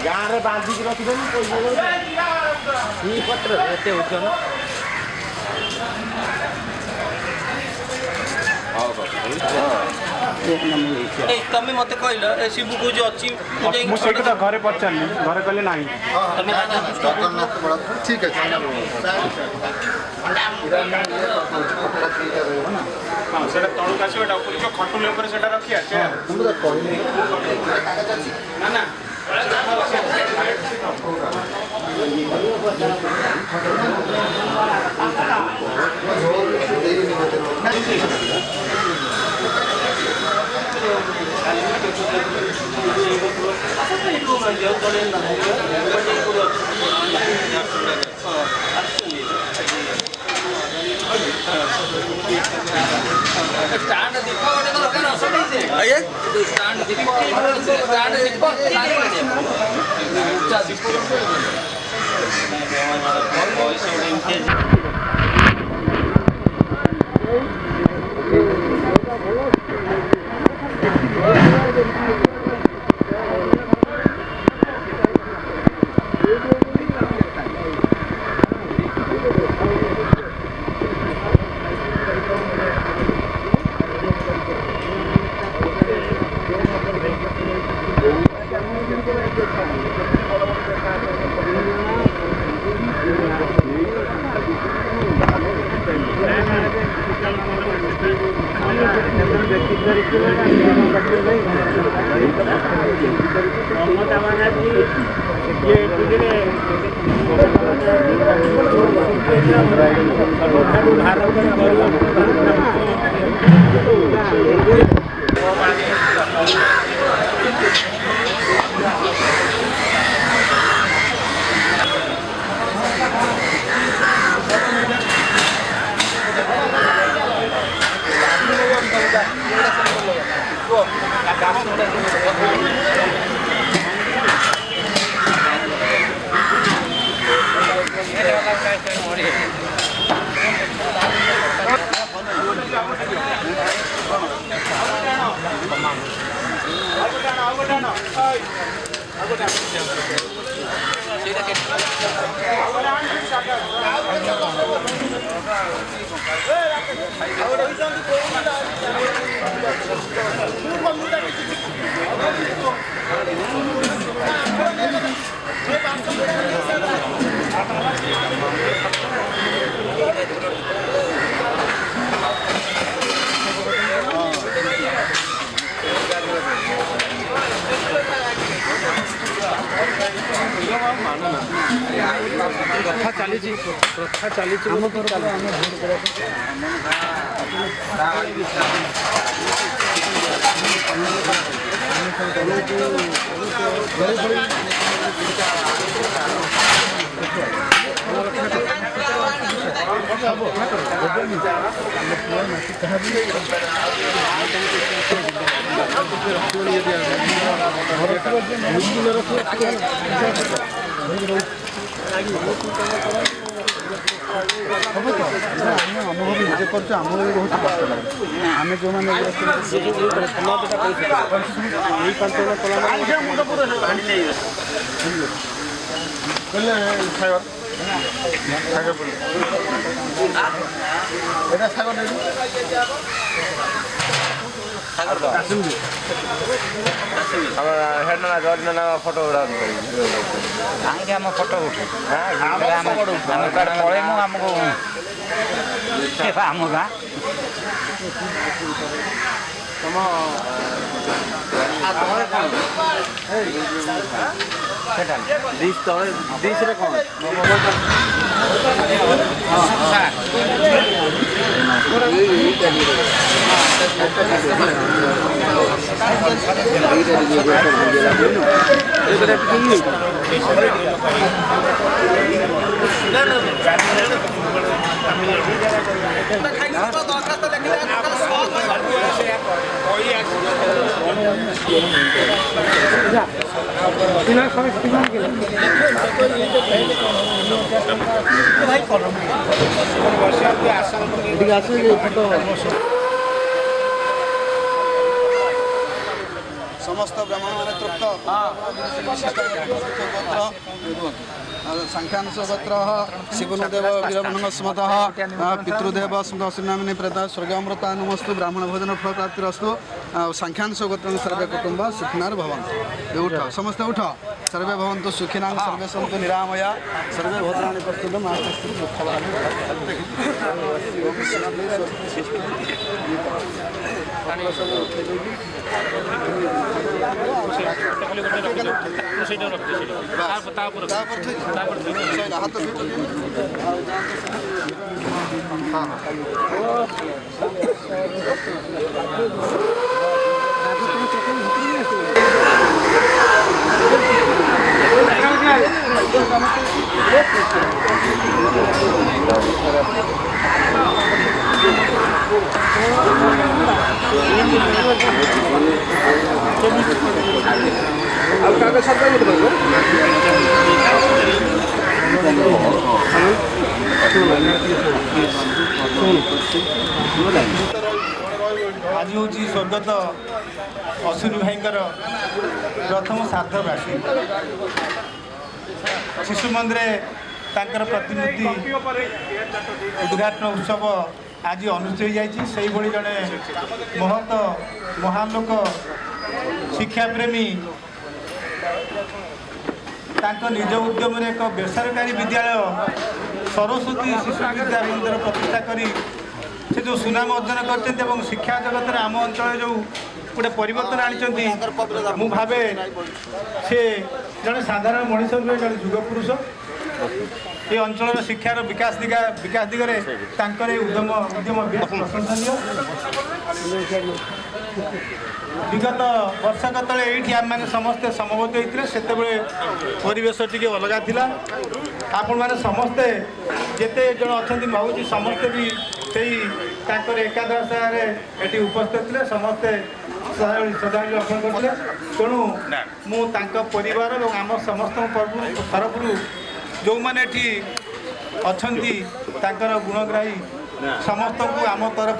गाँव में बांधिक रखिदेन पत्र एत ओजन तमें मत कहल शिवु को अच्छी घरे पचारि घरे कहले ना ठीक है तलुक आसो खटुल रखिया ना स्टैंड देखो स्टैंड प्रथा चली अनुभव निजे कर बहुत कष्ट लगे आम जो फोटो फोटो उठे पड़े आमको आम गाँ डिश तले डिश रे कौन समस्त ब्राह्मण मान तृप्त संख्यांश गोत्र शिवनुदेव वीरभन स्मत पितृदेव स्मृत श्रीनामिनी प्रेता स्वर्गामृता नमस्तु ब्राह्मण भोजन फल प्राप्तिरस्तु संख्यांश गोत्र सर्वे कुटुंब सुखिनार भवन्तु उठ समस्त उठ सर्वे भवन्तु सुखिनां सर्वे सन्तु निरामया सर्वे भद्राणि पश्यन्तु मा कश्चित् दुःखभाग् आज हूँ स्वर्गत अश्विनी भाई प्रथम श्राद्धवासी शिशु मंदिर तांकर प्रतिमूर्ति उद्घाटन उत्सव आज अनुष्ठित हो जाए जड़े महत महान लोक शिक्षा प्रेमी निज उद्यम एक बेसरकारी विद्यालय सरस्वती शिशु विद्या मंदिर प्रतिष्ठा करी से जो सुनाम अर्जन कर शिक्षा जगत में आम अंचल जो गोटे परिवर्तन आनी मु भावे से जड़े साधारण मनीष जड़े जुग पुरुष ये अंचल शिक्षार विकास दिगरे उद्यम प्रशंसनीय विगत वर्षक तले ये आम मैंने समस्ते समबद्ध होते से परिवेश टी अलग था आपण मैंने समस्ते जिते जन अच्छा भावी समस्ते भी से एकादश ये उपस्थित थे समस्ते श्रद्धांजलि अर्पण करते तेणु मुझे परिवार और आम समस्त तरफ जो मैंने अच्छा गुणग्राही समस्त को आम तरफ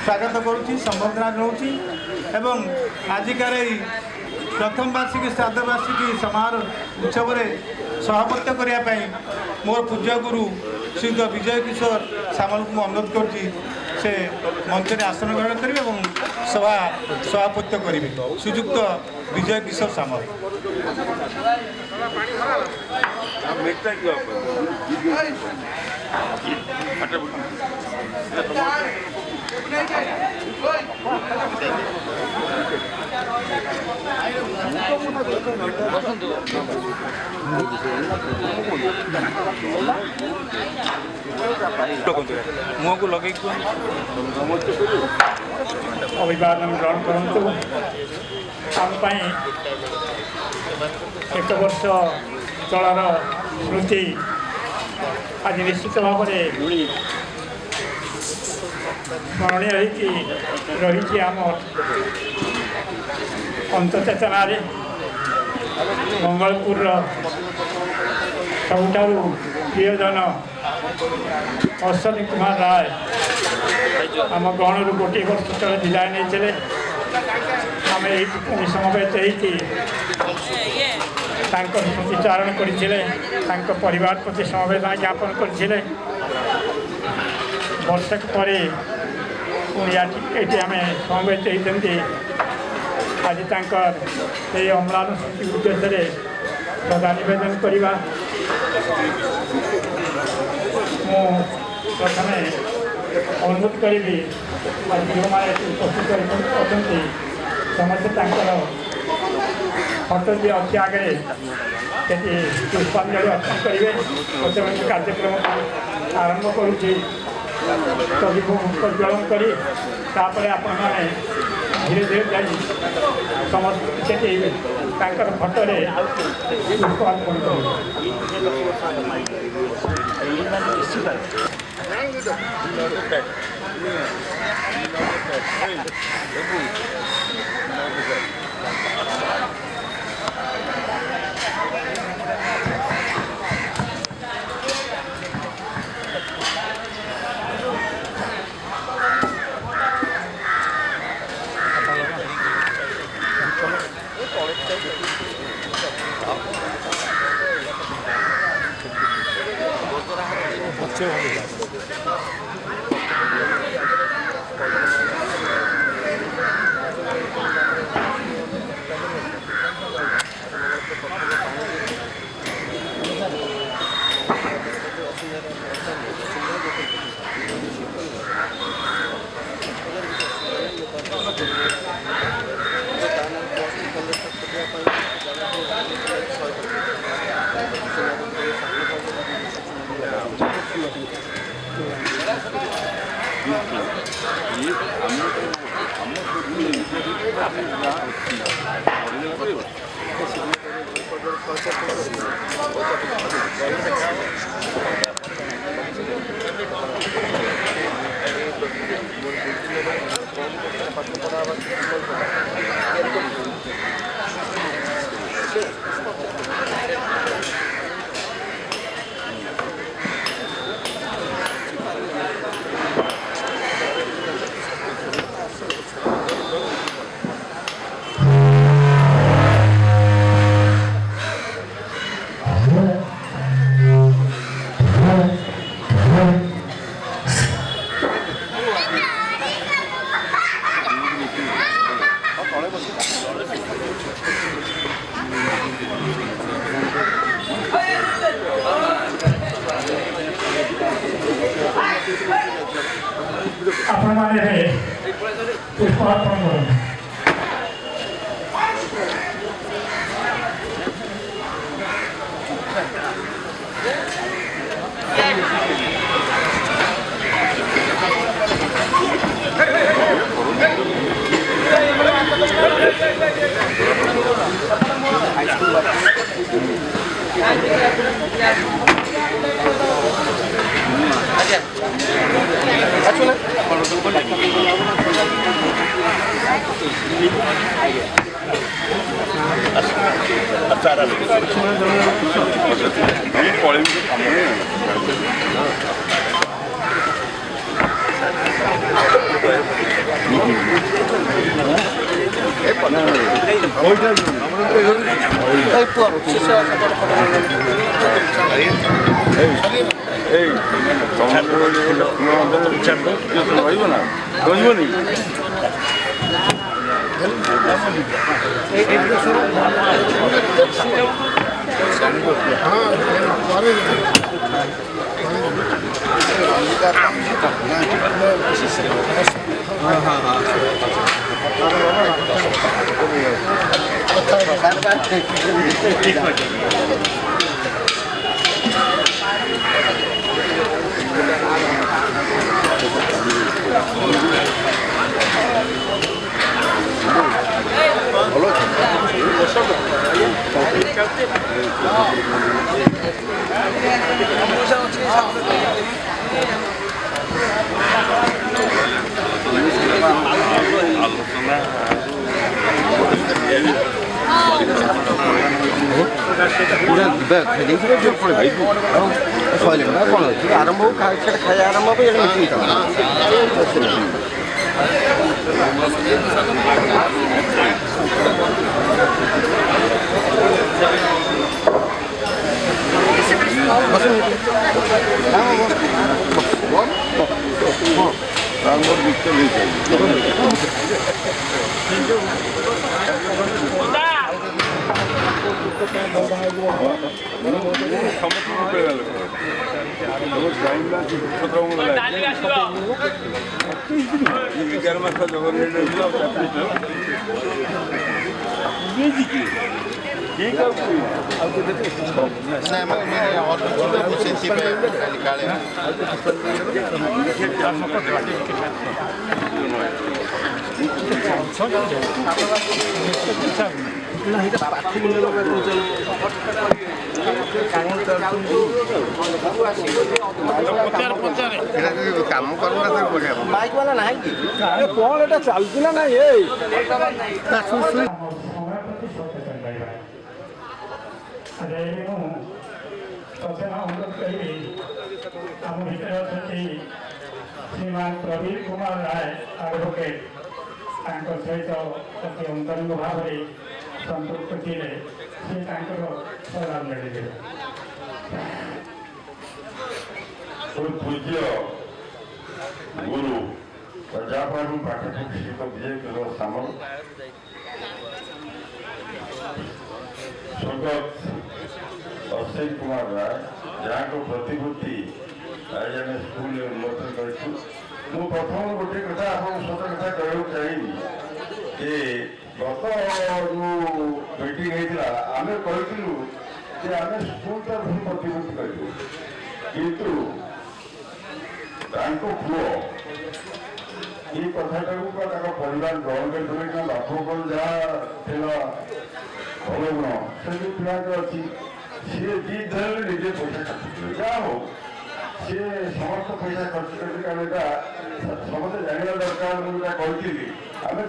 स्वागत करुँची संबर्धना जनाऊँगी एवं आजिकार प्रथम वार्षिकी श्राद्ध वार्षिकी समारोह उत्सव सभापत्य करने मोर पूज्य गुरु श्रीयुत विजय किशोर सामल को अनुरोध करुँची से मंच में आसन ग्रहण करेंगे और सभापत्य करेंगे श्रीयुक्त विजय किशोर सामल। मुँह को लगे अभिवादन ग्रहण करंतु आम एक वर्ष तलर स्मृति आज निश्चित भाव में स्मरणीय रही आम अंतचेतना मंगलपुर सबुठारु प्रियजन अश्विनी कुमार राय आम गणर गोटे वर्ष तले विदाय नहीं आम ये समवेत स्मृतिचारण करते परिवार प्रति समवेदना ज्ञापन करते वर्षक पर पुणी आम समवेत होती आज ये अम्लान स्मृति उद्देश्य श्रद्धा निवेदन करवा मु प्रथम अनुरोध करी आज जो मैंने उपस्थित अच्छा समस्ते फटो भी अच्छे आगे पुष्पांजलि अर्पण करेंगे प्रथम कार्यक्रम आरंभ करुच्ची प्रदीप प्रज्वलन कर आपण मैंने ଧୀରେ ଧୀରେ ଯାଇ ସମସ୍ତେ ସେଠି ତାଙ୍କର ଫଟୋରେ ପୁଷ୍ପ ଅର୍ପଣ ଆପଣମାନେ ପୁଷ୍ପ ଅର୍ପଣ କରନ୍ତୁ। पूरा आरंभ हो खाया आरंभ हो କାମ କରୁନା ତାକୁ ବଢ଼ିଆ ମାଇକ୍ ବାଲା ନାହିଁ କି? କ'ଣ ଏଟା ଚାଲୁଛି ନା ନାଇଁ ଏଇ ସମୟ ପ୍ରତି ସଚେତନ ରହିବା ମୁଁ ସଚେତନ ଅନୁରୋଧ କରିବି ଆମ ଭିତରେ ଅଛନ୍ତି ଶ୍ରୀମାନ ପ୍ରବୀର କୁମାର ରାୟ ଆଡଭୋକେଟ୍ ତାଙ୍କ ସହିତ ଅତି ଅନ୍ତରଙ୍ଗ ଭାବରେ ସମ୍ପୃକ୍ତ ଥିଲେ ସେ ତାଙ୍କର ସଲାମ ନେଇଦେବେ। ପୂଜ୍ୟ ଗୁରୁ ପ୍ରଜାପତି ପାଠ୍ୟପୁସ୍ତକ ବିଜୟ କେବଳ ସାମଲ ସ୍ୱର୍ଗତ ଅକ୍ଷୟ କୁମାର ରାୟ ଯାହାଙ୍କ ପ୍ରତିମୂର୍ତ୍ତି ଆଜି ଆମେ ସ୍କୁଲରେ ଉନ୍ମୋଚନ କରିଛୁ। ମୁଁ ପ୍ରଥମ ଗୋଟିଏ କଥା ଆପଣଙ୍କ ସତ କଥା କହିବାକୁ ଚାହିଁବି ଯେ ଗତ ଯେଉଁ ମିଟିଂ ହେଇଥିଲା ଆମେ କହିଥିଲୁ ଯେ ଆମେ ସ୍କୁଲ ତରଫରୁ ପ୍ରତିମୂର୍ତ୍ତି କରିବୁ, କିନ୍ତୁ ତାଙ୍କ ପୁଅ এই কথাটাକୁ ତାଙ୍କ ପରିବାର ଗ୍ରହଣ କରିଥିଲେ କି ବାପୁଙ୍କର ଯାହା ଥିଲା ଭଲ ଗୁଣ ସେଠି ପିଲାଙ୍କ ଅଛି ସିଏ ଜିଦ୍ ଧରିଲେ ନିଜେ ପଇସା ଖର୍ଚ୍ଚ ଯାହା ହଉ ସିଏ ସମସ୍ତ ପଇସା ଖର୍ଚ୍ଚ କରିଥିଲେ କାରଣ ଏଇଟା ସମସ୍ତେ ଜାଣିବା ଦରକାର। ମୁଁ ଯାହା କହିଥିଲି ଆମେ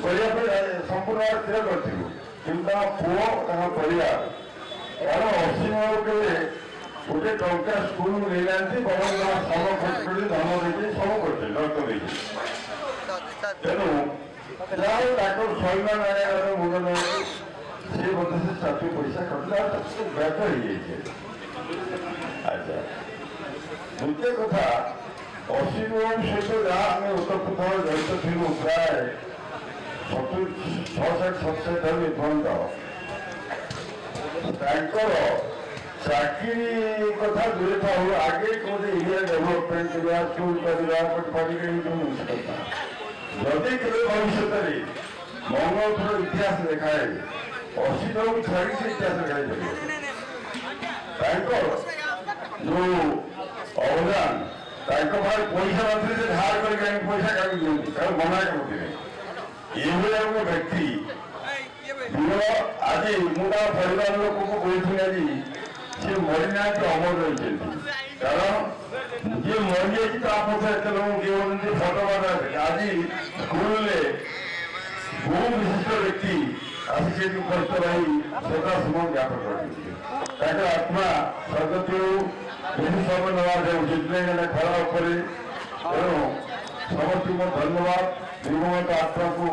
କରିବା ପାଇଁ ସମ୍ପୂର୍ଣ୍ଣ ସ୍ଥିର କରିଥିଲୁ, କିନ୍ତୁ ତାଙ୍କ ପୁଅ ତାଙ୍କ ପରିବାର କାରଣ ଅସୀମ କେବେ ଗୋଟେ ଟଙ୍କା ସ୍କୁଲ ନେଇନାହାନ୍ତି ବରଂ ସମ ଖର୍ଚ୍ଚ କରି ଧନ ଦେଇକି ସବୁ କରିଥିଲେ ରକ୍ତ ଦେଇକି। ତେଣୁ ଯାହା ହଉ ତାଙ୍କର ସମ୍ମାନ ଆଣିବାର ମୁଣ୍ଡ ନାହିଁ ସେ ବୋଧେ ସେ ଷାଠିଏ ପଇସା ଖର୍ଚ୍ଚ ବ୍ୟର୍ଥ ହେଇଯାଇଛି। ଆଚ୍ଛା ଦ୍ୱିତୀୟ କଥା ଅସୀମ ସହିତ ଯାହା ଆମେ ଓତପ୍ରୋତ ଜଡ଼ିତ ଥିଲୁ ପ୍ରାୟ 66-67 ଠାରୁ ଏପର୍ଯ୍ୟନ୍ତ ତାଙ୍କର ଚାକିରି କଥା ଦୂରେ ଥାଉ ଆଗେ କୋଉଠି ଏରିଆ ଡେଭଲପମେଣ୍ଟ କରିବା ସ୍କୁଲ କରିବା ପାଟିରେ କଥା ଯଦି କେବେ ଭବିଷ୍ୟତରେ ମଙ୍ଗଳପୁର ଇତିହାସ ଲେଖାଏ ଅସୀମକୁ ଛାଡ଼ି ସେ ଇତିହାସ ଲେଖାଇପାରିବ। ତାଙ୍କର ଯୋଉ ଅବଦାନ ତାଙ୍କ ପାଖରେ ପଇସା ନଥିଲେ ସେ ଧାର କରିକି ଆଣି ପଇସା କାହାକୁ ଦିଅନ୍ତି କାରଣ ମନା କରୁଥିଲେ ଏଭଳିଆ ଗୋଟେ ବ୍ୟକ୍ତି ଆଜି ମୁଁ ତା ପରିବାର ଲୋକଙ୍କୁ କହୁଥିଲି ଆଜି ସେ ମରିନାହାନ୍ତି ଅମର ରହିଛନ୍ତି କାରଣ ଯିଏ ମରିଯାଇଛି ତା ପଛରେ ଏତେ ଲୋକ କିଏ ହଉଛନ୍ତି ଫଟୋ ଆଜି ସ୍କୁଲରେ ବହୁ ବିଶିଷ୍ଟ ବ୍ୟକ୍ତି ଆସି ସେଠି ଉପସ୍ଥିତ ରହି ଶ୍ରଦ୍ଧା ସୁମନ ଜ୍ଞାପନ କରିଛନ୍ତି। ତାଙ୍କ ଆତ୍ମା ସ୍ୱର୍ଗତ ବେଶୀ ସମୟ ନେବା ଉଚିତ ନାହିଁ ଖରା ଉପରେ। ତେଣୁ ସମସ୍ତଙ୍କୁ ମୋର ଧନ୍ୟବାଦ ନିର୍ମମତ ଆତ୍ମାକୁ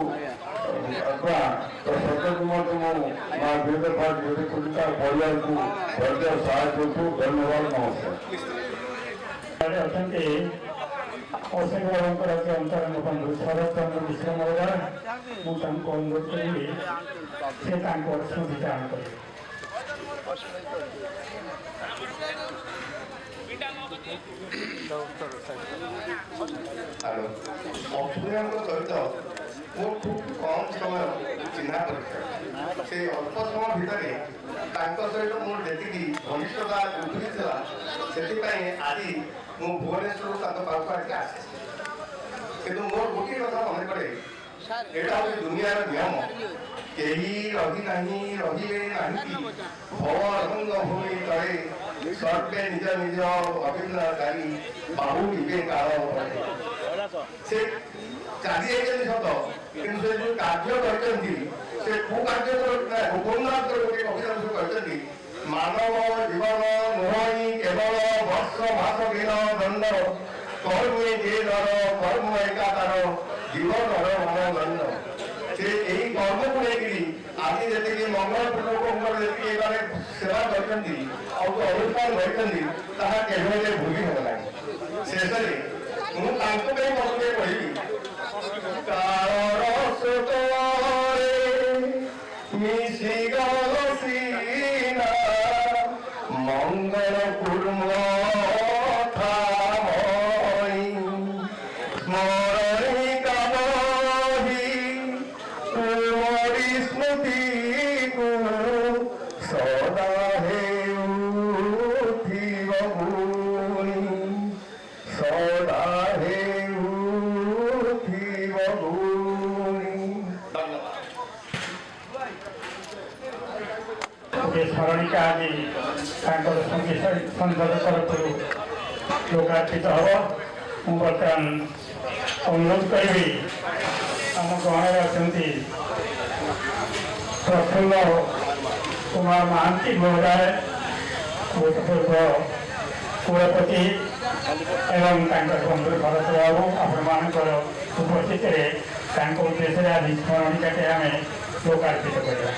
ଆତ୍ମା ସ୍ୱର୍ଗତ ମଧ୍ୟ ମୁଁ ମା ବୀରେନ୍ଦ୍ର ପାଠ ଦେଖୁଛି ତା ପରିବାରକୁ ବର୍ଜ୍ୟ ସାହାଯ୍ୟ କରୁଛୁ। ଧନ୍ୟବାଦ ନମସ୍କାର। ଅଛନ୍ତି ଅଶୋକ ବାବୁଙ୍କର ଅତି ଅନ୍ତରଙ୍ଗ ବନ୍ଧୁ ଶରତ ଚନ୍ଦ୍ର ମିଶ୍ର ମହୋଦୟ ମୁଁ ତାଙ୍କୁ ଅନୁରୋଧ କରିବି ସେ ତାଙ୍କର ସ୍ମୃତି ଚାରଣ କରିବେ। ଅସୁବିଧାଙ୍କ ସହିତ ମୁଁ ଖୁବ୍ କମ୍ ସମୟ ଚିହ୍ନା ପରିଚୟ ସେ ଅଳ୍ପ ସମୟ ଭିତରେ ତାଙ୍କ ସହିତ ମୋର ଯେତିକି ଘନିଷ୍ଠତା ଉଠିଥିଲା ସେଥିପାଇଁ ଆଜି ମୁଁ ଭୁବନେଶ୍ୱରରୁ ତାଙ୍କ ପାଖକୁ ଆଜି ଆସିଛି। କିନ୍ତୁ ମୋର ଗୋଟିଏ କଥା ମନେ ପଡ଼େ ଏଇଟା ହେଉଛି ଦୁନିଆର ନିୟମ କେହି ରହିନାହିଁ ରହିବେ ନାହାନ୍ତି ଭବରଙ୍ଗ ଭୂମି ତଳେ ସର୍ବେ ନିଜ ନିଜ ଅଭିନୟକାରୀ ବାହୁଡ଼ିବେ କାଳ ସେ ଚାଲି ଯାଇଛନ୍ତି ସତ କିନ୍ତୁ ସେ ଯେଉଁ କାର୍ଯ୍ୟ କରିଛନ୍ତି ସେ କୁକାର୍ଯ୍ୟ ଉପନ୍ୟାସ ଗୋଟେ କବିତା ସବୁ କହିଛନ୍ତି ମାନବ ଜୀବନ ନୁହଁ କେବଳ ବର୍ଷ ମାସ ଦିନ ଦଣ୍ଡ କର୍ମେ ଯେ ଦର କର୍ମ ଏକାକାର ଜୀବନର ମନୋଦଣ୍ଡ। ସେ ଏହି କର୍ମକୁ ନେଇକିରି ଆଜି ଯେତିକି ମଙ୍ଗଳପୁର ଲୋକଙ୍କର ଯେତିକି ଏମାନେ ସେବା କରିଛନ୍ତି ଆଉ ଅନୁଷ୍ଠାନ କରିଛନ୍ତି ତାହା କେବେ ହେଲେ ଭୁଲି ହେବ ନାହିଁ। ଶେଷରେ ମୁଁ ତାଙ୍କ ପାଇଁ ମୋତେ କହିବି କାଳର ସ୍ରୋତରେ ମିଶିଗଲ ସିନା ମଙ୍ଗଳ କୁର୍ମ ଗୋଟିଏ ସ୍ମରଣିକା ଆଜି ତାଙ୍କର ସ୍ମୃତି ସଂସଦ ତରଫରୁ ଲୋକାର୍ପିତ ହେବ। ମୁଁ ବର୍ତ୍ତମାନ ଅନୁରୋଧ କରିବି ଆମ ଗହଣରେ ଅଛନ୍ତି ପ୍ରଫୁଲ୍ଲ କୁମାର ମହାନ୍ତି ମହୋଦୟ ଭୂତପୂର୍ବ କୁଳପତି ଏବଂ ତାଙ୍କର ବନ୍ଧୁ ଭରତ ବାବୁ ଆପଣମାନଙ୍କର ଉପସ୍ଥିତିରେ ତାଙ୍କ ଉଦ୍ଦେଶ୍ୟରେ ଆଜି ସ୍ମରଣିକାଟେ ଆମେ ଲୋକାର୍ପିତ କରିବା।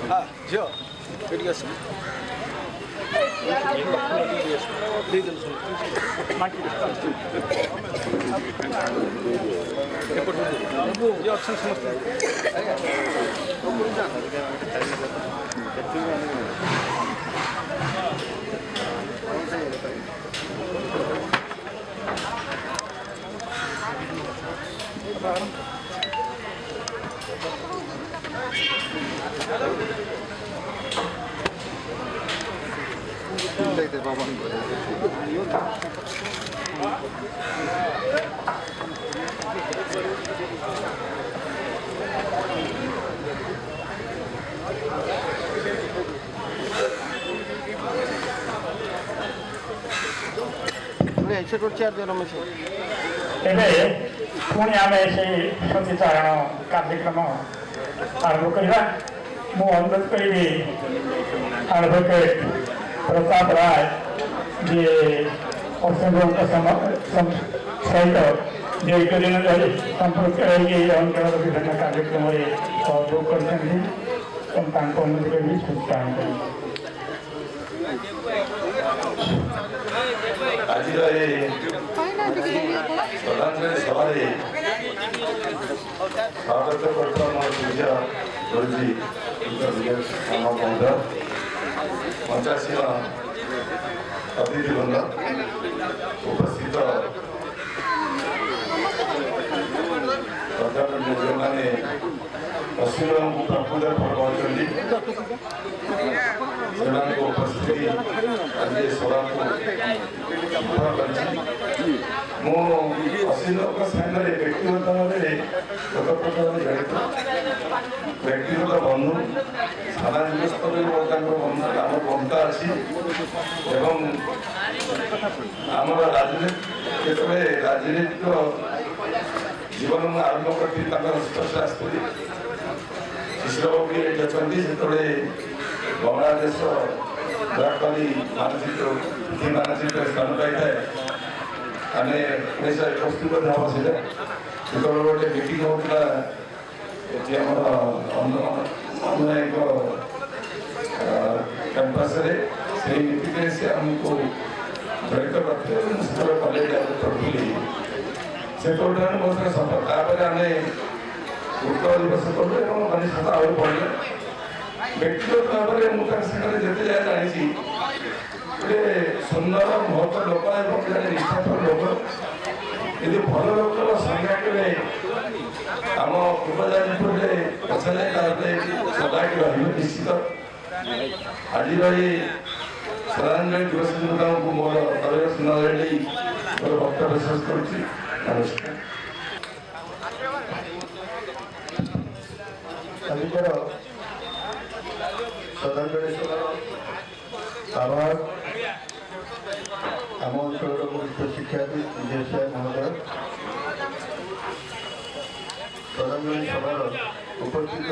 हाँ झील एटी आस अच्छा समस्त ଏବେ ପୁଣି ଆମେ ସେଇ ସ୍ମୃତିଚାରଣ କାର୍ଯ୍ୟକ୍ରମ ଆରମ୍ଭ କରିବା। ମୁଁ ଅନୁରୋଧ କରିବି ଆଡ଼ଭୋକେଟ୍ ପ୍ରତାପ ରାୟ ଯିଏ ଅଶୋକଙ୍କ ସହିତ ଦୀର୍ଘ ଦିନ ଧରି ସମ୍ପୃକ୍ତ ରହିକି ଏହି ଅଞ୍ଚଳର ବିଭିନ୍ନ କାର୍ଯ୍ୟକ୍ରମରେ ସହଯୋଗ କରିଛନ୍ତି ଏବଂ ତାଙ୍କ ଅନୁମତିରେ ବି ସୂଚନା କରିବି। ଆଜିର ଏ ଶ୍ରଦ୍ଧାଞ୍ଜଳି ସଭାରେ ସ୍ୱାଗତ କରୁଥିବା ମୋର ପୂଜ୍ୟ ଗୁରୁଜୀ ଆମ ବନ୍ଧ ପଞ୍ଚାଶୀନ ଅତିଥିବୃନ୍ଦ ଉପସ୍ଥିତ ଯେଉଁମାନେ ପଶ୍ଚିମବଙ୍ଗକୁ ପ୍ରକୃତ କରୁଛନ୍ତି ସେମାନଙ୍କ ଉପସ୍ଥିତି ଆଜି ସଭାକୁ ସଫଳ କରିଛି। ମୁଁ ଅଶ୍ୱିନଙ୍କ ସାଙ୍ଗରେ ବ୍ୟକ୍ତିଗତ ଭାବରେ ଏକ ପ୍ରକାର ଜଡ଼ିତ ବ୍ୟକ୍ତିଗତ ବନ୍ଧୁ ସାମାଜିକ ସ୍ତରରେ ତାଙ୍କର ଆମ ବନ୍ଧା ଅଛି ଏବଂ ଆମର ରାଜନୀତି ଯେତେବେଳେ ରାଜନୈତିକ ଜୀବନ ମୁଁ ଆରମ୍ଭ କରିଥିଲି ତାଙ୍କର ସ୍ପର୍ଶାସ୍ତ୍ରୀ ଶିଶୁବାବୁ ବି ଏଠି ଅଛନ୍ତି। ସେତେବେଳେ ବାଂଲାଦେଶ ଦୟାକରି ମାନଚିତ୍ର ସ୍ଥାନ ପାଇଥାଏ। ଆମେ 1961 ବୋଧେ ହେବ ସେଇଟା ଯେତେବେଳେ ଗୋଟେ ମିଟିଂ ହେଉଥିଲା ଏଠି ଆମର ଅନୁନାୟକ କ୍ୟାମ୍ପସରେ ସେଇ ମିଟିଂରେ ସେ ଆମକୁ ଜଡ଼ିତ କରିଥିଲେ ଏବଂ ସେତେବେଳେ କଲେଜ ପଢ଼ୁଥିଲି। ସେତେବେଳେ ବହୁତ ସଫଳ। ତାପରେ ଆମେ ଉତ୍କଳ ଦିବସ କଲୁ ଏବଂ ଘନିଷ୍ଠତା ଆହୁରି ପଡ଼ିଲେ। ବ୍ୟକ୍ତିଗତ ଭାବରେ ମୁଁ ତାଙ୍କ ସାଙ୍ଗରେ ଯେତେ ଯାହା ଜାଣିଛି ଗୋଟେ ସୁନ୍ଦର ମହତ ଲୋକ ଏବଂ ଜଣେ ନିଷ୍ଠାପର ଲୋକ। କିନ୍ତୁ ଭଲ ଲୋକର ସଂଜ୍ଞା କେବେ ଆମ ପୂର୍ବଯାଜପୁରରେ ପଛାଯାଏ ତାପରେ ସଦାଟି ରହିବ ନିଶ୍ଚିତ। ଆଜିର ଏଇ ଶ୍ରଦ୍ଧାଞ୍ଜଳି ଦିବସ ଦିନ ତାଙ୍କୁ ମୋର ଦଳୀୟ ସୁନାଦଳି ନେଇ ମୋର ବକ୍ତବ୍ୟ ଶେଷ କରୁଛି। ନମସ୍କାର। ଆଜିର ଶ୍ରଦ୍ଧାଞ୍ଜଳି ସଭାର आभार आम अंचल वरिष्ठ शिक्षाविद विजय साय महोदय श्रद्धांजलि सभार उपस्थित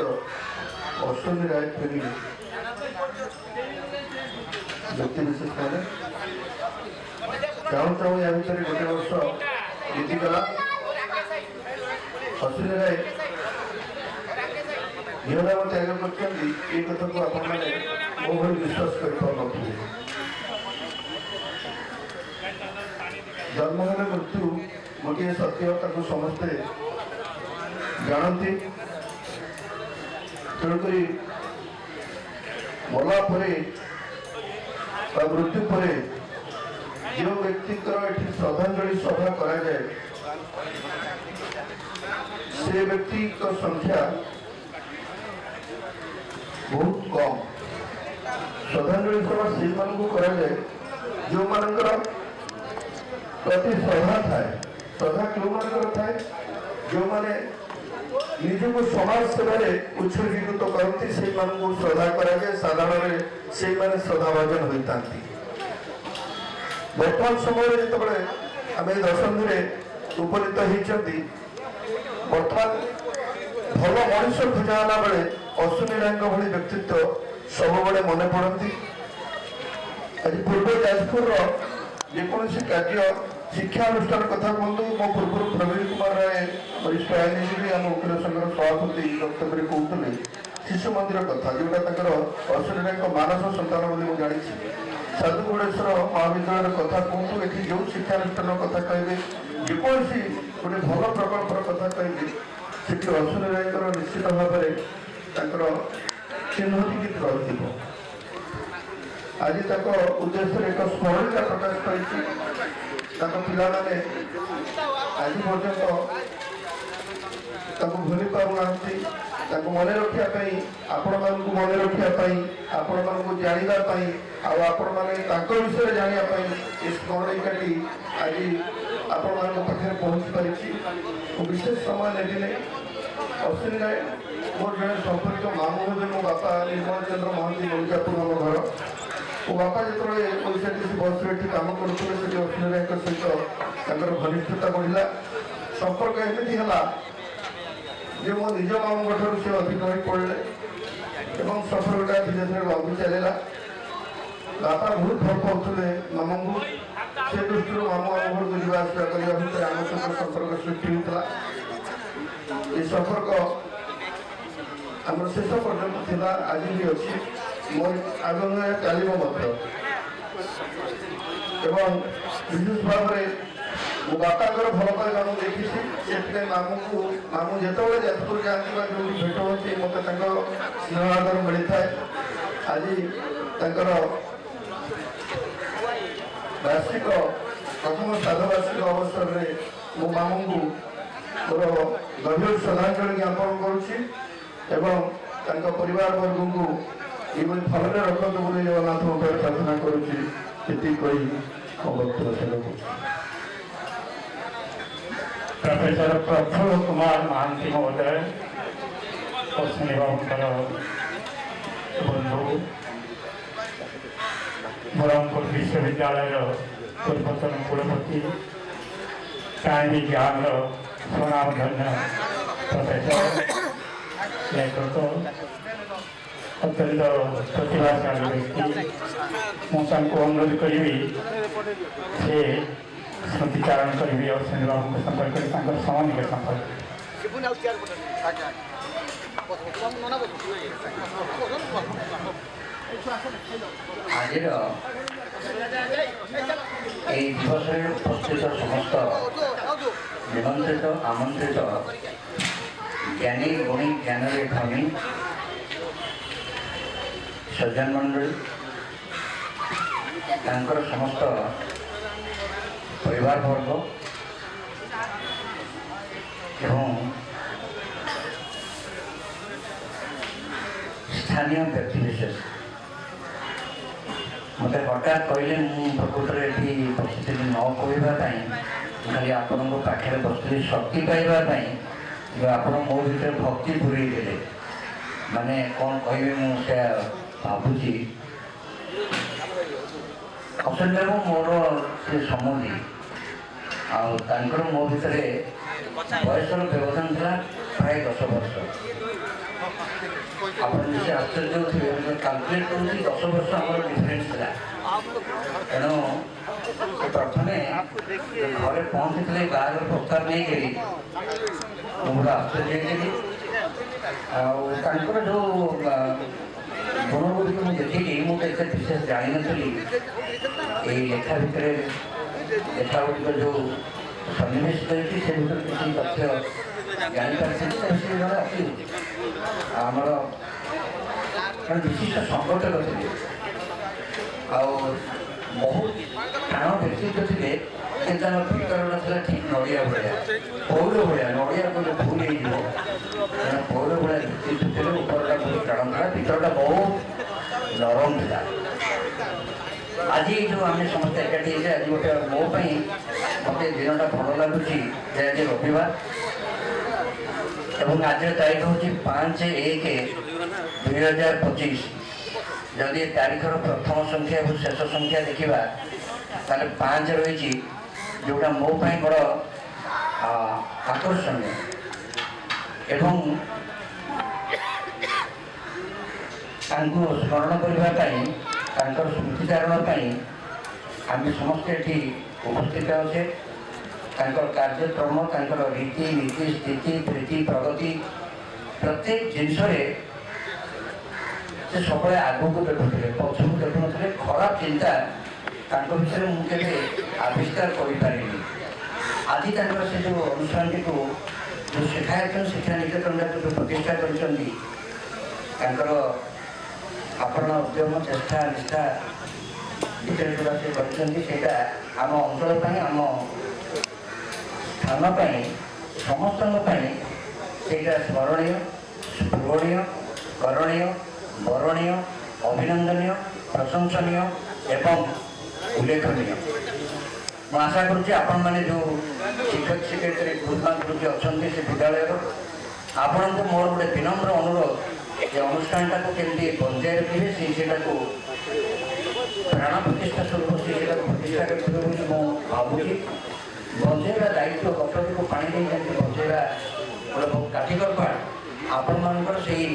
अश्विनी राय प्रेमी व्यक्तिविशेष मैंने चाहूँ चाहूँ या भितर गोटे वर्ष बीतीगला अश्विनी राय झीलनाम त्याग कर कथा को आपण मैंने मो भाई विश्वास कर जन्म होने मृत्यु गोटे सत्य ताको समस्ते जानती तेणुक मरला मृत्यु पर जो व्यक्ति श्रद्धांजलि सभा कराए से व्यक्ति संख्या बहुत कम श्रद्धांजलि सभा से कराए जो मानकर प्रति श्रद्धा थाए श्रद्धा क्यों मानकर थाए जो माने निजक समाज सेवार उत्सर्गीकृत करती से श्रद्धा कराए साधारण से श्रद्धाभाजन होता बर्तमान समय जो आम दशंधि उपनीत होती बर्तमान भल मनुष्य खोजाला बेले अश्विनी राय भली व्यक्तित्व सब बड़े मन पड़ती आज पूर्व जाजपुर जेकोसी कार्य शिक्षानुष्ठान कथा कहतु मो पूर्व प्रवीण कुमार राय वरिष्ठ आईनजीवी आम वकील संघर सभापति वक्तव्य कहते शिशु मंदिर कथा जोटा अश्विनी राय मानस सन्तान बोली जानी साधुगुणेश्वर महाविद्यालय कथा कहतु ये जो शिक्षानुष्ठान कथा कहे जेकोसी गोटे भल प्रकल्पर कथा कहे सेठी अश्विनी राय निश्चित भाव में चिन्ह रही आज तक उद्देश्य एक स्मरणिका प्रकाश कर पिला माने आज पर्यंत भूली पाऊना मन रखापी आपण मानक मन रखापी आपण मानक जानापी आपण मैंने विषय जानापी ये स्मरणिकाटी आज आपण मान पाखे पहुँची पारी विशेष समय नेली अश्विनी राय मोर जड़े संपर्क मामू हे मो बापा निर्मल चंद्र महांती मलिकापुर आम घर मो बापा जो बस कम करुले अश्विनी राय सहित घनिष्ठता बढ़ला संपर्क एमती है जो मो निज मामू ठार से अधिक हो पड़े संपर्कटा धीरे धीरे लंबी चलला बापा बहुत भल पाते मामू को से दृष्टि मामू आम घर को जावा आसा करने भितर आम सहित संपर्क सृष्टि होता ये संपर्क आम शेष पर्यटन था आज भी अच्छी मोर आगम चलो विशेष भाव में मो बापा भल पाइबा मुझे देखी से मामू को मामू जो जाजपुर जाती जो भेट होती मत स्नेह आदर मिलता है आज वार्षिक प्रथम साधवार्षिक अवसर में मो मामू को मोर गभीर श्रद्धांजलि ज्ञापन करुच्ची परिवार वर्ग को ये भल रखते बोली जगन्नाथ प्रार्थना करुच्ची प्रोफेसर प्रफुल्ल कुमार महांती महोदय अश्विनी बाबूर बंधु ब्रह्मपुर विश्वविद्यालय पूर्वतन कुलपति कायमी ज्ञान स्वनामधन्य प्रोफेसर लेखक अत्यंत प्रतिभाशाली व्यक्ति मुझे अनुरोध करी से स्मृतिचारण करी अश्विनी बाबू संपर्क समय निकट संपर्क आज दिवस उपस्थित समस्त निमंत्रित आमंत्रित ज्ञानी गुणी ज्ञान धनी सज्जन मंडली समस्त परिवार वर्ग एवं स्थानीय व्यक्तिविशेष मत हठात कहले प्रकृत में बसती न कहवाई खाली आपण पाखे बसती शक्ति पाइबापी जो आप मो भर भक्ति पूरे देते माने कौन कहे मुझे भावुची ଅଶ୍ୱିନୀ ବାବୁ ମୋର ସେ ସମୁଦି ଆଉ ତାଙ୍କର ମୋ ଭିତରେ ବୟସର ବ୍ୟବଧାନ ଥିଲା ପ୍ରାୟ 10 ବର୍ଷ। ଆପଣ ନିଶ୍ଚୟ ଆଶ୍ଚର୍ଯ୍ୟ ହେଉଥିବେ, ମୁଁ କାଲକୁଲେଟ୍ କରୁଛି 10 ବର୍ଷ ଆମର ଡିଫରେନ୍ସ ଥିଲା। ତେଣୁ ପ୍ରଥମେ ଘରେ ପହଞ୍ଚିଥିଲେ ବାହାଘର ପ୍ରସ୍ତାବ ନେଇକରି ମୁଁ ଗୋଟେ ଆଶ୍ଚର୍ଯ୍ୟ ହେଇଥିଲି। ଆଉ ତାଙ୍କର ଯେଉଁ ଗୁଣଗୁଡ଼ିକ ମୁଁ ଦେଖିଲି, ମୁଁ ତ ଏତେ ବିଶେଷ ଜାଣିନଥିଲି। ଏଇ ଲେଖା ଭିତରେ ଲେଖାଗୁଡ଼ିକ ଯେଉଁ ସନ୍ନିବେଶ କରିଛି ସେ ଭିତରେ କିଛି ତଥ୍ୟ ଜାଣିପାରିଥିଲି। ସେ ଜଣେ ଅତି ଆମର ଜଣେ ବିଶିଷ୍ଟ ସଂଗଠକ ଥିଲେ ଆଉ ବହୁତ ପ୍ରାଣ ବ୍ୟକ୍ତିତ୍ୱ ଥିଲେ। କିନ୍ତୁ ଆମ ଭିତରଟା ଥିଲା ଠିକ୍ ନଡ଼ିଆ ଭଳିଆ, ପୌର ଭଳିଆ। ନଡ଼ିଆ ଗୋଟେ ଭୁଲ ହେଇଯିବ, କାରଣ ପୌର ଭଳିଆ ବ୍ୟକ୍ତିତ୍ୱ ଥିଲେ। ଉପରଟା ବହୁତ ଟାଣ ଥିଲା, ଭିତରଟା ବହୁତ ନରମ ଥିଲା। ଆଜି ଯେଉଁ ଆମେ ସମସ୍ତେ ଏକାଠି ହେଇଛେ, ଆଜି ଗୋଟେ ମୋ ପାଇଁ ମୋତେ ଦିନଟା ଭଲ ଲାଗୁଛି ଯେ ଆଜି ରବିବାର ଏବଂ ଆଜିର ତାରିଖ ହେଉଛି 5/1/2025। ଯଦି ତାରିଖର ପ୍ରଥମ ସଂଖ୍ୟା ଏବଂ ଶେଷ ସଂଖ୍ୟା ଦେଖିବା ତାହେଲେ 5 ରହିଛି, ଯେଉଁଟା ମୋ ପାଇଁ ବଡ଼ ଆକର୍ଷଣୀୟ। ଏବଂ ତାଙ୍କୁ ସ୍ମରଣ କରିବା ପାଇଁ, ତାଙ୍କର ସ୍ମୃତିଚାରଣ ପାଇଁ ଆମେ ସମସ୍ତେ ଏଠି ଉପସ୍ଥିତ ଅଛେ। ତାଙ୍କର କାର୍ଯ୍ୟକ୍ରମ, ତାଙ୍କର ରୀତି ନୀତି, ସ୍ଥିତି ପ୍ରୀତି ପ୍ରଗତି ପ୍ରତ୍ୟେକ ଜିନିଷରେ ସେ ସବୁବେଳେ ଆଗକୁ ଦେଖୁଥିଲେ, ପଛକୁ ଦେଖୁନଥିଲେ। ଖରାପ ଚିନ୍ତା ତାଙ୍କ ଭିତରେ ମୁଁ କେବେ ଆବିଷ୍କାର କରିପାରିନି। ଆଜି ତାଙ୍କର ସେ ଯେଉଁ ଅନୁଷ୍ଠାନଟିକୁ ଯେଉଁ ଶିକ୍ଷାୟତନ ଶିକ୍ଷା ନିକେତନକୁ ଯେଉଁ ପ୍ରତିଷ୍ଠା କରିଛନ୍ତି, ତାଙ୍କର ଆପଣ ଉଦ୍ୟମ, ଚେଷ୍ଟା, ନିଷ୍ଠା ଭିତରେ ଯେଉଁଟା ସେ କରିଛନ୍ତି, ସେଇଟା ଆମ ଅଞ୍ଚଳ ପାଇଁ, ଆମ ସ୍ଥାନ ପାଇଁ, ସମସ୍ତଙ୍କ ପାଇଁ ସେଇଟା ସ୍ମରଣୀୟ, ସ୍ପୃହଣୀୟ, କରଣୀୟ, ବରଣୀୟ, ଅଭିନନ୍ଦନୀୟ, ପ୍ରଶଂସନୀୟ ଏବଂ ଉଲ୍ଲେଖନୀୟ। ମୁଁ ଆଶା କରୁଛି ଆପଣମାନେ ଯେଉଁ ଶିକ୍ଷକ ଶିକ୍ଷୟିତ୍ରୀ, ଗୁରୁମା ଗୁରୁଜୀ ଅଛନ୍ତି ସେ ବିଦ୍ୟାଳୟର, ଆପଣଙ୍କୁ ମୋର ଗୋଟେ ବିନମ୍ର ଅନୁରୋଧ ଯେ ଅନୁଷ୍ଠାନଟାକୁ କେମିତି ବଞ୍ଚାଇ ରଖିବେ, ସେଇଟାକୁ ପ୍ରାଣ ପ୍ରତିଷ୍ଠା ସ୍ୱରୂପ ସେଇଟାକୁ ପ୍ରତିଷ୍ଠା କରିବେ ବୋଲି ମୁଁ ଭାବୁଛି। ବଞ୍ଚାଇବା ଦାୟିତ୍ୱ, ଗଛଟିକୁ ପାଣି ଦେଇ ଯେମିତି ବଞ୍ଚାଇବା ଗୋଟେ ବହୁତ କାଠିକର ପାଠ। ଆପଣମାନଙ୍କର ସେଇ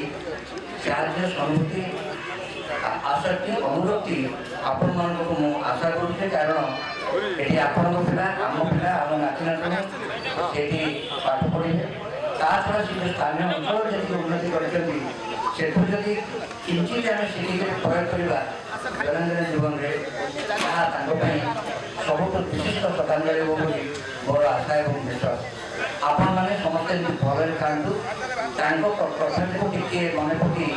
କାର୍ଯ୍ୟ ସମିତି, ଆସକ୍ତି, ଅନୁରକ୍ତି ଆପଣମାନଙ୍କୁ ମୁଁ ଆଶା କରୁଛି। କାରଣ ଏଠି ଆପଣଙ୍କ ପିଲା, ଆମ ପିଲା, ଆମ ନାତି ନାତୁଣୀ ସେଠି ପାଠ ପଢ଼ିବେ। ତା ଛଡ଼ା ସେ ଯେଉଁ ସ୍ଥାନୀୟ ଅଞ୍ଚଳ ଯେତିକି ଉନ୍ନତି କରିଛନ୍ତି, ସେଥିରୁ ଯଦି କିଞ୍ଚିତ ଆମେ ଶିଖିକରି ପ୍ରୟୋଗ କରିବା ଦୈନନ୍ଦିନ ଜୀବନରେ, ତାହା ତାଙ୍କ ପାଇଁ ସବୁଠୁ ବିଶିଷ୍ଟ ଶ୍ରଦ୍ଧାଞ୍ଜଳି ହେବ ବୋଲି ମୋର ଆଶା ଏବଂ ବିଶ୍ୱାସ। ଆପଣମାନେ ସମସ୍ତେ ଏମିତି ଭଲରେ ଥାଆନ୍ତୁ। ତାଙ୍କ କଥାଟିକୁ ଟିକିଏ ମନେ ପକାଇ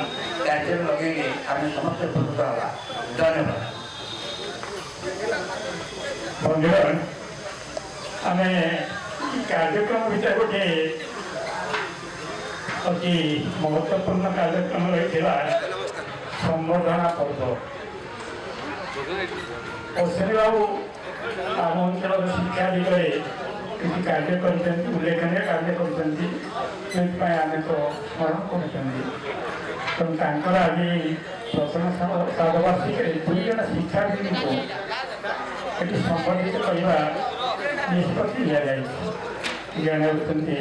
କାର୍ଯ୍ୟରେ ଲଗେଇଲେ ଆମେ ସମସ୍ତେ ଉପକୃତ ହେବା। ଧନ୍ୟବାଦ। ବନ୍ଧୁଗଣ, ଆମେ କାର୍ଯ୍ୟକ୍ରମ ଭିତରେ ଗୋଟେ ଅତି ମହତ୍ୱପୂର୍ଣ୍ଣ କାର୍ଯ୍ୟକ୍ରମ ରହିଥିଲା ସମ୍ବର୍ଦ୍ଧନା ପର୍ବ। ଅଶ୍ୱିନୀ ବାବୁ ଆମ ଅଞ୍ଚଳର ଶିକ୍ଷା ଦିଗରେ କିଛି କାର୍ଯ୍ୟ କରିଛନ୍ତି, ଉଲ୍ଲେଖନୀୟ କାର୍ଯ୍ୟ କରିଛନ୍ତି, ସେଥିପାଇଁ ଆମେ ତ ସ୍ମରଣ କରୁଛନ୍ତି। ତେଣୁ ତାଙ୍କର ଆଜି ପ୍ରଥମ ଶତବାର୍ଷିକୀରେ 2 ଜଣ ଶିକ୍ଷାର୍ଥୀଙ୍କୁ ଏଠି ସମ୍ବର୍ଦ୍ଧିତ କରିବା ନିଷ୍ପତ୍ତି ନିଆଯାଇଛି। ଜଣେ ହେଉଛନ୍ତି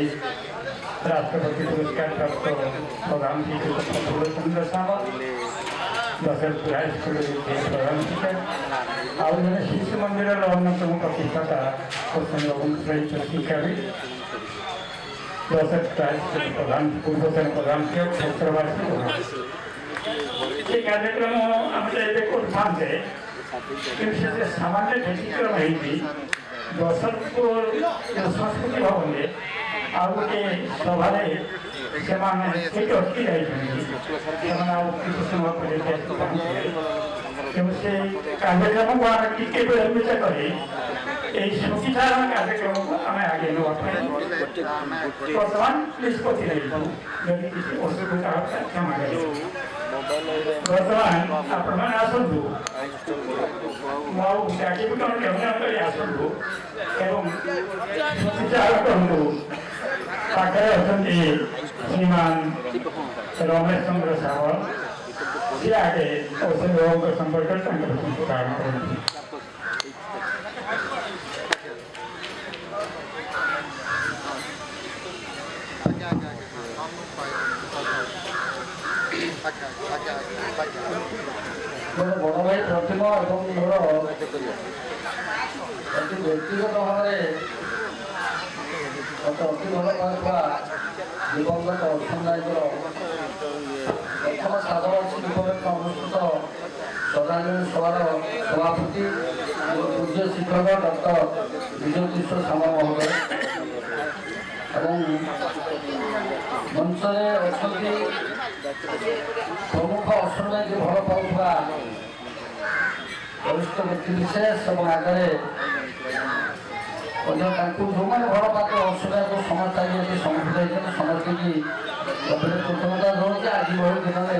ରାଷ୍ଟ୍ରପତି ପୁରସ୍କାର ପ୍ରାପ୍ତ ପ୍ରଧାନ ଶିକ୍ଷକ ପ୍ରଫୁଲ୍ଲ ଚନ୍ଦ୍ର ସାମଲ, ଦଶରଥପୁର ହାଇସ୍କୁଲରେ ପ୍ରଧାନ ଶିକ୍ଷକ, ଆଉ ଜଣେ ଶିଶୁ ମନ୍ଦିରର ଅନ୍ୟତମ ପ୍ରତିଷ୍ଠାତା ଅଶ୍ୱିନୀ ବାବୁଙ୍କ ସହିତ ଶିକ୍ଷାବିତ୍, ଦଶରଥପୁର ହାଇସ୍କୁଲ ପୂର୍ବତନ ପ୍ରଧାନ ଶିକ୍ଷକ, ଛାତ୍ରବାସୀ। ସେ କାର୍ଯ୍ୟକ୍ରମ ଆମେ ଏବେ କରିଥାନ୍ତେ, କିନ୍ତୁ ସେ ସାମାନ୍ୟ ବ୍ୟତିକ୍ରମ ହେଇଛି। ଦଶରଥପୁର ସଂସ୍କୃତି ଭବନରେ ଆଉ ଗୋଟେ ସଭାରେ ସେମାନେ ସେଇଠି ଅଟକି ଯାଇଛନ୍ତି। ସେମାନେ ଆଉ କିଛି ସମୟ ପରେ କିନ୍ତୁ ସେ କାର୍ଯ୍ୟକ୍ରମକୁ ଆମେ ଟିକେ ବିଳମ୍ବିତ କରି এই সতীধারণ কার্যক্রমকে আমি আগে নেওয়া বর্তমান নিষ্পত্তি নেব যদি কিছু অসুবিধা হয় ক্ষমা করবে। বর্তমান আপনার আসন্তু ডাকিবুটন কেমন করে আসন্তু এবং সতীচার করন্তু পাখে অଛନ୍ତି শ্রীমান রমেশ চন্দ্র সাহল সে আগে অশ্বিনী বাবুଙ୍କ সম্পর্কে তাଙ୍କର ধারণ କରନ୍ତି। ମୋର ବଡ଼ ଭାଇ ପ୍ରତିମ ଏବଂ ମୋର ଅତି ବ୍ୟକ୍ତିଗତ ଭାବରେ ମୋତେ ଅତି ଭଲ ପାଉଥିବା ଦିବଙ୍ଗତ ଅର୍ଚ୍ଚନ ନାୟକର ପ୍ରଥମ ସାଧାରଣ ଦିବଙ୍ଗତ ଅନୁଷ୍ଠିତ ଶ୍ରଦ୍ଧାଞ୍ଜଳି ସଭାର ସଭାପତି ପୂଜ୍ୟ ଶିକ୍ଷକ ଡକ୍ଟର ବିଜୟ କିଶୋର ସାମଲ ମହୋଦୟ ଏବଂ ମଞ୍ଚରେ ଅଛନ୍ତି ପ୍ରମୁଖ ଅର୍ଥନୀତି ଭଲ ପାଉଥିବା ବରିଷ୍ଠ ବ୍ୟକ୍ତି ବିଶେଷ ଏବଂ ଆଗରେ ମଧ୍ୟ ତାଙ୍କୁ ଯେଉଁମାନେ ଭଲ ପାଆନ୍ତି ଅର୍ଥନୀତିକୁ ସମସ୍ତେ ଆଜି ଏଠି ସମର୍ପିତ ହେଇଛନ୍ତି ସମସ୍ତଙ୍କୁ ଗଭୀର କୃତଜ୍ଞତା ଜଣାଉଛି ଆଜି ଭଳି ଦିନରେ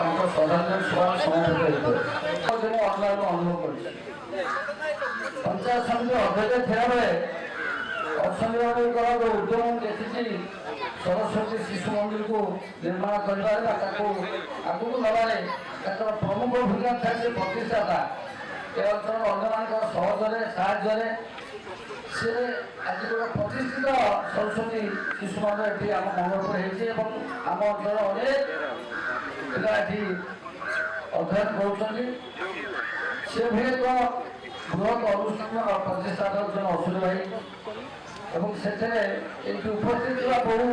ତାଙ୍କ ଶ୍ରଦ୍ଧାଞ୍ଜଳି ସଭାରେ ସମର୍ପିତ ହେଇଥିଲେ ମୁଁ ଅନଲାଇନ୍ ଅନୁଭବ କରିଛି ପଞ୍ଚାୟତ ସମିତି ଅଧ୍ୟକ୍ଷ ଥିଲାବେଳେ ଅର୍ଥନୀତିଙ୍କର ଯେଉଁ ଉଦ୍ୟମ ଦେଖିଛି ସରସ୍ୱତୀ ଶିଶୁ ମନ୍ଦିରକୁ ନିର୍ମାଣ କରିବାରେ ବା ତାକୁ ଆଗକୁ ନେବାରେ ତାଙ୍କର ପ୍ରମୁଖ ଭୂମିକା ଥାଏ ସେ ପ୍ରତିଷ୍ଠାତା ଏ ଅଞ୍ଚଳର ଅନ୍ୟମାନଙ୍କର ସହଜରେ ସାହାଯ୍ୟରେ ସେ ଆଜି ଗୋଟେ ପ୍ରତିଷ୍ଠିତ ସରସ୍ୱତୀ ଶିଶୁ ମନ୍ଦିର ଏଠି ଆମ ମଙ୍ଗଳପୁର ହେଇଛି ଏବଂ ଆମ ଅଞ୍ଚଳର ଅନେକ ପିଲା ଏଠି ଅଧ୍ୟୟନ କରୁଛନ୍ତି ସେଭଳି ଏକ ବୃହତ୍ ଅନୁଷ୍ଠାନ ପ୍ରତିଷ୍ଠାତା ହେଉଛନ୍ତି ଅଶ୍ୱିନୀ ଭାଇ ଏବଂ ସେଥିରେ ଏଠି ଉପସ୍ଥିତ ଥିବା ବହୁ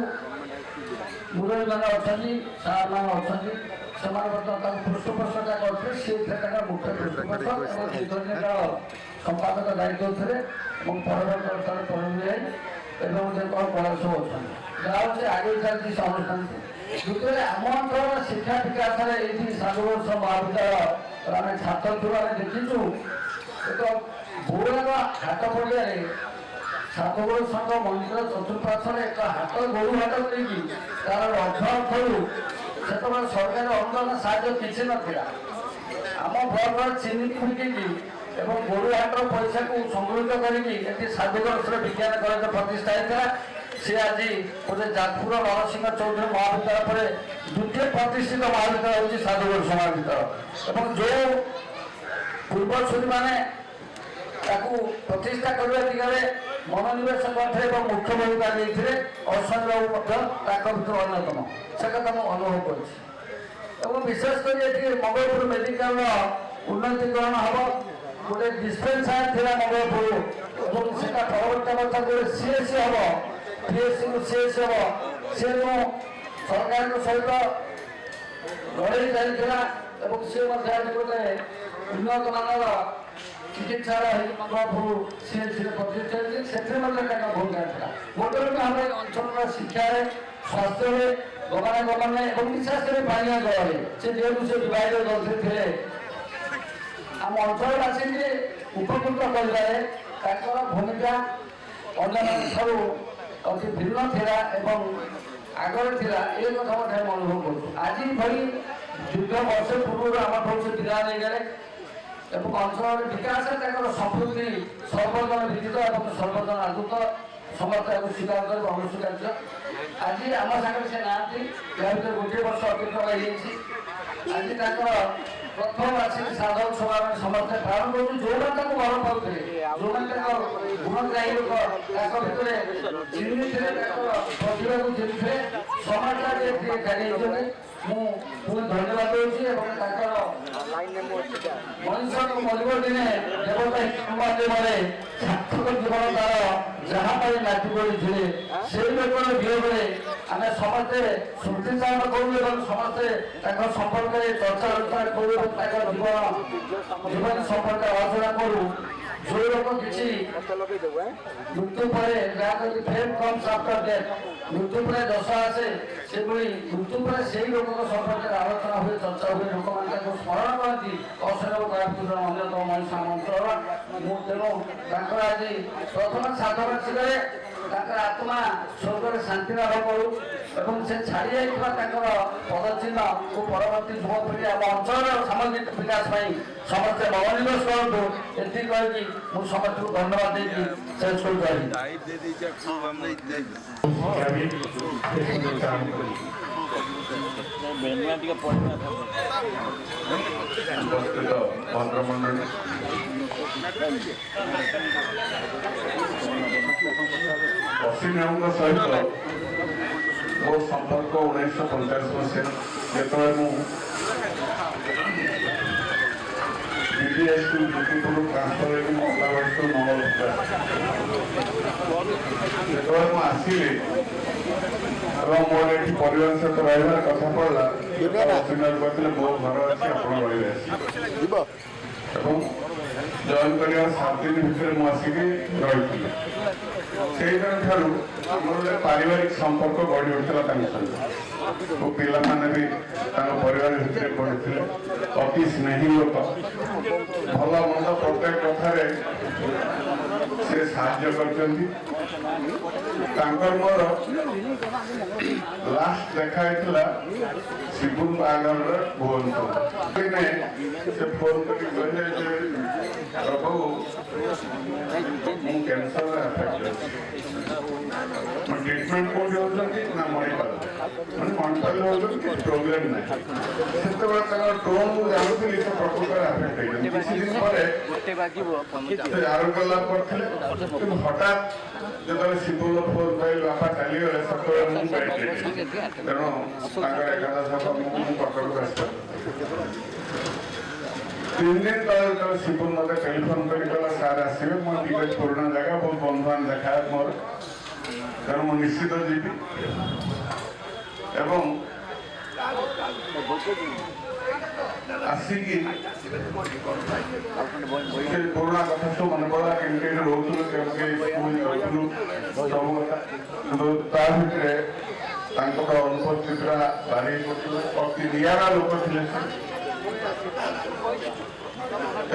ମୁରବୀମାନେ ଅଛନ୍ତି ସାର୍ମାନେ ଅଛନ୍ତି ସେମାନେ ମଧ୍ୟ ତାଙ୍କୁ ପୃଷ୍ଠପୋଷକତା କରିଥିଲେ ସିଏ ତାଙ୍କର ମୁଖ୍ୟ ପୃଷ୍ଠପୋଷକ ଏବଂ ଦୀର୍ଘଦିନର ସମ୍ପାଦକ ଦାୟିତ୍ୱ ଥିଲେ ଏବଂ ପରବର୍ତ୍ତୀ ଅବସ୍ଥାରେ ପରିଣତ ଯାଇ ଏବଂ ଯେ କ'ଣ କଳା ସବୁ ଅଛନ୍ତି ଯାହା ହେଉଛି ଆଗେଇ ଚାଲିଛି ସେ ଅନୁଷ୍ଠାନଟି ଦ୍ୱିତୀୟରେ ଆମ ଅଞ୍ଚଳର ଶିକ୍ଷା ବିକାଶରେ ଏଇଠି ସାଧୁବଂଶ ମହାବିଦ୍ୟାଳୟ ଆମେ ଛାତ୍ର ଥିବାରେ ଦେଖିଛୁ ଏକ ବୌରାର ହାଟ ପଡ଼ିଆରେ ସାଧୁଗୁରୁ ସଂଘ ମନ୍ଦିର ଚତୁଃପାର୍ଶ୍ୱରେ ଏକ ହାଟ ଗୋରୁ ହାଟ କରିକି ତାର ଅର୍ଥରୁ ସେତେବେଳେ ସରକାରୀ ଅନୁଦାନ ସାହାଯ୍ୟ କିଛି ନଥିଲା ଆମ ବ୍ଲକର ଚିନିକି ବିକିକି ଏବଂ ଗୋରୁ ହାଟର ପଇସାକୁ ସଂଗୃହୀତ କରିକି ଏଠି ସାଧୁଗୁରୁ ବିଜ୍ଞାନ କଲେଜ ପ୍ରତିଷ୍ଠା ହେଇଥିଲା ସେ ଆଜି ଗୋଟେ ଯାଜପୁର ନରସିଂହ ଚୌଧୁରୀ ମହାବିଦ୍ୟାଳୟ ପରେ ଦ୍ୱିତୀୟ ପ୍ରତିଷ୍ଠିତ ମହାବିଦ୍ୟାଳୟ ହେଉଛି ସାଧୁଗୁରୁ ମହାବିଦ୍ୟାଳୟ ଏବଂ ଯେଉଁ ପୂର୍ବସୂରୀମାନେ ତାକୁ ପ୍ରତିଷ୍ଠା କରିବା ଦିଗରେ ମନୋନିବେଶ କରିଥିଲେ ଏବଂ ମୁଖ୍ୟ ଭୂମିକା ନେଇଥିଲେ ଅଶ୍ୱିନୀ ବାବୁ ମଧ୍ୟ ତାଙ୍କ ଭିତରୁ ଅନ୍ୟତମ ସେ କଥା ମୁଁ ଅନୁଭବ କରୁଛି ଏବଂ ବିଶେଷ କରି ଏଠି ମଙ୍ଗଳପୁର ମେଡିକାଲର ଉନ୍ନତିକରଣ ହେବ ଗୋଟେ ଡିସ୍ପେନ୍ସାରୀ ଥିଲା ମଙ୍ଗଳପୁର ଏବଂ ସେଟା ପରବର୍ତ୍ତୀ ଅବସ୍ଥା ଗୋଟେ ସିଏସି ହେବ ପିଏସ୍ସିକୁ ସିଏସି ହେବ ସେ ଯେଉଁ ସରକାରଙ୍କ ସହିତ ଲଢ଼େଇ ଚାଲିଥିଲା ଏବଂ ସେ ମଧ୍ୟ ଆଜି ଗୋଟେ ଉନ୍ନତମାନର ଚିକିତ୍ସାଳୟ ମଙ୍ଗଳପୁର ସିଏସିରେ ପ୍ରତିଷ୍ଠା ହେଇଛି ସେଥିରେ ମଧ୍ୟ ତାଙ୍କ ଭୂମିକା ଥିଲା ଗୋଟେ ଭାବରେ ଅଞ୍ଚଳର ଶିକ୍ଷାରେ ସ୍ୱାସ୍ଥ୍ୟରେ ଗମନାଗମନରେ ଏବଂ ବିଶେଷ କରି ପାନୀୟ ଜଳରେ ସେ ଯେହେତୁ ସେ ବିବାହିତ ଯନ୍ତ୍ରୀ ଥିଲେ ଆମ ଅଞ୍ଚଳବାସୀଙ୍କୁ ଉପକୃତ କରିବାରେ ତାଙ୍କର ଭୂମିକା ଅନ୍ୟମାନଙ୍କଠାରୁ ଅତି ଭିନ୍ନ ଥିଲା ଏବଂ ଆଗରେ ଥିଲା ଏ କଥା ମଧ୍ୟ ଆମେ ଅନୁଭବ କରୁଛୁ ଆଜି ଭଳି ଦୀର୍ଘ ବର୍ଷ ପୂର୍ବରୁ ଆମଠୁ ସେ ବିଦାୟ ନେଇଗଲେ ଏବଂ ଅଞ୍ଚଳର ବିକାଶରେ ତାଙ୍କର ସମୃଦ୍ଧି ସର୍ବଜନ ବିଦିତ ଏବଂ ସର୍ବଜନ ଆଦୃତ ସମସ୍ତେ ଏହାକୁ ସ୍ୱୀକାର କରିବା ଅନୁସ୍ୱୀକାର୍ଯ୍ୟ ଆଜି ଆମ ସାଙ୍ଗରେ ସେ ନାହାନ୍ତି ଏହା ଭିତରେ ଗୋଟିଏ ବର୍ଷ ଅତିକ୍ରମ ହେଇଯାଇଛି ଆଜି ତାଙ୍କର ପ୍ରଥମ ଆସିକି ସାଧାରଣ ସଭା ସମସ୍ତେ ପାଳନ କରୁଛୁ ଯେଉଁମାନେ ତାଙ୍କୁ ଭଲ ପାଉଥିଲେ ଯେଉଁମାନେ ତାଙ୍କ ଗୁଣଗ୍ରାହୀ ଲୋକ ତାଙ୍କ ଭିତରେ ଚିହ୍ନିଥିଲେ ତାଙ୍କର ପ୍ରତିଭାକୁ ଚିହ୍ନିଥିଲେ ସମାଜରେ ଏକାଠି ହେଇଛନ୍ତି ମୁଁ ପୁଣି ଧନ୍ୟବାଦ ଦେଉଛି ଏବଂ ତାଙ୍କର ମଣିଷ ମରିବ ଦିନେ ଦେବତା ମାଧ୍ୟମରେ ସାର୍ଥକ ଜୀବନ ତାର ଯାହା ପାଇଁ ନାଟି ପଡ଼ିଥିଲେ ସେଇ ଲୋକର ବିରୋଧରେ ଆମେ ସମସ୍ତେ ସ୍ମୃତିଚାରଣ କରୁ ଏବଂ ସମସ୍ତେ ତାଙ୍କ ସମ୍ପର୍କରେ ଚର୍ଚ୍ଚା ଆଲୋଚନା କରୁ ଏବଂ ତାଙ୍କ ଜୀବନ ସମ୍ପର୍କରେ ଆଲୋଚନା କରୁ ଯେଉଁ ଲୋକ କିଛି ମୃତ୍ୟୁ ପରେ ଯାହା କହିଛି ଫେମ୍ କମ୍ସ ଆଫ୍ଟର ଡେଥ୍ ମୃତ୍ୟୁ ପରେ ଦଶ ଆସେ ସେଭଳି ମୃତ୍ୟୁ ପରେ ସେଇ ଲୋକଙ୍କ ସମ୍ପର୍କରେ ଆଲୋଚନା ହୁଏ ଚର୍ଚ୍ଚା ହୁଏ ଲୋକମାନେ ତାଙ୍କୁ ସ୍ମରଣ କରନ୍ତି ଅସରବ କାହାକୁ ଅନ୍ୟତମ ମଣିଷ ଆମ ଅଞ୍ଚଳର ମୁଁ ତେଣୁ ତାଙ୍କର ଆଜି ପ୍ରଥମ ସାଧବାର୍ଷିକରେ ତାଙ୍କର ଆତ୍ମା ସ୍ୱର୍ଗରେ ଶାନ୍ତି ଲାଭ କରୁ ଏବଂ ସେ ଛାଡ଼ି ଯାଇଥିବା ତାଙ୍କର ପଦଚିହ୍ନକୁ ପରବର୍ତ୍ତୀ ଯୁବପିଢ଼ି ଆମ ଅଞ୍ଚଳର ସାମାଜିକ ବିକାଶ ପାଇଁ ସମସ୍ତେ ମନୋନିବେଶ କରନ୍ତୁ ଏତିକି କହିକି ମୁଁ ସମସ୍ତଙ୍କୁ ଧନ୍ୟବାଦ ଦେଇକି ଶେଷ କରୁଛି ଅଶ୍ୱିନୀ ବାବୁଙ୍କ ସହିତ ମୋ ସମ୍ପର୍କ 1950 ମସିହା ଯେତେବେଳେ ମୁଁ BDSକୁ ଜ୍ୟୋତିପୁର ଟ୍ରାନ୍ସଫର ହେଇକି ମୁଁ ଅଲାବାସରୁ ମଙ୍ଗଳପୁର ଯେତେବେଳେ ମୁଁ ଆସିଲି ଏବଂ ମୋର ଏଠି ପରିବାର ସହିତ ରହିବାର କଥା ପଡ଼ିଲା କହିଥିଲେ ମୋ ଘର ଅଛି ଆପଣ ରହିବେ ଏବଂ ଜଏନ୍ କରିବାର 7 ଦିନ ଭିତରେ ମୁଁ ଆସିକି ରହିଥିଲି। ସେଇଦିନ ଠାରୁ ଆମର ଗୋଟେ ପାରିବାରିକ ସମ୍ପର୍କ ଗଢ଼ି ଉଠିଥିଲା ତାଙ୍କ ସହିତ। ମୋ ପିଲାମାନେ ବି ତାଙ୍କ ପରିବାର ଭିତରେ ପଢ଼ିଥିଲେ। ଅତି ସ୍ନେହୀ ଲୋକ, ଭଲ ମନ୍ଦ ପ୍ରତ୍ୟେକ କଥାରେ ସେ ସାହାଯ୍ୟ କରିଛନ୍ତି। ତାଙ୍କର ମୋର ଲାଷ୍ଟ ଦେଖା ହେଇଥିଲା ଶିବୁନ ବାହାଘରର ଭୁବନେଶ୍ୱର। ସେ ଫୋନ୍ କରି କହିଲେ ଯେ ପ୍ରଭୁ ମୁଁ କ୍ୟାନ୍ସରରେ ଆଫେକ୍ଟ ଅଛି, ଟ୍ରିଟମେଣ୍ଟ କୋଉଠି ହେଉଛନ୍ତି ନା ମଣିପାଲ, ମାନେ ମଣିପାଲ ହେଉଛନ୍ତି କିଛି ପ୍ରୋବ୍ଲେମ୍ ନାହିଁ। ସେତେବେଳେ ତାଙ୍କର ଟୋନ୍ ମୁଁ ଜାଣୁଥିଲି ସେ ପ୍ରକୃତରେ ଆଫେକ୍ଟ ହେଇଛନ୍ତି। କିଛି ଦିନ ପରେ ସେ ଆରୋଗ୍ୟ ଲାଭ କରିଥିଲେ, କିନ୍ତୁ ହଠାତ୍ ଯେତେବେଳେ ଶିବୁନ ଫୋନ୍ ପାଇଲି ବାପା ଚାଲିଗଲେ ସେତେବେଳେ ମୁଁ ଯାଇଥିଲି, ତେଣୁ ତାଙ୍କର ଏକାଦଶ ମୁଁ କଟକକୁ ଆସିଥିଲି। 3 ଦିନ ତଳେ ଯେତେବେଳେ ଶିବୁନ ମୋତେ ଟେଲିଫୋନ୍ କରି କହିଲା ସାର୍ ଆସିବେ, ମୁଁ ଠିକ୍ ଅଛି ପୁରୁଣା ଜାଗା ବହୁତ ବନ୍ଧୁବାନ୍ଧବ ଦେଖା ମୋର, ତେଣୁ ମୁଁ ନିଶ୍ଚିତ ଯିବି ଏବଂ ଆସିକି ସେ ପୁରୁଣା କଥା ସବୁ ମନେ ପଡ଼ିଲା, କେମିତି ଏଠି ରହୁଥିଲୁ, କେମିତି ସ୍କୁଲ ଯାଉଥିଲୁ, ସବୁ କଥା। କିନ୍ତୁ ତା ଭିତରେ ତାଙ୍କର ଅନୁପସ୍ଥିତିଟା ଭାରି ଅତି ନିଆରା ଲୋକ ଥିଲେ ସେ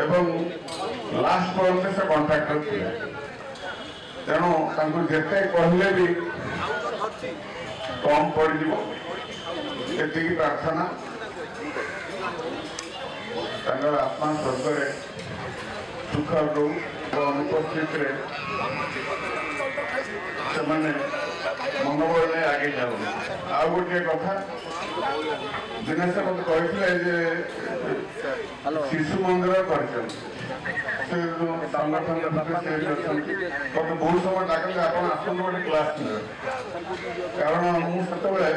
ଏବଂ ଲାଷ୍ଟ ପର୍ଯ୍ୟନ୍ତ ସେ କଣ୍ଟ୍ରାକ୍ଟର ଥିଲେ। ତେଣୁ ତାଙ୍କୁ ଯେତେ କହିଲେ ବି କମ୍ ପଡ଼ିଯିବ, ଏତିକି ପ୍ରାର୍ଥନା। ତାଙ୍କର ଆତ୍ମା ସ୍ୱର୍ଗରେ ସୁଖ ରହୁ ଏବଂ ଅନୁପସ୍ଥିତିରେ ସେମାନେ ମନୋବଳ ନେଇ ଆଗେଇ ଯାଉଛନ୍ତି। ଆଉ ଗୋଟିଏ କଥା, ଦିନେ ସେ ମୋତେ କହିଥିଲେ ଯେ ଶିଶୁ ମନ୍ଦିର କରିଛନ୍ତି, ସେ ଯେଉଁ ସଂଗଠନ ଭିତରେ ସେ ଅଛନ୍ତି, ମୋତେ ବହୁତ ସମୟ ଡାକନ୍ତି ଆପଣ ଆସନ୍ତୁ ଗୋଟେ କ୍ଲାସ୍ ନେବେ। କାରଣ ମୁଁ ସେତେବେଳେ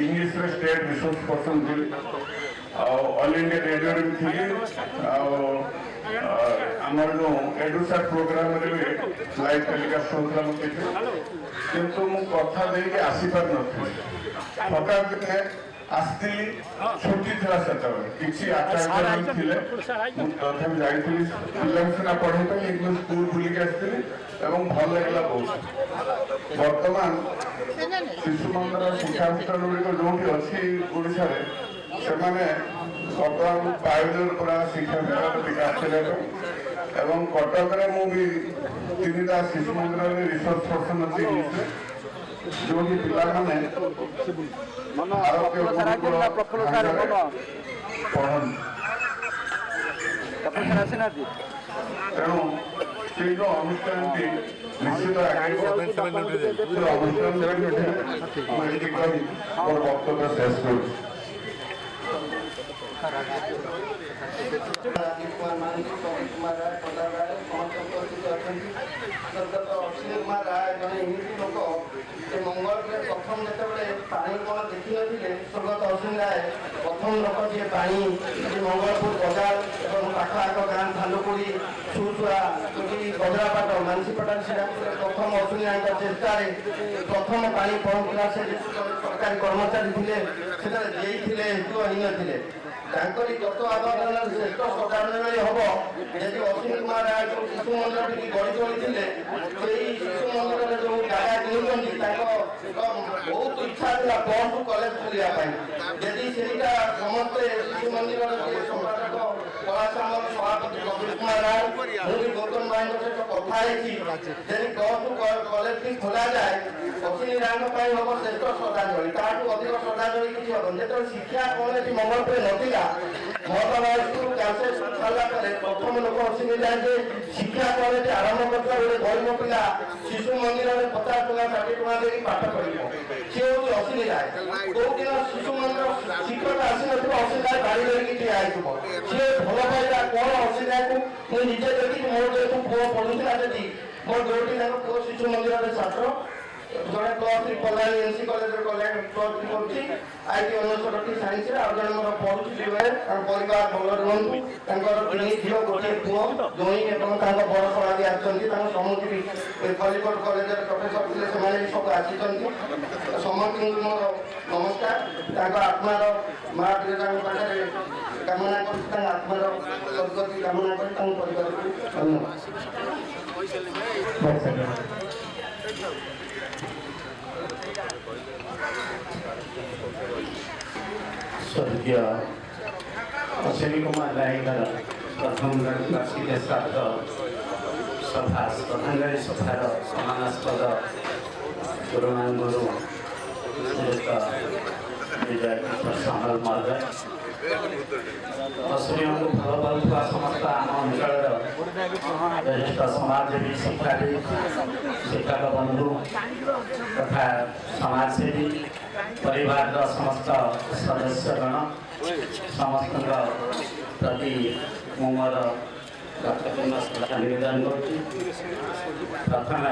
ଇଂଲିଶରେ ଷ୍ଟେଟ୍ ରିସୋର୍ସ ପର୍ସନ୍ ଥିଲି, ଆଉ ଅଲ୍ ଇଣ୍ଡିଆ ରେଡ଼ିଓରେ ବି ଥିଲି, ଆଉ ଆମର ଯେଉଁ ଏଡୁସାଟ୍ ପ୍ରୋଗ୍ରାମରେ ବି ଲାଇଭ୍ ଟେଲିକାଷ୍ଟ ହେଉଥିଲା ମୁଁ ଦେଖିଲି, କିନ୍ତୁ ମୁଁ କଥା ଦେଇକି ଆସିପାରିନଥିଲି। ହଠାତ୍ ଦିନେ ଆସିଥିଲି, ଛୁଟି ଥିଲା ସେତେବେଳେ, କିଛି ଆଚାର୍ଯ୍ୟ ଥିଲେ, ମୁଁ ତଥାପି ଯାଇଥିଲି ପିଲାଙ୍କୁ ସିନା ପଢ଼େଇ ପାଇଁ, କିନ୍ତୁ ସ୍କୁଲ ବୁଲିକି ଆସିଥିଲି ଏବଂ ଭଲ ଲାଗିଲା ବହୁତ। ବର୍ତ୍ତମାନ ଶିଶୁ ମନ୍ଦିର ଶିକ୍ଷାନୁଷ୍ଠାନ ଗୁଡ଼ିକ ଯେଉଁଠି ଅଛି ଓଡ଼ିଶାରେ, ସେମାନେ ବର୍ତ୍ତମାନ ପାଇଲେ ପୁରା ଶିକ୍ଷା ବିଭାଗ ବିକାଶ କରିବା ପାଇଁ ଏବଂ କଟକରେ ମୁଁ ବି 3ଟା ଶିଶୁ ମନ୍ଦିରରେ ରିସର୍ଚ୍ଚ ପର୍ସନ୍ ଅଛି, ଯେଉଁଠି ପିଲାମାନେ ପଢ଼ନ୍ତି। ତେଣୁ ସେଇ ଯେଉଁ ଅନୁଷ୍ଠାନଟି ନିଶ୍ଚିତ ଆଗେଇବ, ସେ ଅନୁଷ୍ଠାନ କହି ମୋର ବକ୍ତବ୍ୟ ଶେଷ କରୁଛି। राजीव कुमार मानिक, पवन कुमार राय, प्रदान राय समस्त उपस्थित अच्छा स्वर्गत अश्विनी कुमार राय जड़े एमती लोक से मंगल प्रथम जो पानी कौन देखी नी स्वर्गत अश्विनी राय प्रथम लोक जी पा मंगलपुर बजार और पाख आख गाँ भालुकुड़ी सुसुआ गजरापाट मानसीपाटा प्रथम अश्विनी राय चेष्टार प्रथम पानी पहुँचला से सरकारी कर्मचारी थे से हीन तांकरी तत्व आदरण श्रेष्ठ श्रद्धांजलि हम यदि अश्विनी कुमार राय जो शिशु मंदिर टी गढ़ी चलते शिशु मंदिर जो जगह किणुंट बहुत इच्छा था प्लस टू कलेज खोलने यदि सेटा समस्ते शिशु मंदिर संपादक कलाश्रम सभापति कपिल कुमार राय मुझे गौतम भाई सहित कथी यदि प्लस टू कलेज टी खोल जाए अश्विनी राय हम श्रेष्ठ श्रद्धांजलि ताठू अधिक श्रद्धांजलि किसी हम जो शिक्षा कौन मंगलपुर नथिला महात्मा स्कूल कैंसर सारा प्रथम लोक अश्विनी राय शिक्षा कॉलेज आरंभ करता गोटे गरीब पिला शिशु मंदिर में 50 टका 60 टका देकी पाठ पढ़ सी हूँ अश्विनी राय कौ दिन शिशु मंदिर शिक्षक आसी न अश्विनी राय गाड़ी धरिकी ठिया सी भल पाइला कौन अश्विनी राय को मुझे निजे देखी मोर जेहतु पुओ पढ़ुला जी मोर जोटी पुओ शिशु मंदिर छात्र जड़े +3 पढ़ा एनसी कॉलेज +3 करछि आईटी ऑनर्स साइंस रे आ जड़े मोर पढुछि बेले परिवार भल रहंतु तांकर तीन झियो गोटे पुओ जोई एवं तांको बड़ कला भी आछंती तांको समुद्र भी खलीकोट कॉलेज रे प्रोफेसर थिले सेमाने भी सब आछिछंती समस्त मोर नमस्कार तांको आत्मार मां प्रियतांको पाखरे कामना करछि तांको आत्मार सद्गति कामना करि तांको परिवार को धन्यवाद। स्वर्गीय अश्विनी कुमार नायकर प्रथम वार्षिक श्राद्ध सभा श्रद्धांजलि सभार सम्मानास्पद गुरुमानगुरु विजय कृष्ण सामल महोदय अश्विनी को भल पाता समस्त आम अंचल ज्येष्ठ समाजसेवी शिक्षक बंधु तथा समाजसेवी परिवार समस्त सदस्यगण समस्त प्रति मोर भक्तपूर्ण श्रद्धा निवेदन प्रथम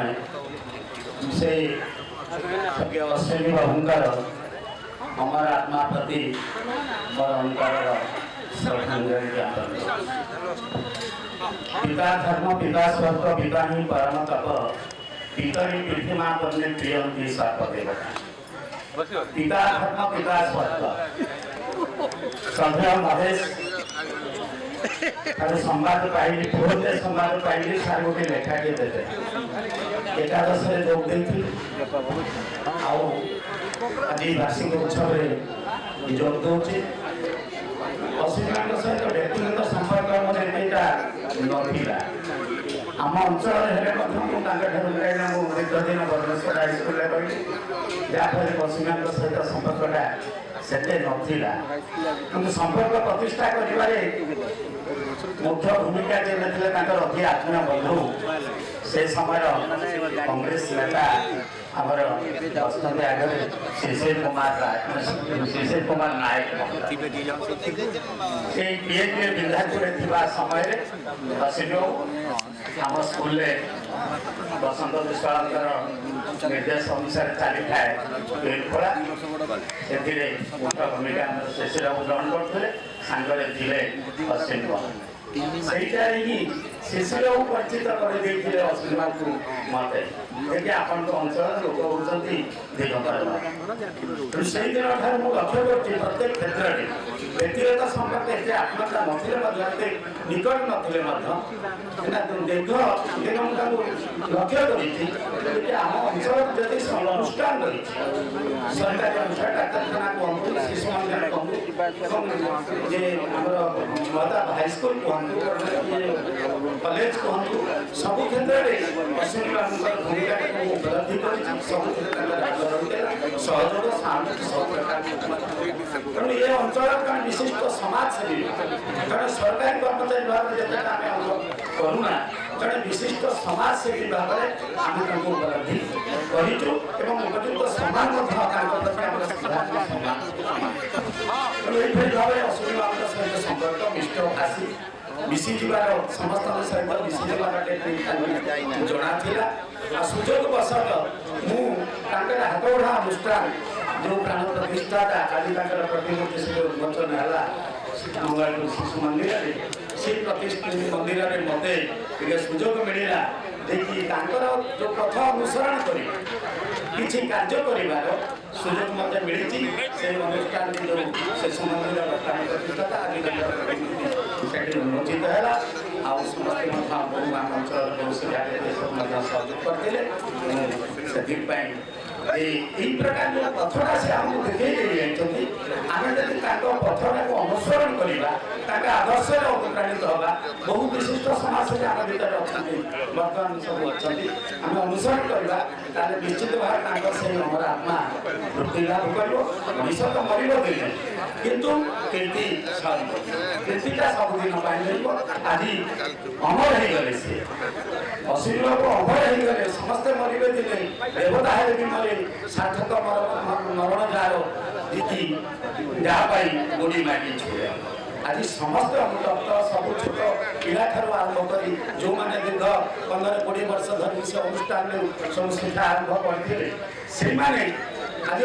से अश्विनी बाबूंकर अमर आत्मा प्रति मरणकर श्रद्धांजलि ज्ञापन पिता धर्म पिता स्वर्ग पिता ही परम तप पितरी पृथ्वी पन्ने प्रियंती सर्वदेवता पिता धर्म पिता स्वर्ग श्रद्धेय महेश तार संवाद पाइली बहुत संवाद पाइली सार गोटे लेखाटे देते एकादश जोग देती आज वार्षिक उत्सव जोग दूसरी अश्विनी सहित व्यक्तिगत संपर्क नाला आम अंचल दीर्घदिन भुवनेश्वर हाईस्कल रही जहाँफल अश्विनी सहित संपर्कटा से नाला कि संपर्क प्रतिष्ठा कर मुख्य भूमिका जे अति आत्मीय बंधु से समय कांग्रेस नेता आमर बसंत आगे शिशिर कुमार नायक पीएचडी विद्यापुर समय अश्विनी आम स्कूल बसंत विश्वाल निर्देश अनुसार चली थाए खोला से मुख्य भूमिका शिशिर ग्रहण करते सांगरे थे अश्विनी शिशिर परिचित कर अश्विनी को मत देखिए आपण अंचल लोक होती से दिन ठार मुझे लक्ष्य कर प्रत्येक क्षेत्र में व्यक्तिगत संपर्क एत आत्मता नए निकट ना दीर्घ दिन लक्ष्य कर आम अंचल जदि अनुष्ठान कर सरकारी अनुष्ठान डाक्तखाना कहतु शिशु मंदिर कहतु जे आम हाईस्कल कहतु कॉलेज कहतु सब क्षेत्र में अश्विनी बाबूंकर भूमिका उपलब्धि कर सहयोग तेणु ये अंचल जन विशिष्ट समाजसेवी जड़े सरकारी कर्मचारी भाव में करूना जड़े विशिष्ट समाजसेवी भाव में आम उपलब्धि करूँ उपयुक्त सम्मान तेणु ये भाव अश्विनी बाबू सहित संपर्क मिष्ट भाषी मिशीजार समस्त सहित मिशीजार जनाला सुजोग बसत मुझे हाथ बढ़ा अनुष्ठान जो प्राण प्रतिष्ठाटा आज प्रतिमूर्ति से उन्मोचन है मंगलपुर शिशु मंदिर से प्रतिष्ठित मंदिर में मत सुजोग मिलला देखिए जो प्रथम अनुसरण कर किसी कार्य कर सुजोग मत मिली से अनुष्ठान जो शिशु मंदिर प्राण प्रतिष्ठाता आज उन्मोचित है समस्त अंचल सहयोग करते यही प्रकार जो पथटा से आमको देखते आम जब पथटा को अनुसरण करवा आदर्श अनुप्राणित हवा बहु विशिष्ट समाज से आम भर अच्छा बर्तमान सब अच्छा आम अनुसरण करवा निश्चित भाव से अमर आत्मा तृप्ति लाभ कर मनीष तो मर दिले किंतु कीर्ति कीर्तिटा सबुदिन आज अमर हो गले सी अश्विनी बाबू अमर हो गले समस्ते मरवे दिले देवता है भी मरे सार्थक मरण जार जीति जहाँपाई गोड़ी माटी छुए आज समस्त अनुतप्त सब छोट पिलाठू आरंभ कर जो मैंने दीर्घ 15-20 वर्ष धरी से अनुष्ठान सब शिक्षा आरंभ करते से आज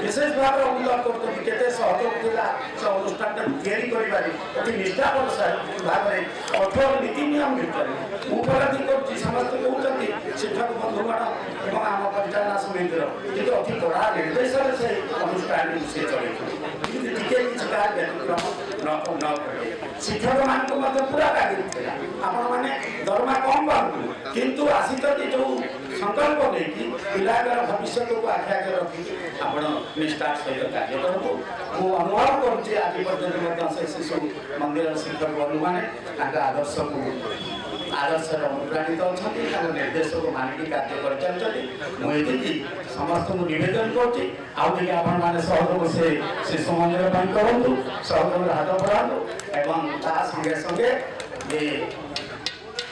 विशेष भाव उल्लेख करते सहयोग था से अनुष्ठान या निष्ठापर भाव में कठोर नीति नियम भितर उपलब्धि कर समस्त कहते शिक्षक बंधुगण एवं आम परिचालना समितिर कि अति कड़ा निर्देश से अनुष्ठान से चलते न शिक्षक मान पूरा तागिद आपण मैंने दरमा कम पाऊँ किंतु आसित जो संकल्प नहीं पिलागर भविष्य को आखि आगे रखी आप निष्ठा सहित कार्य करूँ मुझे अनुभव करुँचे आज पर्यटन से शिशु मंदिर शिक्षक बंधु मैंने आदर्श को आदर्श अनुप्राणित अच्छा निर्देश को मानिक कार्य कर चलती मुझे समस्त को नवेदन कर सहयोग से शिशु मंदिर करूँ सहयोग हाथ बढ़ातु एवं संगे संगे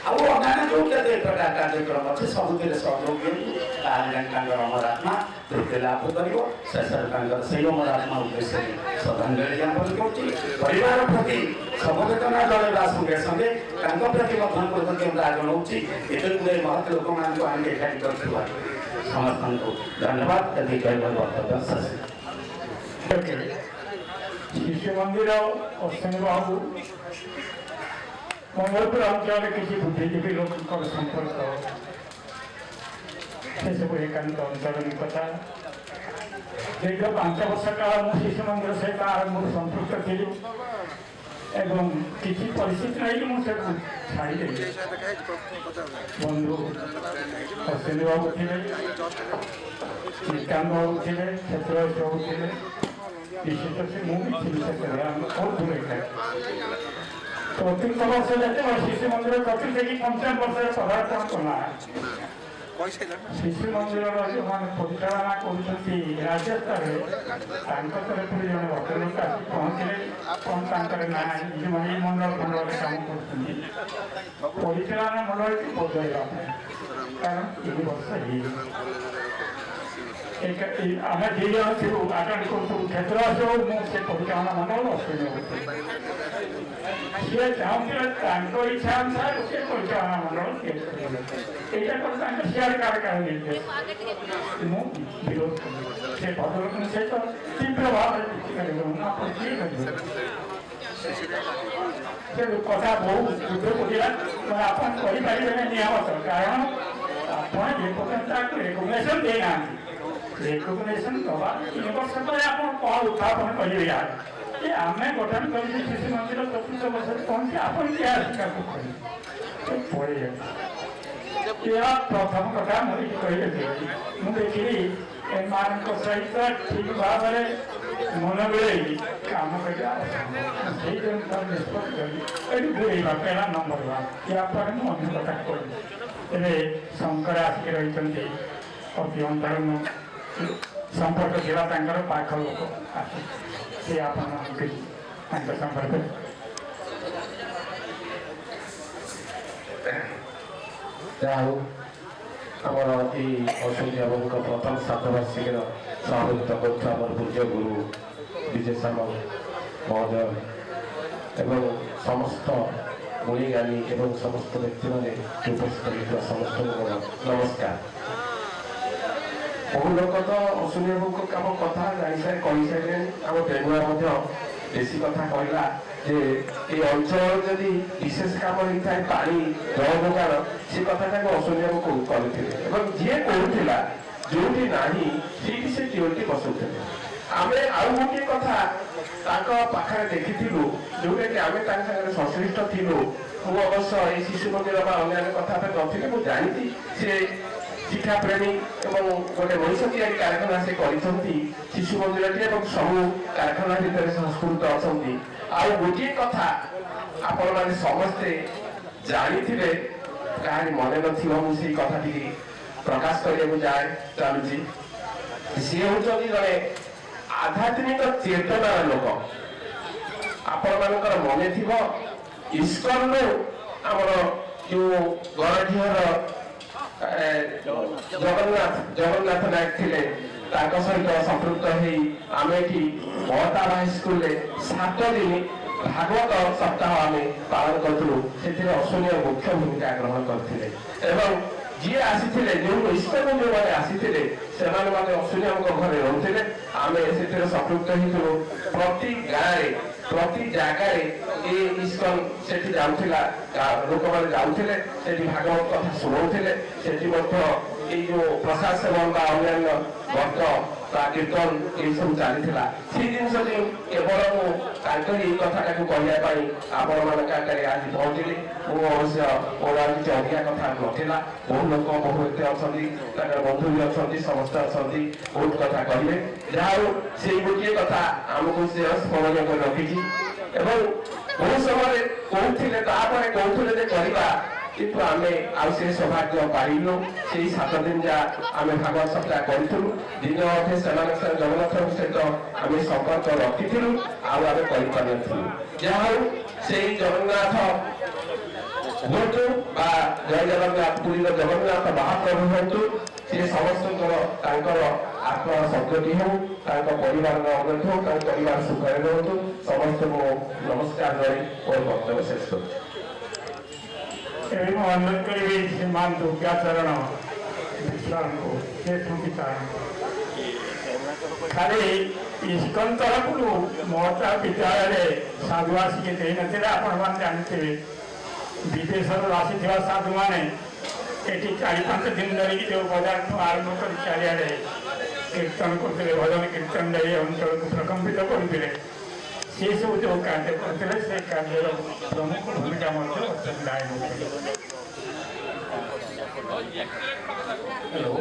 अब अन्य जो केते प्रकार कार्यक्रम अच्छे सब सहयोग दिखाँ अमरात्मा तृप्ति लाभ कर से अमरात्मा उद्देश्य श्रद्धांजलि ज्ञापन कर प्रति समवेदना जनाइबा संगे संगे प्रति कृतज्ञता जनाऊँगी एते गुड़े महत लोक मान आम एकाठी कर समस्त को धन्यवाद यदि कहकर वक्तव्य शिशु मंदिर अश्विनी बाबू मंगलपुर अंचल किसी बुद्धिजीवी लोक संपर्क से सब एकांत अंचल निकटा दीर्घ 5 वर्ष काल मु शिशु मंदिर सहित आरंभ संपृक्त थी एवं किसी परिस्थिति नहीं मुझे छाड़ी बंधु अश्विनी बाबू थे निकांत बाबू थे क्षेत्र बाबू थे विशेष से मुझे बहुत दूर प्रत्येक वर्ष जाते शिशु मंदिर प्रति देखिए 55 वर्ष पदार्पण कला शिशु मंदिर जो मैंने परिचालना कर राज्य स्तर तरफ जन भद्रलोक आसी पहुँचले ना मंडल खंडल कम कर परिचालना मंडल की बदलवा कारण 3 वर्ष आम 2 जन थी आटेड करूँ क्षेत्र मुझे परिचालना मंडल अश्विनी सी चाहूँ इच्छा अनुसार से परिचालना मंडल यहाँ सियार कार्यकाल निर्देश विरोध से भद्रलोक सहित तीव्र भाव कथा बहुत बुद्ध पड़ा आप नियमित कारण आप रेकग्नेसन देना रेकग्नेसन दवा 3 वर्ष पर आप कौन उत्थापन करेंगे यार ये आम गठन कर शिशु मंदिर 24 वर्ष पहुंचे आप क्या पड़े यह प्रथम कथा मुझे कही मुझे देखी मान सहित ठीक भाव में मन मिले कम कर निष्पत्ति बुड़ेगा पहला नंबर या पर मुझे कथा कही शंकर आसिक रही अति अंतर संपर्क था पाख लोक से आप संपर्क आमर अश्विनी बाबू प्रथम 7 वार्षिक सहभागिता कर पूज्य गुरु विजय सामल महोदय एवं समस्त गुणीगानी एवं समस्त व्यक्ति मैंने उपस्थित समस्त नमस्कार। बहु लोक तो अश्विनी बाबू आम कथा जानी सारे कही सारे आम बेनुआ बेसी कथा कहला जे ये अंचल जदि विशेष कम होता है पानी जल जोगाण से कथा अश्विनी बाबू करते जी करूला जो ना से टीओटी बसुले आम आउ गोटे कथा पाखे देखी जोटा कि आम संश्लिष्ट थिलु मु अवश्य ये शिशु मंदिर अन्य कथा नी मुझे जानी सी शिक्षा प्रेमी और गोटे मनीष तैयारी कारखाना से करती शिशु मंदिर सबू कारखाना भितर संस्कृत अच्छा आउ गोटे कथा आपण मैंने समस्ते जानी थे कहानी मन न कथा टी प्रकाश करने जाए चलुची सी हूँ जड़े आध्यात्मिक चेतना लोक आपण मान मन थी इस्कन आमर जो गणढिहर जगन्नाथ नायक थे सहित संपृक्त आम ये महता हाईस्कल 7 दिन भागवत सप्ताह आम पालन करूँ से अश्विनी मुख्य भूमिका ग्रहण करते जी आसी जो इष्टक जो मैंने आसी से अश्विनी घरे रोते आम से संपृक्त हो प्रति गाँव प्रति जगार ये इस्कन से जाऊला लोक मैंने जाऊे से भागवत कथा शुणाऊे से जो प्रसाद सेवन का अन्य भक्त कीर्तन ये सब चली से जिन केवल मुझे कथा कहवाई आपण मान आज पहुँचली मुझे मोर किसी अधिका कथा नाला बहुत लोग बहुत अच्छा बंधु भी अच्छा समस्त अच्छा बहुत कथा कहे जहाँ से गोटे कथा आमको से स्मरणीय कर रखी बहुत समय कहते करवा किंतु आम आसे सौभाग्य पाइलु से 7 दिन जा आम भागवत सप्ताह करूँ दिन अधे से जगन्नाथ सहित आम संपर्क रखी आम कर जहाँ से जगन्नाथ हूँ जय जगन्नाथ पुरी जगन्नाथ महाप्रभु हूँ सी समस्त आत्मा सद्गति हो परिवार अवगत हो परिवार सुखरे रुहतु समस्त को नमस्कार जन और वक्तव्य शेष कर अनुरोध करी श्रीमान दुर्गाचरण विश्राम को खाली इस्कन तरफ मोटा विद्यालय साधु आसिक देते आपण मैंने जानते विदेश आसी साधु मैंने ये 4-5 दिन धरिकी जो बजार आरंभ कर चारिड़े कीर्तन करते भजन कीर्तन दे अंचल को प्रकम्पित करते से सब जो कार्य करते से कार्य प्रमुख भूमिका हेलो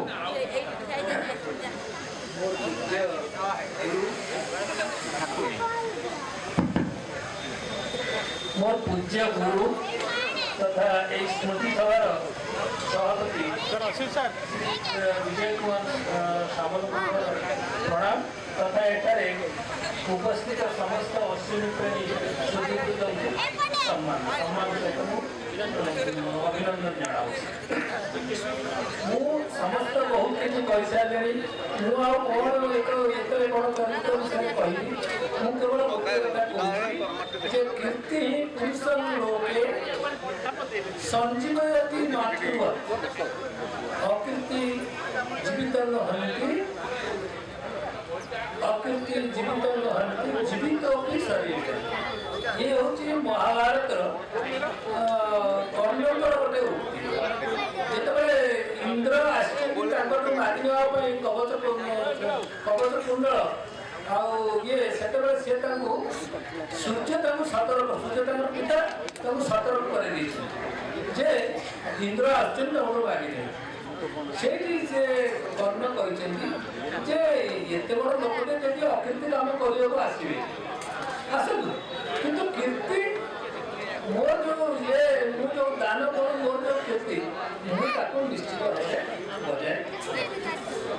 मोर पूज्य गुरु तथा एक स्मृति सभार सभापति विजय कुमार सामल प्रणाम तथा एठारे उपस्थित समस्त अश्विनी प्रेमी सम्मान अभिनंदन जनाऊँ समस्त बहुत किसी कही सारे कौन एक बड़ चरित्र विषय कहि केवल गोटे कीर्ति पुरुषन लोके संजीवयति मातृव अकीर्ति जीवित हंति अकीर्ति जीवित हंति जीवित अपनी शरीर ये हूँ महाभारत कर्णकर गोटे उक्ति जिते इंद्र आसकर मारी नापी कवच कुंडल ये से सूर्य सतर्क सूर्य पिता सतर्क कर इंद्र आसुन मागे से कर्ण कहते बड़ लोकटे जब अकीर्ति काम करने आसवे आसतु किंतु कीर्ति मोर जो दान कर मोर जो कीर्ति मुझे निश्चित भाव बजाय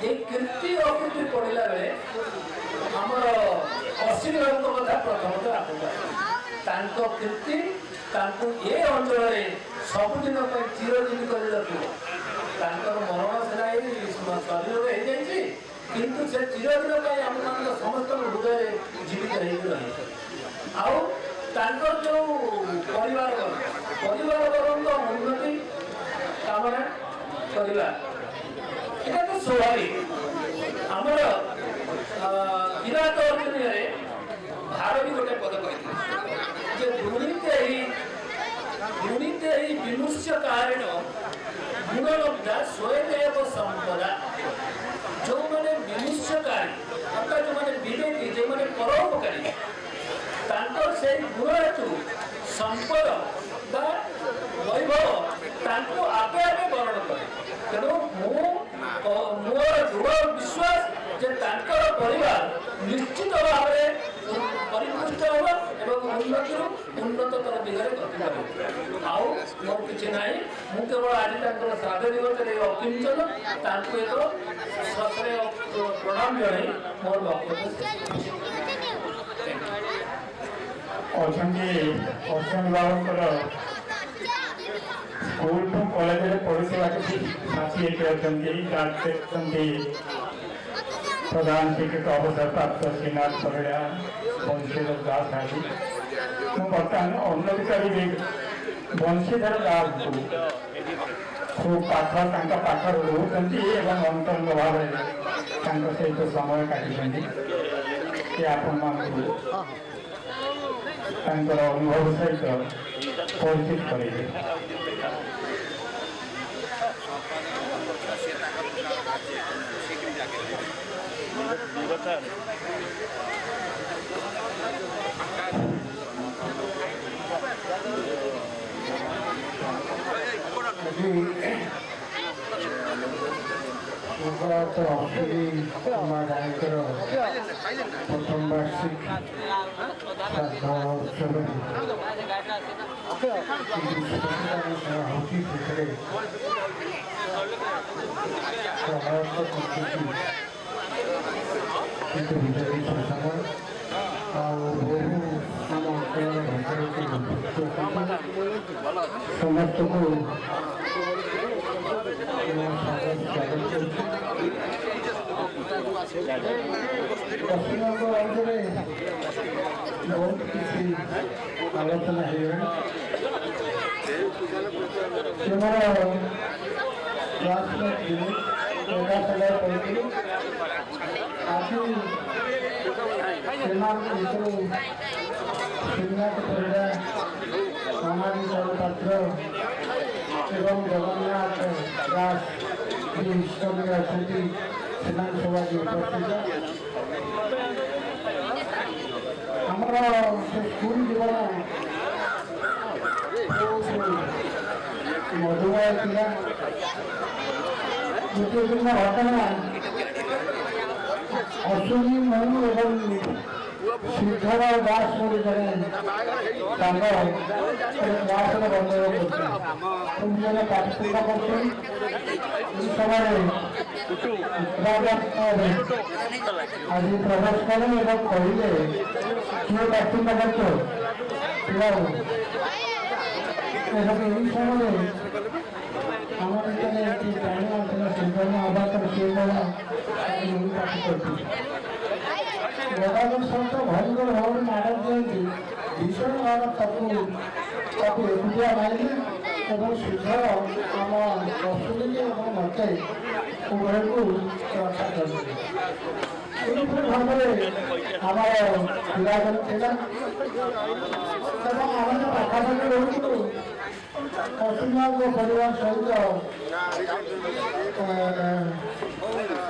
ये कीर्ति अकीर्ति पढ़ला बेले आमर अश्विनी बाबू कथा प्रथमतः आपको कीर्ति ये अंचल सबुदिन चिरजीवी कर मरण सीना शरीर हो जाए किंतु से चिरदिन आम समस्त हृदय जीवित रही जो परिवार उन्नति कामना करवा ये तो स्वाभाविक आमर किरात अर्जुन भार भी गोटे पद कही गुणिते ही विमुष्य कारण गुणलब्धा स्वयं संपदा जो मैंने विमुष्यकारी अर्थात जो मैंने विवेकी जो मैंने परोपकारी से गुण हेतु संपद वैभव आपे आपे वर्ण करे तेणु मोर दृढ़ विश्वास परिवार निश्चित भाव में परिपुष्ट होगा उन्नति उन्नतर दिगरे गति कर मोर किसी ना मुझे केवल आज श्राद्ध दिवस अकिंचन एक सतरे प्रणाम जन मोर वक्तव्य अश्विनी बाबू स्कूल टू कॉलेज पढ़ुवा किसी साथी ये अच्छा प्रधान शिक्षक अवसर प्राप्त श्रीनाथ परिड़ा बंशीधर दास आदि बर्तमान अनुरोध करी बंशीधर दास को खूब पाखर रोचंती एवं अंतरंग भाव सहित समय काटी आपण अनुभव सहित परिचित करेंगे। प्रथम वार्षिक समस्त को बहुत किसी आलोचना पात्र एवं जगन्नाथ दास अच्छा सभा की उपस्थित आमर स्कूल जीवन मधुमय था गोटे दिन घटना अश्विनी मनु एवं श्रीधर दास बोली जड़े क्लास बंद जन पाठ्यक्रम कर समय आज प्रवेश कले कहले किए पाठ्यक्रम कर समय आम अबाद सी पाठ कर गदाधर सहित भयंकर भाव में माड़ दिखती भीषण भाव ताकू एकुटिया मारे और शुद्ध आम अश्विनी और मत उभय को रक्षा कर भाव आम पिलाजन था आम पाखापाखि रोचु अश्विनी परिवार सहित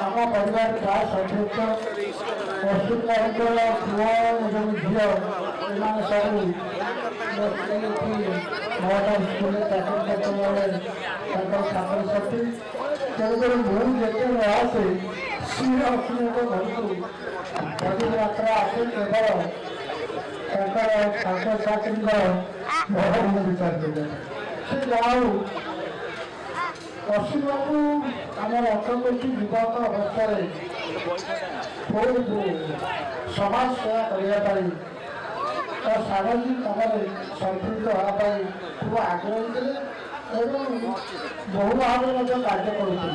आम परिवार प्राय सदस्य अश्विनी पुओ एवं झील एम सब 9टा स्कूल चाकरी छात्र छात्री तेणुकर मुझे आसे श्री अश्विनी घर को पदयात्रा आसे केवल छात्र छात्री भवन विचार से जाऊ अश्विनी बाबू आम अर्थकोटी युवक अवस्था बहुत समाज सेवा करने सामाजिक कम संपृक्त होगापी खूब आग्रही थे बहु भाव में कार्य करुले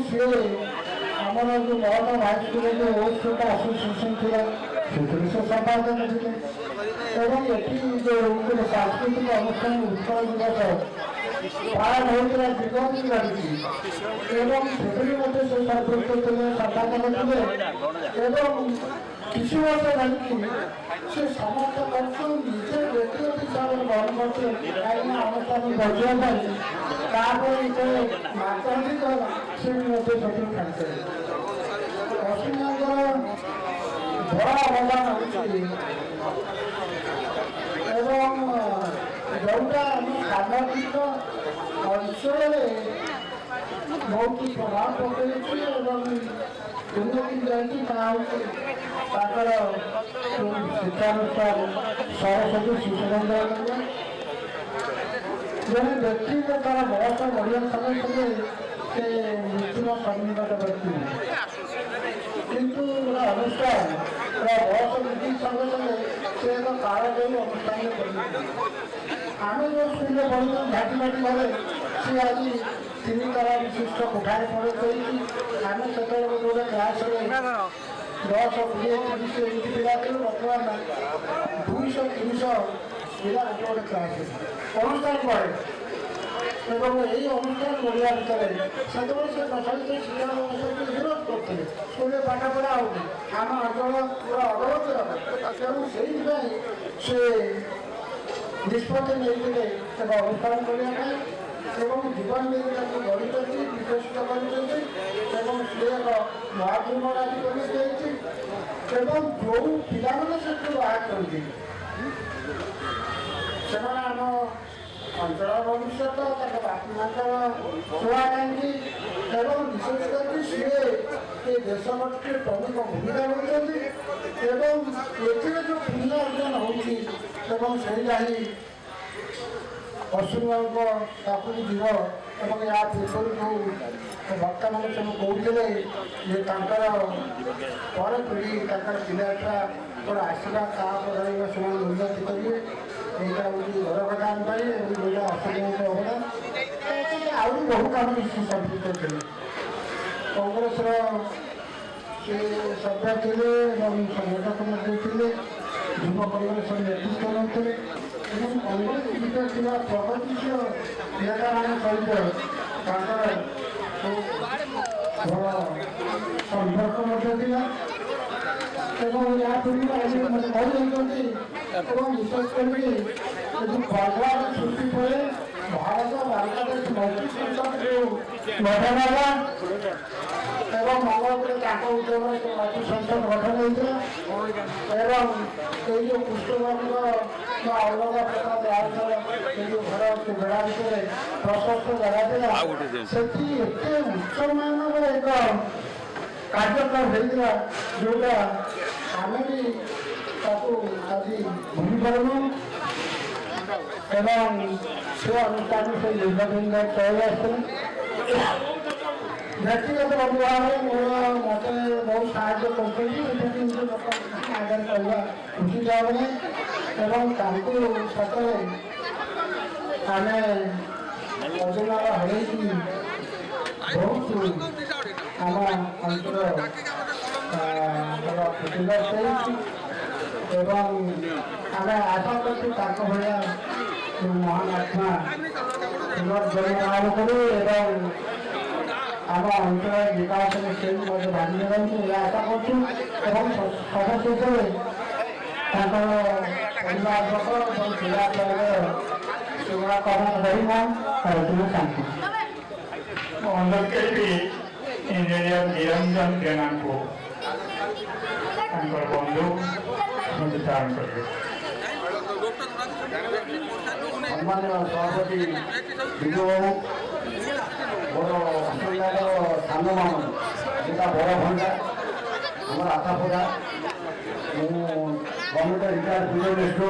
सी आमर जो 9टा हाईस्कूल जो ओस्टा आसोसिएसन थी से संपादक थे ये जो सांस्कृतिक अनुष्ठान उत्कल दिवस पालन होता दीर्घ लगी से संपृक्त थे संपादक थे किसी वर्ष धरिकी से समस्त कर्ष निजे व्यक्तिगत हिसाब से ग्रहण करते कहीं अनुष्ठान बजाई माध्यमिक से सठिक खाते अश्विनी बड़ा अवदान जोटा सामाजिक अंचल बहुत प्रभाव पकड़ उन्नति जाती शिक्षानुष्ठान सरस्वती शिशु मंदिर जन व्यक्ति तार बयस बढ़िया समय से मृत्युर सम्मुखीन व्यक्ति किंतु अनुष्ठान बयस वृद्धि संगे संगे से एक काल जो अनुष्ठान आम जो स्कूल पढ़ी झाटी माटी घरे सी आज 3 ତଲା ବିଶିଷ୍ଟ କୋଠାରେ ପ୍ରବେଶ କରିଛି। ଆମେ ସେତେବେଳେ ଗୋଟେ କ୍ଲାସରେ 10, 20, 30 ଏମିତି ପିଲା ଥିଲୁ। ବର୍ତ୍ତମାନ 200, 300 ପିଲା ଗୋଟେ କ୍ଲାସରେ ଅନୁଷ୍ଠାନ ପଢ଼େ ଏବଂ ଏହି ଅନୁଷ୍ଠାନ ବଢ଼ିବା ଭିତରେ ସେତେବେଳେ ସେ ପ୍ରଚଳିତ ଶିକ୍ଷା ବ୍ୟବସ୍ଥାକୁ ବିରୋଧ କରୁଥିଲେ। ସ୍କୁଲରେ ପାଠ ପଢ଼ା ହେଉନି, ଆମ ଅଞ୍ଚଳ ପୁରା ଅବରୋଧ ହେବ। ତେଣୁ ସେଇଥିପାଇଁ ସେ ନିଷ୍ପତ୍ତି ନେଇଥିଲେ ଏକ ଅନୁଷ୍ଠାନ କରିବା ପାଇଁ ଏବଂ ଜୀବନ ନେଇ ତାକୁ ଗଢ଼ିଛନ୍ତି, ବିକଶିତ କରିଛନ୍ତି ଏବଂ ସେ ଏକ ମହାଜୀବନ ଆଜି ପରିଣତ ହେଇଛି। ଏବଂ ଯେଉଁ ପିଲାମାନେ ସେଠୁ ବାହାର କରନ୍ତି ସେମାନେ ଆମ ଅଞ୍ଚଳର ଭବିଷ୍ୟତ, ତାଙ୍କ ବାପା ମାଙ୍କର ଛୁଆ କାହିଁକି ଏବଂ ବିଶେଷ କରି ସିଏ ଏ ଦେଶ ପ୍ରତି ପ୍ରମୁଖ ଭୂମିକା ନେଉଛନ୍ତି ଏବଂ ଏଥିରେ ଯେଉଁ ପୁଣ୍ୟ ଅର୍ଜନ ହେଉଛି ଏବଂ ସେଇଟା ହିଁ ପଶ୍ଚିମବଙ୍ଗ ପାଖକୁ ଯିବ। ଏବଂ ଏହା ପୂର୍ବରୁ ଯେଉଁ ବକ୍ତାମାନେ ସବୁ କହୁଥିଲେ ଯେ ତାଙ୍କର ପରେ ପିଢ଼ି ତାଙ୍କର ପିଲା ଛୁଆଙ୍କର ଆସିବା ତାପରେ ରହିବା ସେମାନେ ଉନ୍ନତି କରିବେ। ଏଇଟା ହେଉଛି ଘର କଥା ଆମ ପାଇଁ ଏବଂ ଏଇଟା ଅସମ୍ଭବ ଅବଦାନ। ଆହୁରି ବହୁ କାମ ମିଶି ସମ୍ପୃକ୍ତ ଥିଲେ। କଂଗ୍ରେସର ସେ ସଭ୍ୟ ଥିଲେ ଏବଂ ସଂଗଠକ ମଧ୍ୟ ଥିଲେ। ଯୁବ କଂଗ୍ରେସର ନେତୃତ୍ୱ ନେଉଥିଲେ ଏବଂ କଂଗ୍ରେସ ଭିତରେ ଥିବା ପ୍ରଗତିଶୀଳ ନେତାମାନଙ୍କ ସହିତ ତାଙ୍କର ଭଲ ସମ୍ପର୍କ ମଧ୍ୟ ଥିଲା ଏବଂ ଏହା ପୂର୍ବରୁ ଆଜି ମୋତେ କହିଦେଇଛନ୍ତି ଏବଂ ବିଶେଷ କରିକି ଯଦି ବଙ୍ଗଳାର ସୃଷ୍ଟି ପରେ ଭାରତ ବାଂଲାଦେଶ ମୈତ୍ରୀ ସଂସଦ ଯେଉଁ ଗଠନ ହେଲା ଏବଂ ମଙ୍ଗଳପୁରରେ ତାଙ୍କ ଉଦ୍ୟମରେ ଯେଉଁ ମୈତ୍ରୀ ସଂସଦ ଗଠନ ହୋଇଥିଲା ଏବଂ ଏଇ ଯେଉଁ କୃଷ୍ଣବାବୁଙ୍କ ଅଲଗା ପ୍ରକାର ଦେହାଞ୍ଚଳ ଏ ଯେଉଁ ଘର ବେଳା ଭିତରେ ପ୍ରଶସ୍ତ ଜାଗା ଥିଲା ସେଠି ଏତେ ଉଚ୍ଚମାନର ଏକ କାର୍ଯ୍ୟକ୍ରମ ହେଇଥିଲା ଯେଉଁଟା ଆମେ ବି ତାକୁ ଆଜି ଭୁଲିପାରୁନୁ ଏବଂ ସେ ଅନୁଷ୍ଠାନ ସେ ଦୀର୍ଘଦିନ ଚଳି ଆସିଥିଲେ। ବ୍ୟକ୍ତିଗତ ବନ୍ଧୁ ଭାବରେ ମୋତେ ବହୁତ ସାହାଯ୍ୟ କରୁଛନ୍ତି। ଏଠି ନିଜ ଲୋକଙ୍କ ଆଗରେ କହିବା ଉଚିତ ହେବ ନାହିଁ ଏବଂ ତାଙ୍କୁ ସତରେ ଆମେ ଅଜଣାର ହରେଇକି ବହୁତ ଆମ ଅଞ୍ଚଳ ଏବଂ ଆମେ ଆଶା କରୁଛୁ ତାଙ୍କ ଭଳିଆ ମହାନ ଆତ୍ମା ପୁନର୍ଜନ୍ମ କରୁ ଏବଂ ଆମ ଅଞ୍ଚଳ ବିକାଶରେ ସେ ମଧ୍ୟ ଭାଗି ନେବାକୁ ଏହା ଆଶା କରୁଛୁ ଏବଂ ସଦସ୍ୟ ହିସାବରେ ତାଙ୍କର ପରିବାର ଲୋକ ଏବଂ ଜିଲ୍ଲା ସେଗୁଡ଼ା କର୍ମ ରହିବା ତୁମେ ଚାହୁଁଛୁ। ମୁଁ ଅନୁରୋଧ କରିବି ଇଞ୍ଜିନିୟର ନିରଞ୍ଜନ ଜେନାଙ୍କୁ ତାଙ୍କର ବନ୍ଧୁ ସ୍ମୃତିଚାରଣ କରିବେ। ସମ୍ମାନୀୟ ସଭାପତି ବିଜୁ ବାବୁ, ମୋର ଅସୁବିଧାର ସାନ ମାମୁଁ ଯେଉଁଟା ବଡ଼ ଭଣ୍ଡା ଆମର ଆଶାପଡ଼ା, ମୁଁ ଗଭର୍ଣ୍ଣମେଣ୍ଟ ରିଟାୟାର୍ଡ ଫିଜିଓଲୋଜିଷ୍ଟ।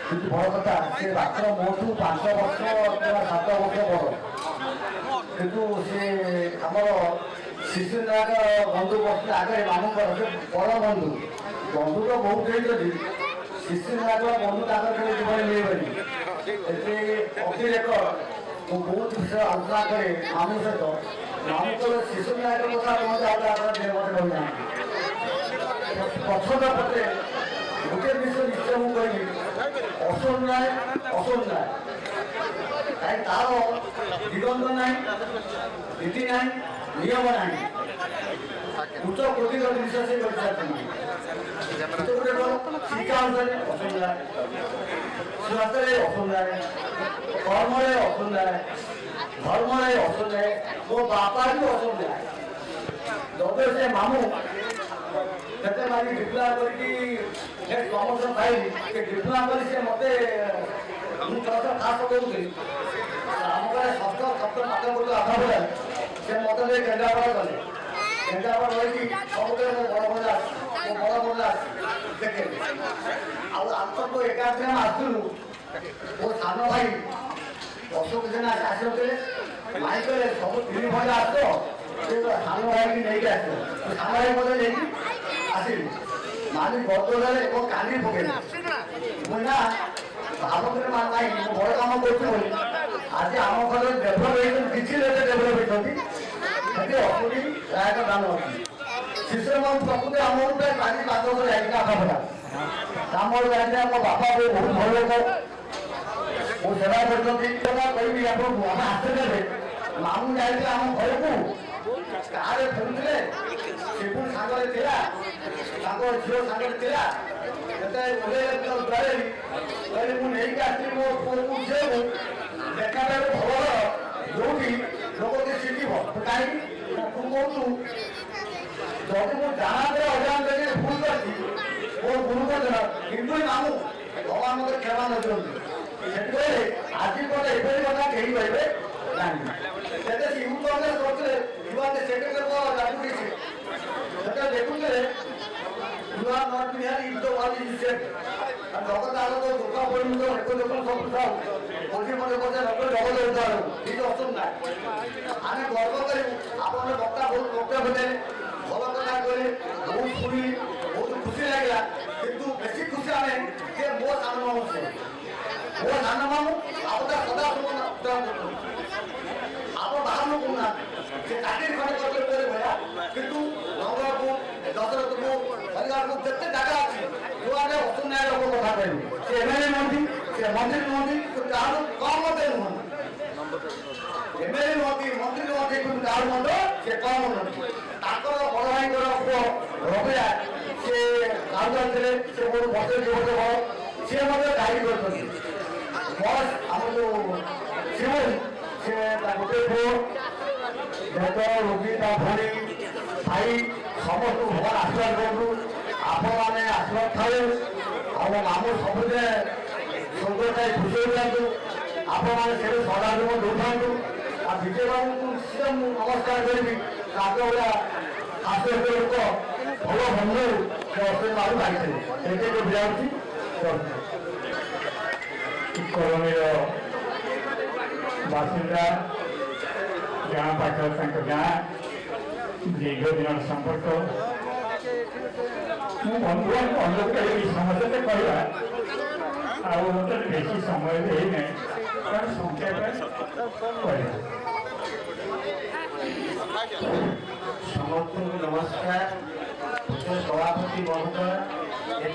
କିନ୍ତୁ ବଡ଼ କଥା ସେ ମାତ୍ର ମୋଠୁ 5 ବର୍ଷ କିମ୍ବା 7 ବର୍ଷ ବଡ଼, କିନ୍ତୁ ସେ ଆମର ଶିଶୁ ନାୟକ ବନ୍ଧୁ ବସିଲେ ଆଗରେ ମାମୁଁଙ୍କର ସେ ବଡ଼ ବନ୍ଧୁ ବନ୍ଧୁ ତ ବହୁତ ହେଇଛନ୍ତି। ଶିଶୁ ନାୟକ ବନ୍ଧୁ ତାଙ୍କର କେବେ ଜୀବନ ମିଳିବନି। ଏତେ ଅତିରେକ ମୁଁ ବହୁତ ବିଷୟ ଆଲୋଚନା କରେ ମାମୁଁ ସହିତ। ମାମୁଁ କହିଲେ ଶିଶୁ ନାୟକ କଥା କୁହନ୍ତି ଆଉ ଆପଣ ମୋତେ କହିନାହାନ୍ତି। ପଛର ପଟେ ଗୋଟେ ବିଷୟ ନିଶ୍ଚୟ ମୁଁ କହିବି, ଅସନ୍ୟାୟ ଅସନ୍ୟାୟ କାହିଁକି ତାର ଦିଗନ୍ତ ନାହିଁ, ନୀତି ନାହିଁ, ନିୟମ ନାହିଁ, ଉଚ୍ଚ କୋଟିର ଜିନିଷ ସେ କରିସାରିଛନ୍ତି। ଗୋଟେ ଶିକ୍ଷା ଅନୁସାରେ ଅସନ୍ୟାୟ, ସ୍ୱାସ୍ଥ୍ୟରେ ଅସନ୍ୟାୟ, କର୍ମରେ ଅସନ୍ୟାୟ, ଧର୍ମରେ ଅସନ୍ୟାୟ, ମୋ ବାପା ବି ଅସନ୍ୟାୟ। ଯଦି ସେ ମାମୁଁ କେତେ ମାରି ଡିପ୍ଲୋମା କରିକି ପ୍ରମୋସନ ପାଇଲି, ସେ ଡିପ୍ଲୋମା କରି ସେ ମୋତେ ମୁଁ ଖାସ କରୁଥିଲି ଆମ ଘରେ ଷଷ୍ଠ ସପ୍ତମ ପାଠ ପଢ଼ିବା ଅଭାବରେ ସେ ମୋତେ ନେଇ କେନ୍ଦ୍ରାପଡ଼ା କଲେ। କେନ୍ଦ୍ରାପଡ଼ା ରହିକି ସବୁବେଳେ ମୋ ବଡ଼ ଭଣ୍ଡା ଦେଖେ ଆଉ ଆନ୍ତଃ 11 ଦିନ ଆସିଥିଲୁ। ମୋ ସାନ ଭାଇ ଅଶୋକ ଜେନା ଆସିଥିଲେ, ମାଇ କହିଲେ ସବୁ 3 ଭଣ୍ଡା ଆସ, ସାନ ଭାଇକି ନେଇକି ଆସିବ। ସାନ ଭାଇ ମୋତେ ନେଇକି ଆସିଲି। ମାଲି ବଦଳରେ ମୋ କାନ୍ଦି ପକେଇଲି। ମୁଁ ନା ଭାବକରେ ନାହିଁ ମୁଁ ବଡ଼ କାମ କରୁଛି ବୋଲି आज आम घर डेभलप किसी डेभलप होती अपुरी रायक दान अच्छी शिशु प्रकृति आम प्राय 5 वर्ष जाए आखपड़ा आम जाए मो बापा बोल बहुत भल लोक वो सेवा करी आपको आम आश्चर्य मामू जाए आम घर को कार फेरुले से पुणी सांगे झील सांगे कहली मुझे आसली मो पुओ को झील देखा भल जो लोक किए शिखब कहीं कहूँ जब मुझे जाना अजान देखे भूल करती मो गुरु कर कि मामू भगवान मत क्षमा न दिखते आज कौन एपरी कथा कही पारे ना यूथ कांग्रेस करते युवा secretary देखुले You are not behind it, what is said. And Dr. Dalo, Duka Polu, Economical Hospital, Poti Motor, Dr. Dalo, it is also that. And a Gorgo, upon a doctor, Volaka, Both Puri, both Pusila, into basic Kusane, they both animals. One animal, after Sada, our Bahamuna, the Tatin Kota, Kitu, Navabu, Dr. परिवार को जब तक जागा जो आगे उसको नया लोगों को खाते हैं एमएलए मंत्री तो चारों कौन होते हैं एमएलए मंत्री को चारों मंडो से कौन होते ताको बड़ा भाई को रोकया से काउंटर से वो बसे जो से मतलब गाड़ी करते हैं बस हम जो शिवल से ताकोटे को देखो रोगी ता भरी भाई समस्त भगवान आशीर्वाद करूँ आपण मैंने आशीर्वाद थाऊ आम मामू सबुले स्वर्गताई खुशी हो आपण मैंने से सदाजुम दौथा आ विजय बाबू को निश्चित नमस्कार करी भाया आशीर्वाद लोक भल बंधु से अश्विन बाबू भाई जो बिजाऊँगी कॉलोनी बासिंदा गाँ पाख गाँ दीर्घ दिन संपर्क बंधुवान अनुरोध करी समस्या कहवा आते बेसी समय देना कारण संख्या समस्त नमस्कार सभापति महोदय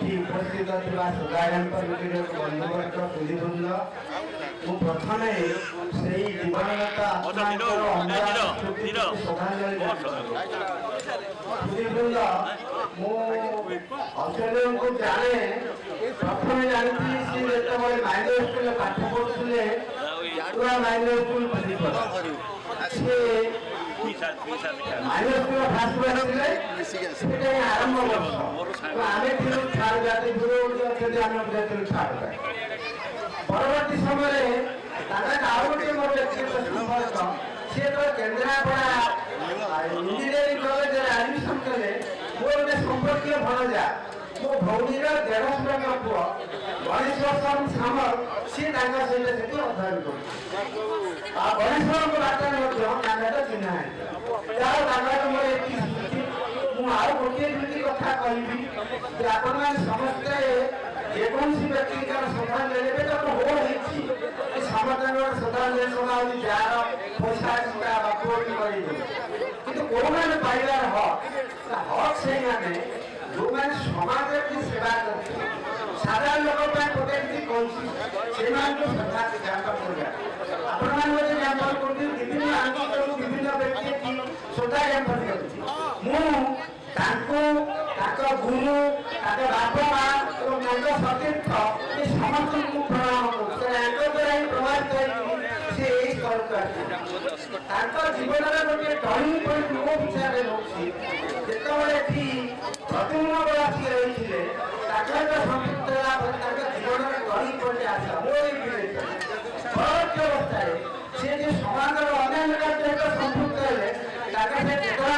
ये उपस्थित सुधारायण बंधुवर्ग सुधीवृंद मु प्रथम से दिवंगत सुधीवृंद मुझे को जाने प्रथम जानती सी जो माइनर स्कूल पाठ पढ़ुले पूरा minor school minor school fast पढ़े आरंभ वर्ष आम छाड़ जाते परवर्ती समय गोटे मोर व्यक्तिगत संपर्क सी तो केन्द्रापड़ा इंजीनियरिंग कॉलेज एडमिशन कले मोर गोटे संपर्क भणजा मो भौणीर 1.5 वर्ष पुओ गणेश सामल सी सहित अध्ययन कर गणेश बार्ता चिन्ह है मोर आउ गोटे दुटी कथा कहि आपण समस्ते जेकोसी व्यक्ति सन्धान ले तो हो समाधान सन्धान ले समाज जार पैसा कि कौन पाइबार हक से जो मैंने समाज की सेवा करते साधारण लोक गोटे कौन सरकार ज्ञापन कर ज्ञापन कर विभिन्न आंदोलन विभिन्न व्यक्ति श्रद्धा ज्ञापन कर गुरु बापा माँ सतीर्थ ये समस्त को प्रणाम द्वारा ही प्रभावित से स्तर कर जीवन गोटे टर्निंग पॉइंट मो विचार जिते प्रतिमूल बलासी रही संपृक्त जीवन टर्निंग पॉइंट आसा परवर्ती अवस्था सी जो समाज अन्य संपृक्त है चेतना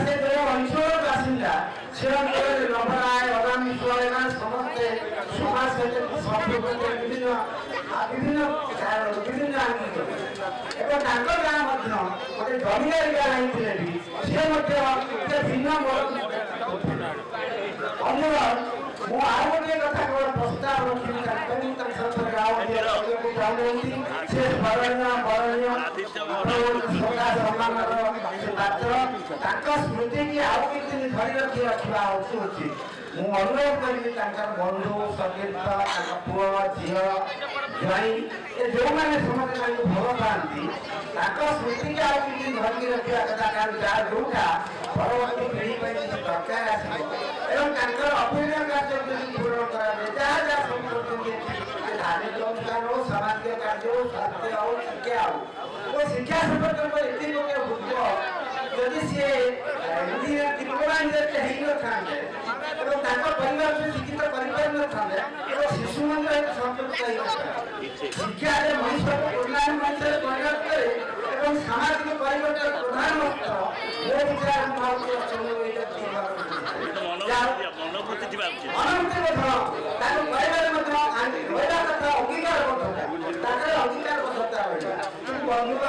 से जो अंचल बासिंदा से अंचल लभराय अदामी समस्ते समाज सहित संपृक्त विभिन्न विभिन्न गाँव गोटे जमीदारी गाँ नहीं सी भिन्न अनुरोध मुझे कथा प्रस्ताव रखी କରିବାକୁ ଚାହୁଁଛନ୍ତି ସେ ସ୍ମରଣୀୟ ସଦା ସମ୍ମାନର ସେ ପାତ୍ର ତାଙ୍କ ସ୍ମୃତିକି ଆଉ କିଛି ଧରି ରଖିବା ହେଉଛି ଉଚିତ। ମୁଁ ଅନୁରୋଧ କରିବି ତାଙ୍କର ବନ୍ଧୁ ସତୀର୍ଥ ତାଙ୍କ ପୁଅ ଝିଅ ଜ୍ୱାଇଁ ଏ ଯେଉଁମାନେ ସମସ୍ତେ ତାଙ୍କୁ ଭଲ ପାଆନ୍ତି ତାଙ୍କ ସ୍ମୃତିକି ଆଉ କିଛି ଧରିକି ରଖିବା କଥା। କାରଣ ଯାହା ଯେଉଁଟା ପରବର୍ତ୍ତୀ ପିଢ଼ି ପାଇଁ କିଛି ଦରକାର ଆସିବ ଏବଂ ତାଙ୍କର ଅଭିନୟ କାର୍ଯ୍ୟ ଯଦି ପୂରଣ କରାଯାଏ ଯାହା ଯାହା ସବୁ କରୁଛନ୍ତି ଧାର୍ମିକ ଅନୁଷ୍ଠାନ ହଉ ସାମାଜିକ କାର୍ଯ୍ୟ ହଉ ସ୍ୱାସ୍ଥ୍ୟ ହଉ ଶିକ୍ଷା ହଉ ଓ ଶିକ୍ଷା ସମ୍ପର୍କରେ ଏତେ ପ୍ରକାର ଭୂତ ଯଦି ସିଏ ଡିପ୍ଲୋମା ଇଞ୍ଜିନିୟର ହେଇନଥାନ୍ତେ ଏବଂ ତାଙ୍କ ପରିବାରକୁ ଶିକ୍ଷିତ କରିପାରିନଥାନ୍ତେ ଏବଂ ଶିଶୁ ମନ୍ଦିର ସମ୍ପୃକ୍ତ ହେଇନଥାନ୍ତେ। ଶିକ୍ଷାରେ ମଣିଷକୁ କଲ୍ୟାଣ ମଣିଷରେ ପରିଣତ କରେ ଏବଂ ସାମାଜିକ ପରିବର୍ତ୍ତନ ପ୍ରଧାନ ଅସ୍ତ୍ର ମୋ ବିଚାର ମୁଁ ଭାବୁଛି ଅନୁଭୂତି ମଧ୍ୟ ତାକୁ କହିବାରେ ମଧ୍ୟ ରହିବା କଥା ଅଙ୍ଗୀକାରବଦ୍ଧତା ତାଙ୍କର ଅଙ୍ଗୀକାରବଦ୍ଧତା ରହିଲା। କିନ୍ତୁ ବନ୍ଧୁର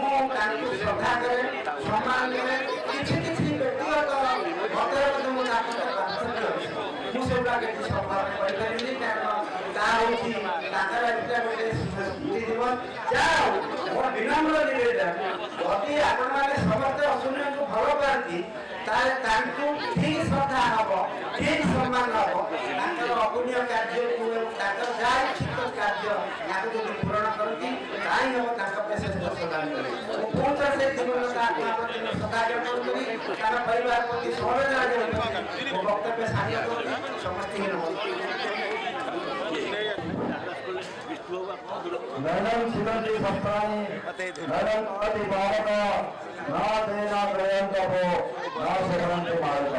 ମୁଁ ତାଙ୍କୁ ଶ୍ରଦ୍ଧା କରେ ସମ୍ମାନ କରେ କିଛି କିଛି ବ୍ୟକ୍ତିଗତ ମତରେ ମଧ୍ୟ ମୁଁ ମୁଁ ସେଗୁଡ଼ା କିଛି ସମ୍ମାନ କରିପାରିବିନି କାରଣ ତାହା ହେଉଛି ତାଙ୍କର ଏଇଟା ଗୋଟେ ସ୍ମୃତି ଦିବସ। ଯାହା ହଉ ମୋର ବିନମ୍ର ନିବେଦନ ଯଦି ଆପଣମାନେ ସମସ୍ତେ ଅସୁବିଧାକୁ ଭଲ ପାଆନ୍ତି ତାହେଲେ ତାଙ୍କୁ ଠିକ୍ ଶ୍ରଦ୍ଧା ହବ ଠିକ୍ ସମ୍ମାନ ହବ ତାଙ୍କର ଅପୁଣ୍ୟ କାର୍ଯ୍ୟକୁ ତାଙ୍କର ଯାହା ଇଚ୍ଛିତ କାର୍ଯ୍ୟ ତାକୁ ଯଦି ପୂରଣ କରନ୍ତି ତାହିଁ ହବ ତାଙ୍କ ବିଶେଷ ପ୍ରଦାନ କରେ। ମୁଁ ପୁଣି ଥରେ ସେଇ ଦିବସତା ଆତ୍ମା ପ୍ରତି ସଦାଚରଣ କରି ତାର ପରିବାର ପ୍ରତି ସମବେଦନା ଜଣାଇ ମୋ ବକ୍ତବ୍ୟ ସାହାଯ୍ୟ କରୁଛି। ସମସ୍ତଙ୍କୁ नैनम चिरंजी सप्तानि नैनम अति बालक न तेना प्रयंत हो न सेवंति मारक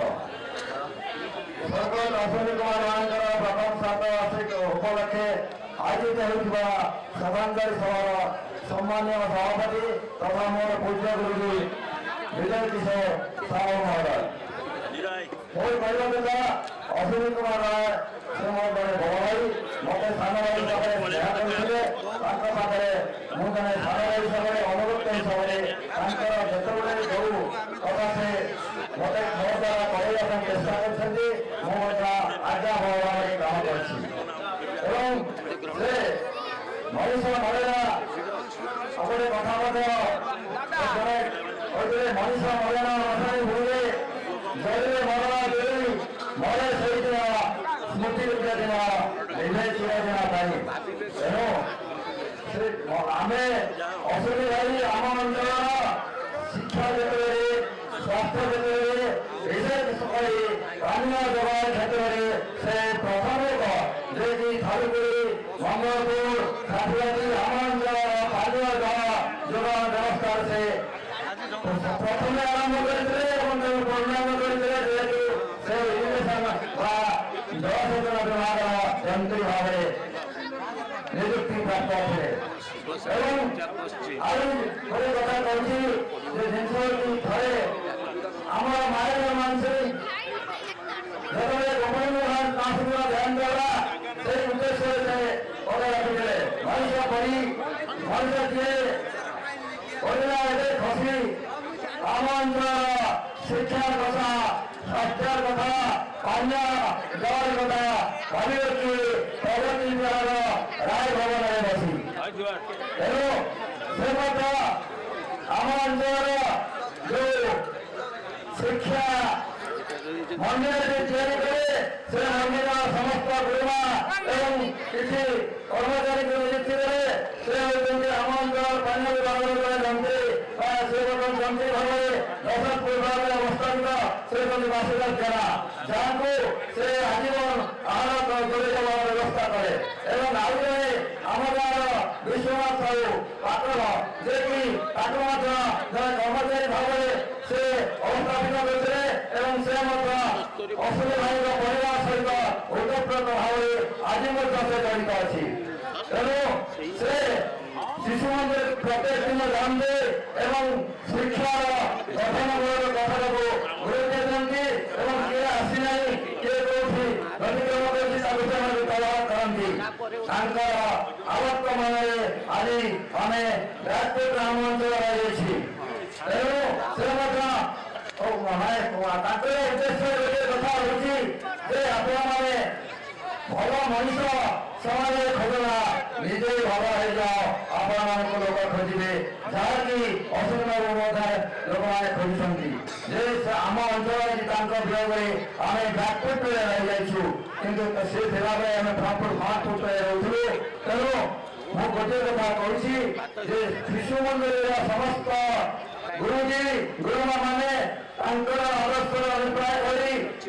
सरकार अश्विनी कुमार राणकर प्रथम शतवार्षिक उपलक्षे आयोजित होता श्रद्धांजलि सभार सम्मान्य सभापति तथा मोर पूज्य गुरुजी विजय किशोर साहू महोदय मोर कहवा कथा अश्विनी कुमार राय से मोर बड़े बड़ भाई मत सान भाई हिसाब से पाखे मुझे सान भाई हिसाब से अनुगत हिसाब से जितेबले जो कथा से मत मो द्वारा कहवा चेष्टा कर आज्ञा भगवान काम कर मनीष मरेना गोटे कथा मनीष मरेना भूले जरूर मरणा देवी मरे सही दिन स्मृति रूपे दिन निभे चिरदिन तेणु आम अश्विनी भाई आम अंचल शिक्षा क्षेत्र में स्वास्थ्य क्षेत्र में विशेष पानीय जोगान क्षेत्र में से प्रथम जे कि थालुकुड़ी मंगलपुर खातियाती आम अंचल पानीय जोगान व्यवस्था से प्रथम आरंभ करते परिणाम करते जेहेतु से इरिगेशन जलसेचन विभाग मंत्री भाव नियुक्ति प्राप्त थे एवं गोटे कथा कही जिन थे आम मायर मानसी जो गोपीनाथ नाथ ध्यान देवा से उद्देश्य से पद रखिले मनीष पढ़ी मनीष किए पढ़ा खसी आम अंचल शिक्षा कथा स्वास्थ्य कथा पानी जल कथा भावी प्रगति विभाग राय भवन में बसी तेणु से आम अंचल जो शिक्षा मंदिर तैयारी करे से मंदिर समस्त गुरुमा एवं किसी कर्मचारी को नियुक्ति करे से होती आम अंचल पानी विभाग मंत्री से मंत्री भाव दशरथपुर विभाग में अवस्थित से बासीदार जरा जहाँ को से आजीवन आहार जोड़ी व्यवस्था करे एवं आउ जड़े आम गाँव विश्वनाथ साहू पात्र जे कि जड़े कर्मचारी भाव से अवस्थापित होते से अश्विनी भाई परिवार सहित ओतप्रोत भाव आज से जड़ित अच्छी तेणु से शिशु मंदिर प्रत्येक दिन ध्यान दे एवं शिक्षार गठनमूलक कथा को गुरुत्व दिखती किए आसीना किए कौटी व्यतिक्रम कर तलाश करती आवत्त मन आज आम राजपूत ग्राम अंचल रही तेणु से उद्देश्य गोटे कथा हूँ जे आपण मैंने भल मनीष समाज खोजना निजे भल हो आपण लोक खोजे जहाँकि अश्विनी बाबू लोक मैंने खोजुंट जे आम अंचल वियोगे आम बैकफुट रही जाइछु किंतु से थिलाबे आम फ्रंट फुट रोलु तेणु मु गोटे कथा कहूँ शिशु मंदिर समस्त गुरुजी गुरुमा माने अवस्तर अभिप्राय कर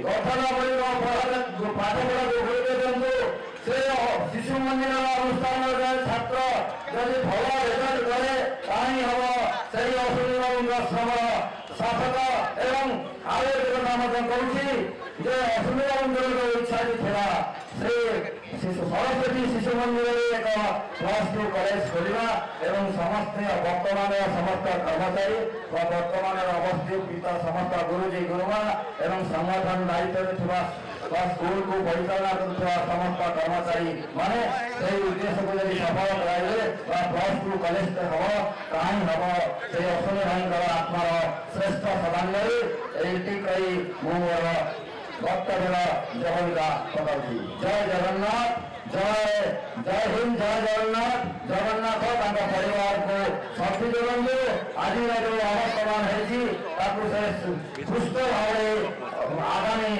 गठन पाठ पढ़ा से शिशु मंदिर अनुष्ठान छात्र जदि भल रेजल्ट करे कहीं हम से अश्विनी बाबू श्रम शासक एवं आगे कथा कहूँ अश्विनी बाबू इच्छा था से सरस्वती शिशु मंदिर एक +2 कॉलेज खोलवा एवं समस्त वर्तमान समस्त कर्मचारी वर्तमान अवस्थित पिता समस्त गुरुजी गुरुमा एवं संगठन दायित्व स्कूल को परिचालना कर समस्त कर्मचारी माने से उद्देश्य को यदि सफल कराइले +2 कॉलेज हम कहीं हम से अश्विनी भाई आत्मार श्रेष्ठ श्रद्धांजलि एटी कही मोर वक्तव्य जगन्ना पकाउछि। जय जगन्नाथ, जय जय हिंद, जय जगन्नाथ। जगन्नाथ परिवार को शक्ति दिवंतु आज जो अवस्थान है सुस्थ भाव आगामी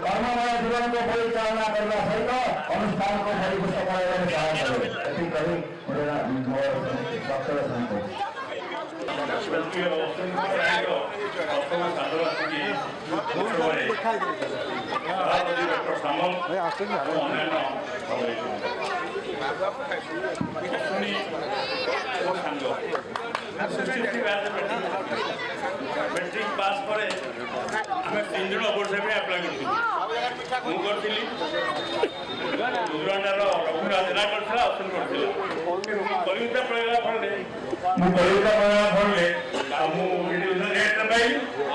कर्ममय जीवन को परिचालना करने सहित अनुष्ठान को परिपुष्ट कर वक्तव्य संतोष मैट्रिक पास पर आम 3 जन अवार्ड से आप्लाय करी गुजराटार रघुनाथ जेना करता ऑप्शन करता कलिकता पड़ेगा फल कलिकता पड़ेगा फल रेट पाई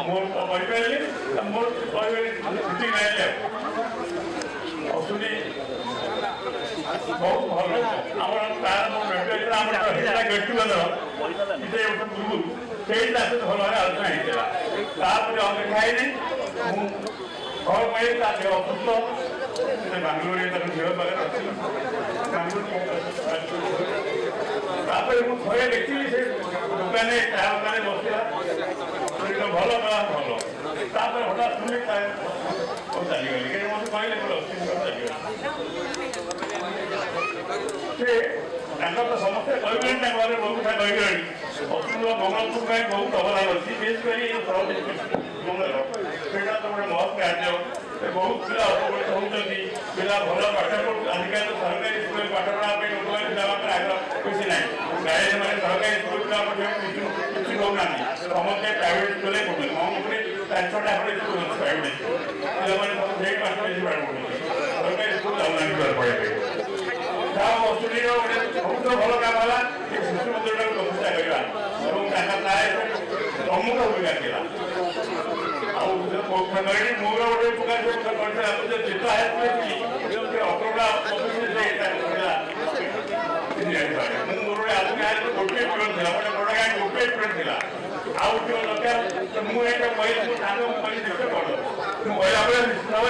मोर मोर अश्विनी बहुत भल गेट टुगेदर पूर्व से भल भाव आलोचना होता खाई घर पाई असुस्थ बांगलोर झील पाखे अच्छी बांगलोर थे देखी से दुकान चा दुकान बसला भल कला भल हठात शुणी चलीगली कहीं मत कहले तो समस्ते कहले बहुत कथा कहले अश्विनी मंगलपुर में बहुत अवदान अच्छी विशेषकर मंगल से गोटे महत् कार्य बहुत पिला उपकृत होती पिला भल पाठ आजिकल सरकारी स्कूल पाठ पढ़ा पिला आग्रह किसी ना गाइड मैंने सरकारी स्कूल पिला किसी नौना समस्ते प्राइवेट स्कूल पढ़ते महंगे 4-6टा स्कूल प्राइवेट पिला मैंने सब पाठ बेसी पाठ पढ़ते सरकारी स्कूल जाऊना पढ़े अश्विनी गोटे बहुत भल काम है शिशु मंदिर प्रतिष्ठा करवा प्रमुख भूमिका थी मोर गोटे प्रकार चिता अठरा मोर आलू गोटे पिरियड था गोटे बड़ गाड़ी गोटे पिरियड था आउ दरकार मुझे कहली सामने मुझे देखते पड़ कहला बेले निश्चित भाव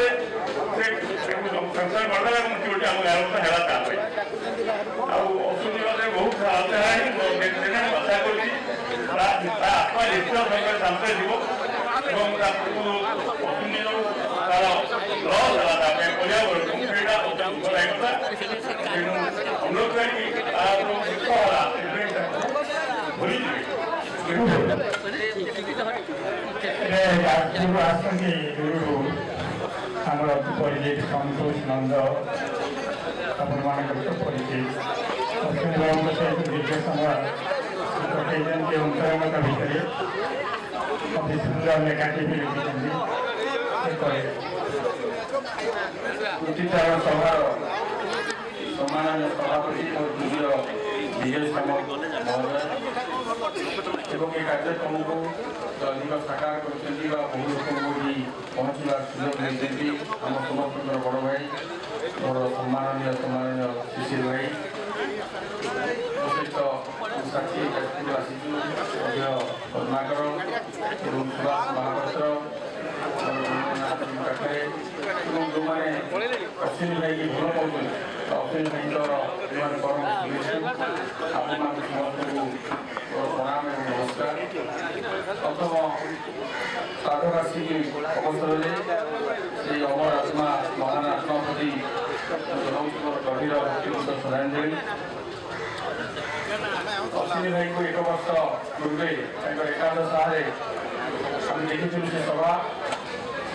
संसार करदेला गोटे आम गाँव है अश्विनी बहुत आलोचना आशा कर आत्मा निश्चित शांत जीव अश्विनी तार लस है पर्यावरण से अनुरोध आसती गुरु आम परिचित संतोष नंद अपन परिचित अश्विनी बाबू सहित दीर्घ समय कटे अंतरंगता भितर अति सुंदर लेखाटी भी लिखिचार सभार सम्माननीय सभापति और पूज्य विजय महोदय एवं ये कार्यक्रम को अधिक साकार कर बहु लोक भी पहुँचवा सुजोग नहीं आम समस्त बड़ भाई मोर सम्माननीय शिशिर भाई सहित साक्षी आसीचु पद्माकर एवं सुभाष महापात्र पाखे जो जोने अश्विनी भाई की भल पाते अश्विनी भाई परम आप प्रणाम एवं नमस्कार। प्रथम श्राद्धवार्षिकी अवसर में अमर आत्मा महान आत्मा प्रति गभीर भक्तिपूर्ण श्रद्धांजलि। अश्विनी भाई को 1 वर्ष पूर्वे एकादश आम देखी से सभा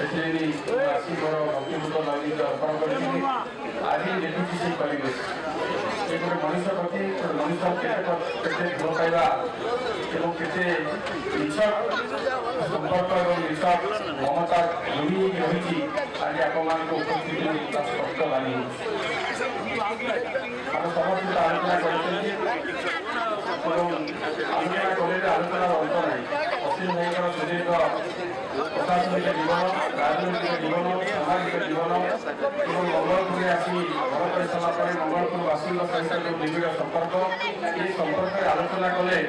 से आसी मोर भक्तिपूर्ण नैवेद्य अर्पण कर आज देखुची से परिवेश एक मनुष्य प्रति मनुष्य केते भल पाइबा एवं केते निछक संपर्क और निछक ममता जोड़ी रही आज आप उपस्थित स्पष्ट लागी आम समस्त आलोचना आलोचना कले आलोचनार अंत ना अश्विनी भाई सुदीर्घ प्रशासनिक जीवन राजनैतिक जीवन सामाजिक जीवन और मंगलपुर आसी घर कर सारापर मंगलपुरवासी सहित जो निबिड़ संपर्क ये संपर्क आलोचना कले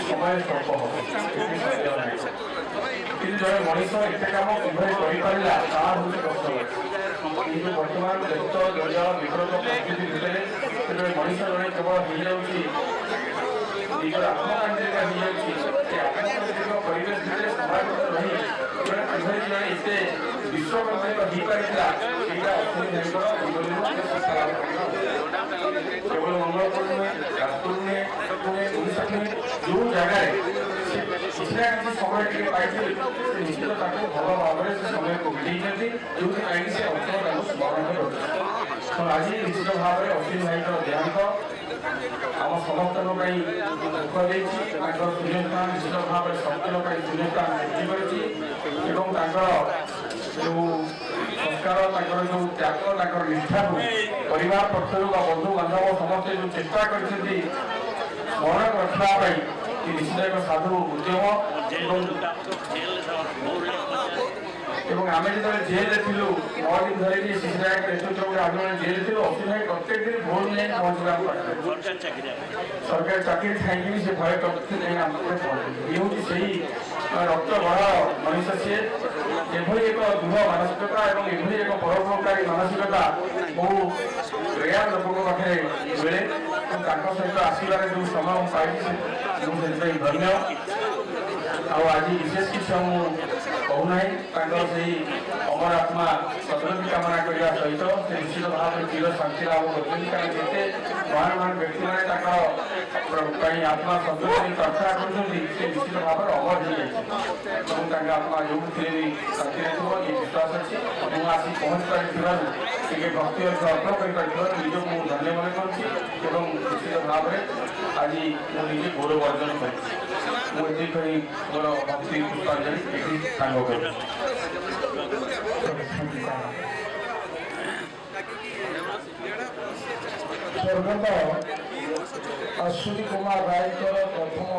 समय स्वल्प हम कि जड़े मनीष एत कम किभली करपारा ताहा हूँ कष्ट किंतु बर्तमान व्यस्त जल विपरीत परिस्थिति भितर मनीष जड़े केवल हो जाऊँगी निजर आत्मकेन्द्रित हो जाऊँगी आत्मकेन्द्रित परिवेश भितर समाज रही किभली जड़े एत विश्वकेन्द्रित हो पारा केवल मंगलपुर नुहे जाजपुर नुहे ओडिशा नुहे जो जगह किसी ना किसी समय पाई निश्चित भल भाव में से समय को मिलते जो कहीं से अंतर स्मरण कर तो आज निश्चित भाव में अश्विनी भाई देहांत आम समस्त दुख दे शून्यता निश्चित भाव में शक्तिर शून्यता सृष्टि जो संस्कार जो त्याग निष्ठा को परिवार पक्षर बंधु बांधव समस्ते जो चेष्टा कर स्मरण रखा निश्चित एक साधु उद्यम आम जो जेल थी 9 दिन धरिकी शिशिराग नेतृत्व में आम जेल थी अश्विनी भाई प्रत्येक दिन भोर नहीं पहुँचा सरकारी चाकरी थी से भय प्रति नहीं आम ये हूँ से रक्त बड़ मनीष सी एभली एक दृढ़ मानसिकता और एभली एक परोपकारी मानसिकता बहु रेयर लोक पाखे मिले सहित आसबार जो समय पाई मुझे धन्य आज विशेष किसी कहूना से अमर आत्मा सदगति कामना करने सहित से निश्चित भाव में चिर शांति लाभ करते कारण जिते महान महान व्यक्ति मैंने आत्मा सदगति प्रार्थना कर निश्चित भाव में अमर हो जाए आत्मा जो थे भी शांति रही ये विश्वास अच्छी मुझे आसी पहुँच पारि भक्ति अर्थ अर्पण कर निजक मुझे धन्य मन कर निश्चित भाव में आज मुझे गौरव अर्जन कर मुझे मोर भक्ति पुष्पांजलि सांग कर स्वर्गत अश्विनी कुमार राय प्रथम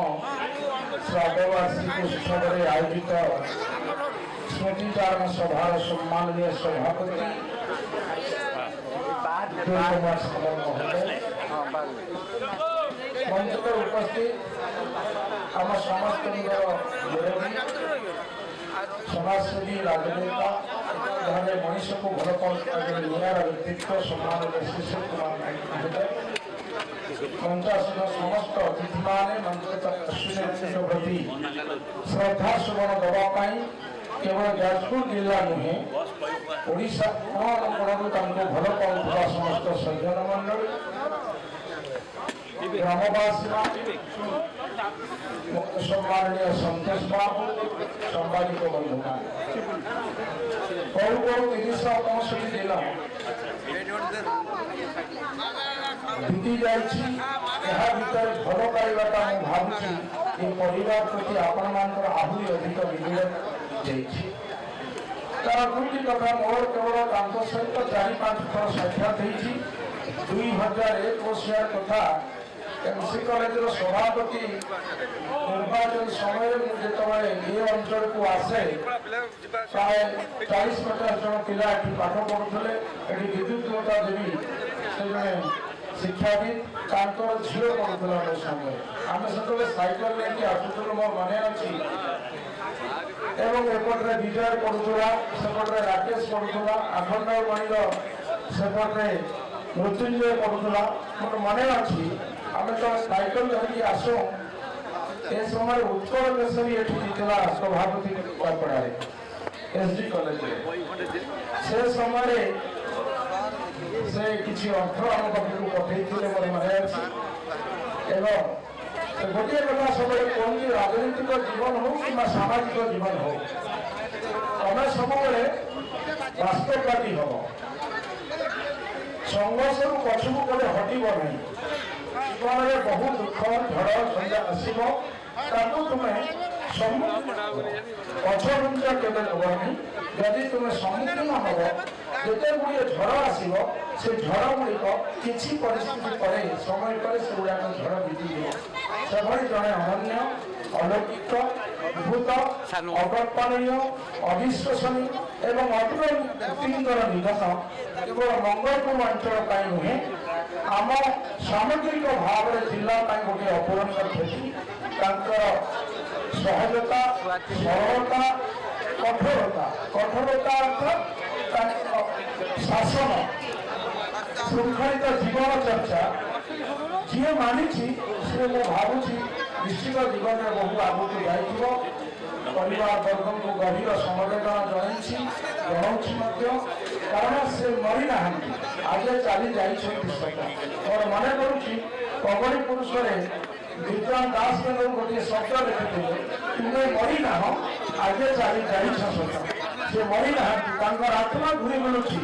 श्राद्धवार्षिक उत्सव में आयोजित स्मृतिचारण सभार सम्माननीय सभापति कुमार सामल महोदय मंच पर उपस्थित आम समस्त मुरब्बी समाजसेवी राजनेता जहाँ मनीष को भल पाने निरा व्यक्तित्व सम्माननीय शिशिर कुमार नायक महोदय मंचासीन समस्त अतिथि मैंने मंच अश्विनी प्रति श्रद्धा सुमन देवाई केवल जाजपुर जिला नुहे ओडिशा कोण कोणरू भल पाऊा समस्त सज्जन मंडल ग्रामवासी सम्माननीय संतोष बाबू सांबादिक बंधु कौ 365 दिन बीती जाइए भल पाइबाटा मुझे भावुची ये परिवार प्रति आपण मानकर आहरी अधिक विनियोग तार दुईटी कथा मोर केवल सहित 4-5 थर साक्षात 2001 मसीहार कथा एमसी कॉलेज सभापति निर्वाचन समय जो ये अंचल को आसे प्राय 40-50 जन पिला पाठ पढ़ुले विद्युत लता देवी से जड़े शिक्षाविद झील पढ़ुला मो सामने आम से सैकल लेकिन आसुलू मोर मन अच्छी ଏବଂ ଏପଟରେ ବିଜୟ ପଡ଼ୁଥିଲା, ସେପଟରେ ରାକେଶ ପଡ଼ୁଥିଲା, ଆଖଣ୍ଡଳମଣିର ସେପଟରେ ମୃତ୍ୟୁଞ୍ଜୟ ପଡ଼ୁଥିଲା। ମୋର ମନେ ଅଛି ଆମେ ତ ସାଇକେଲ ଧରିକି ଆସୁ, ଏ ସମୟରେ ଉତ୍କଳ କେଶରୀ ଏଠି ଜିତିଲା ସଭାପତି ପାପଡ଼ାରେ SG କଲେଜରେ। ସେ ସମୟରେ ସେ କିଛି ଅର୍ଥ ଆମ ପାଖକୁ ପଠାଇଥିଲେ ମୋର ମନେ ଅଛି। ଏବଂ ଗୋଟିଏ କଥା ସବୁବେଳେ କୁହନ୍ତି, ରାଜନୈତିକ ଜୀବନ ହଉ କିମ୍ବା ସାମାଜିକ ଜୀବନ ହଉ, ତମେ ସବୁବେଳେ ବାସ୍ତବବାଦୀ ହବ, ସଂଘର୍ଷରୁ ପଛକୁ କେବେ ହଟିବ ନାହିଁ। ଜୀବନରେ ବହୁ ଦୁଃଖ ଝଡ଼ ଝଞ୍ଜା ଆସିବ, ତାକୁ ତୁମେ ପଛଘୁଞ୍ଚ କେବେ ଦେବ ନାହିଁ। ଯଦି ତୁମେ ସମ୍ମୁଖୀନ ହେବ, ଯେତେ ଗୁଡ଼ିଏ ଝଡ଼ ଆସିବ, ସେ ଝଡ଼ ଗୁଡ଼ିକ କିଛି ପରିସ୍ଥିତି ପରେ ସମୟ ପରେ ସେଗୁଡ଼ାକ ଝଡ଼ ବିତିଯିବ। ସେଭଳି ଜଣେ ଅନନ୍ୟ, ଅଲୌକିକ, ଅଦ୍ଭୁତ, ଅକଳ୍ପନୀୟ, ଅବିଶ୍ୱସନୀୟ ଏବଂ ଅତୁଳ ବ୍ୟକ୍ତିଙ୍କର ନିଧନ କେବଳ ମଙ୍ଗଳପୁର ଅଞ୍ଚଳ ପାଇଁ ନୁହେଁ, ଆମ ସାମଗ୍ରିକ ଭାବରେ ଜିଲ୍ଲା ପାଇଁ ଗୋଟିଏ ଅପୂରଣୀୟ କ୍ଷତି। ତାଙ୍କର ସହଜତା, ସରଳତା, କଠୋରତା ଅର୍ଥାତ୍ ତାଙ୍କ ଶାସନ, ଶୃଙ୍ଖଳିତ ଜୀବନ ଚର୍ଚ୍ଚା ଯିଏ ମାନିଛି ସେ ମୁଁ ଭାବୁଛି ନିଶ୍ଚିତ ଜୀବନରେ ବହୁ ଆଗକୁ ଯାଇଥିବ। ପରିବାର ବର୍ଗଙ୍କୁ ଗଭୀର ସମବେଦନା ଜଣାଉଛି ମଧ୍ୟ, କାରଣ ସେ ମରିନାହାନ୍ତି, ଆଗେ ଚାଲି ଯାଇଛନ୍ତି ସତ। ମୋର ମନେ କରୁଛି କବଡ଼ି ପୁରୁଷରେ ବିଦ୍ୱାନ ଦାସବେନ ଗୋଟିଏ ଶବ୍ଦ ଲେଖିଥିଲେ, ତୁମେ ମରିନାହ, ଆଗେ ଚାଲି ଯାଇଛ ସତ। ସେ ମରିନାହାନ୍ତି, ତାଙ୍କର ଆତ୍ମା ଘୁରି ବୁଲୁଛି।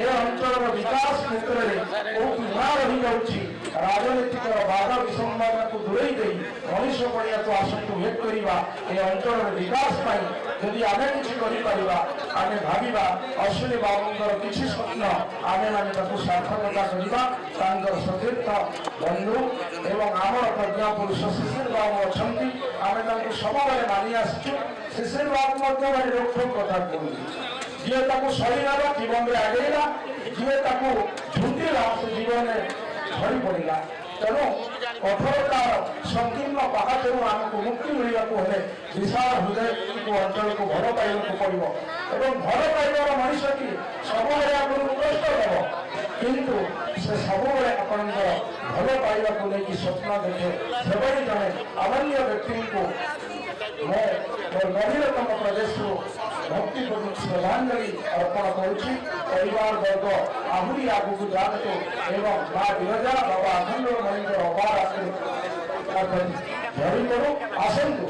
ଏ ଅଞ୍ଚଳର ବିକାଶ କ୍ଷେତ୍ରରେ ବହୁତ ନୂଆ ରହିଯାଉଛି। ରାଜନୈତିକ ବାଦ ବିସମ୍ବାଦକୁ ଦୂରେଇ ଦେଇ ମଣିଷ ପଡ଼ିଆକୁ ଆସନ୍ତୁ ଭେଟ କରିବା। ଏ ଅଞ୍ଚଳର ବିକାଶ ପାଇଁ ଯଦି ଆମେ କିଛି କରିପାରିବା, ଆମେ ଭାବିବା ଅଶ୍ୱିନୀ ବାବୁଙ୍କର କିଛି ସ୍ୱପ୍ନ ଆମେମାନେ ତାକୁ ସାର୍ଥକତା କରିବା। ତାଙ୍କର ସତୀର୍ଥ ବନ୍ଧୁ ଏବଂ ଆମର ପ୍ରଜ୍ଞା ପୁରୁଷ ଶିଶିର ବାବୁ ଅଛନ୍ତି, ଆମେ ତାଙ୍କୁ ସବୁବେଳେ ମାନି ଆସିଛୁ। ଶିଶିର ବାବୁ ମଧ୍ୟ ଭାରି ରୋକଠୋକ କଥା କୁହନ୍ତି, ଯିଏ ତାକୁ ସରିଗଲା ଜୀବନରେ ଆଗେଇଲା, ଯିଏ ତାକୁ ଝୁଣ୍ଟିଲା ସେ ଜୀବନରେ ଝଡ଼ି ପଡ଼ିଲା। ତେଣୁ କଠୋରତାର ସଂକୀର୍ଣ୍ଣ ପାହାଚରୁ ଆମକୁ ମୁକ୍ତି ମିଳିବାକୁ ହେଲେ ବିଶାଳ ହୃଦୟକୁ ଅଞ୍ଚଳକୁ ଭଲ ପାଇବାକୁ ପଡ଼ିବ। ଏବଂ ଭଲ ପାଇବାର ମଣିଷଟି ସବୁବେଳେ ଆପଣଙ୍କୁ କଷ୍ଟ ଦେବ, କିନ୍ତୁ ସେ ସବୁବେଳେ ଆପଣଙ୍କର ଭଲ ପାଇବାକୁ ନେଇକି ସ୍ୱପ୍ନ ଦେଖେ। ସେଭଳି ଜଣେ ଅନନ୍ୟ ବ୍ୟକ୍ତିଙ୍କୁ ମୁଁ ମୋର ଗଭୀରତମ ପ୍ରଦେଶରୁ ଭକ୍ତିପୂର୍ଣ୍ଣ ଶ୍ରଦ୍ଧାଞ୍ଜଳି ଅର୍ପଣ କରୁଛି। ପରିବାର ବର୍ଗ ଆହୁରି ଆଗକୁ ଯାଆନ୍ତୁ ଏବଂ ମା ବିରଜା ବାବା ଆଖଣ୍ଡଳମଣିଙ୍କର ଅପାର ଆଶୀର୍ବାଦ ଝରି ପଡ଼ୁ। ଆସନ୍ତୁ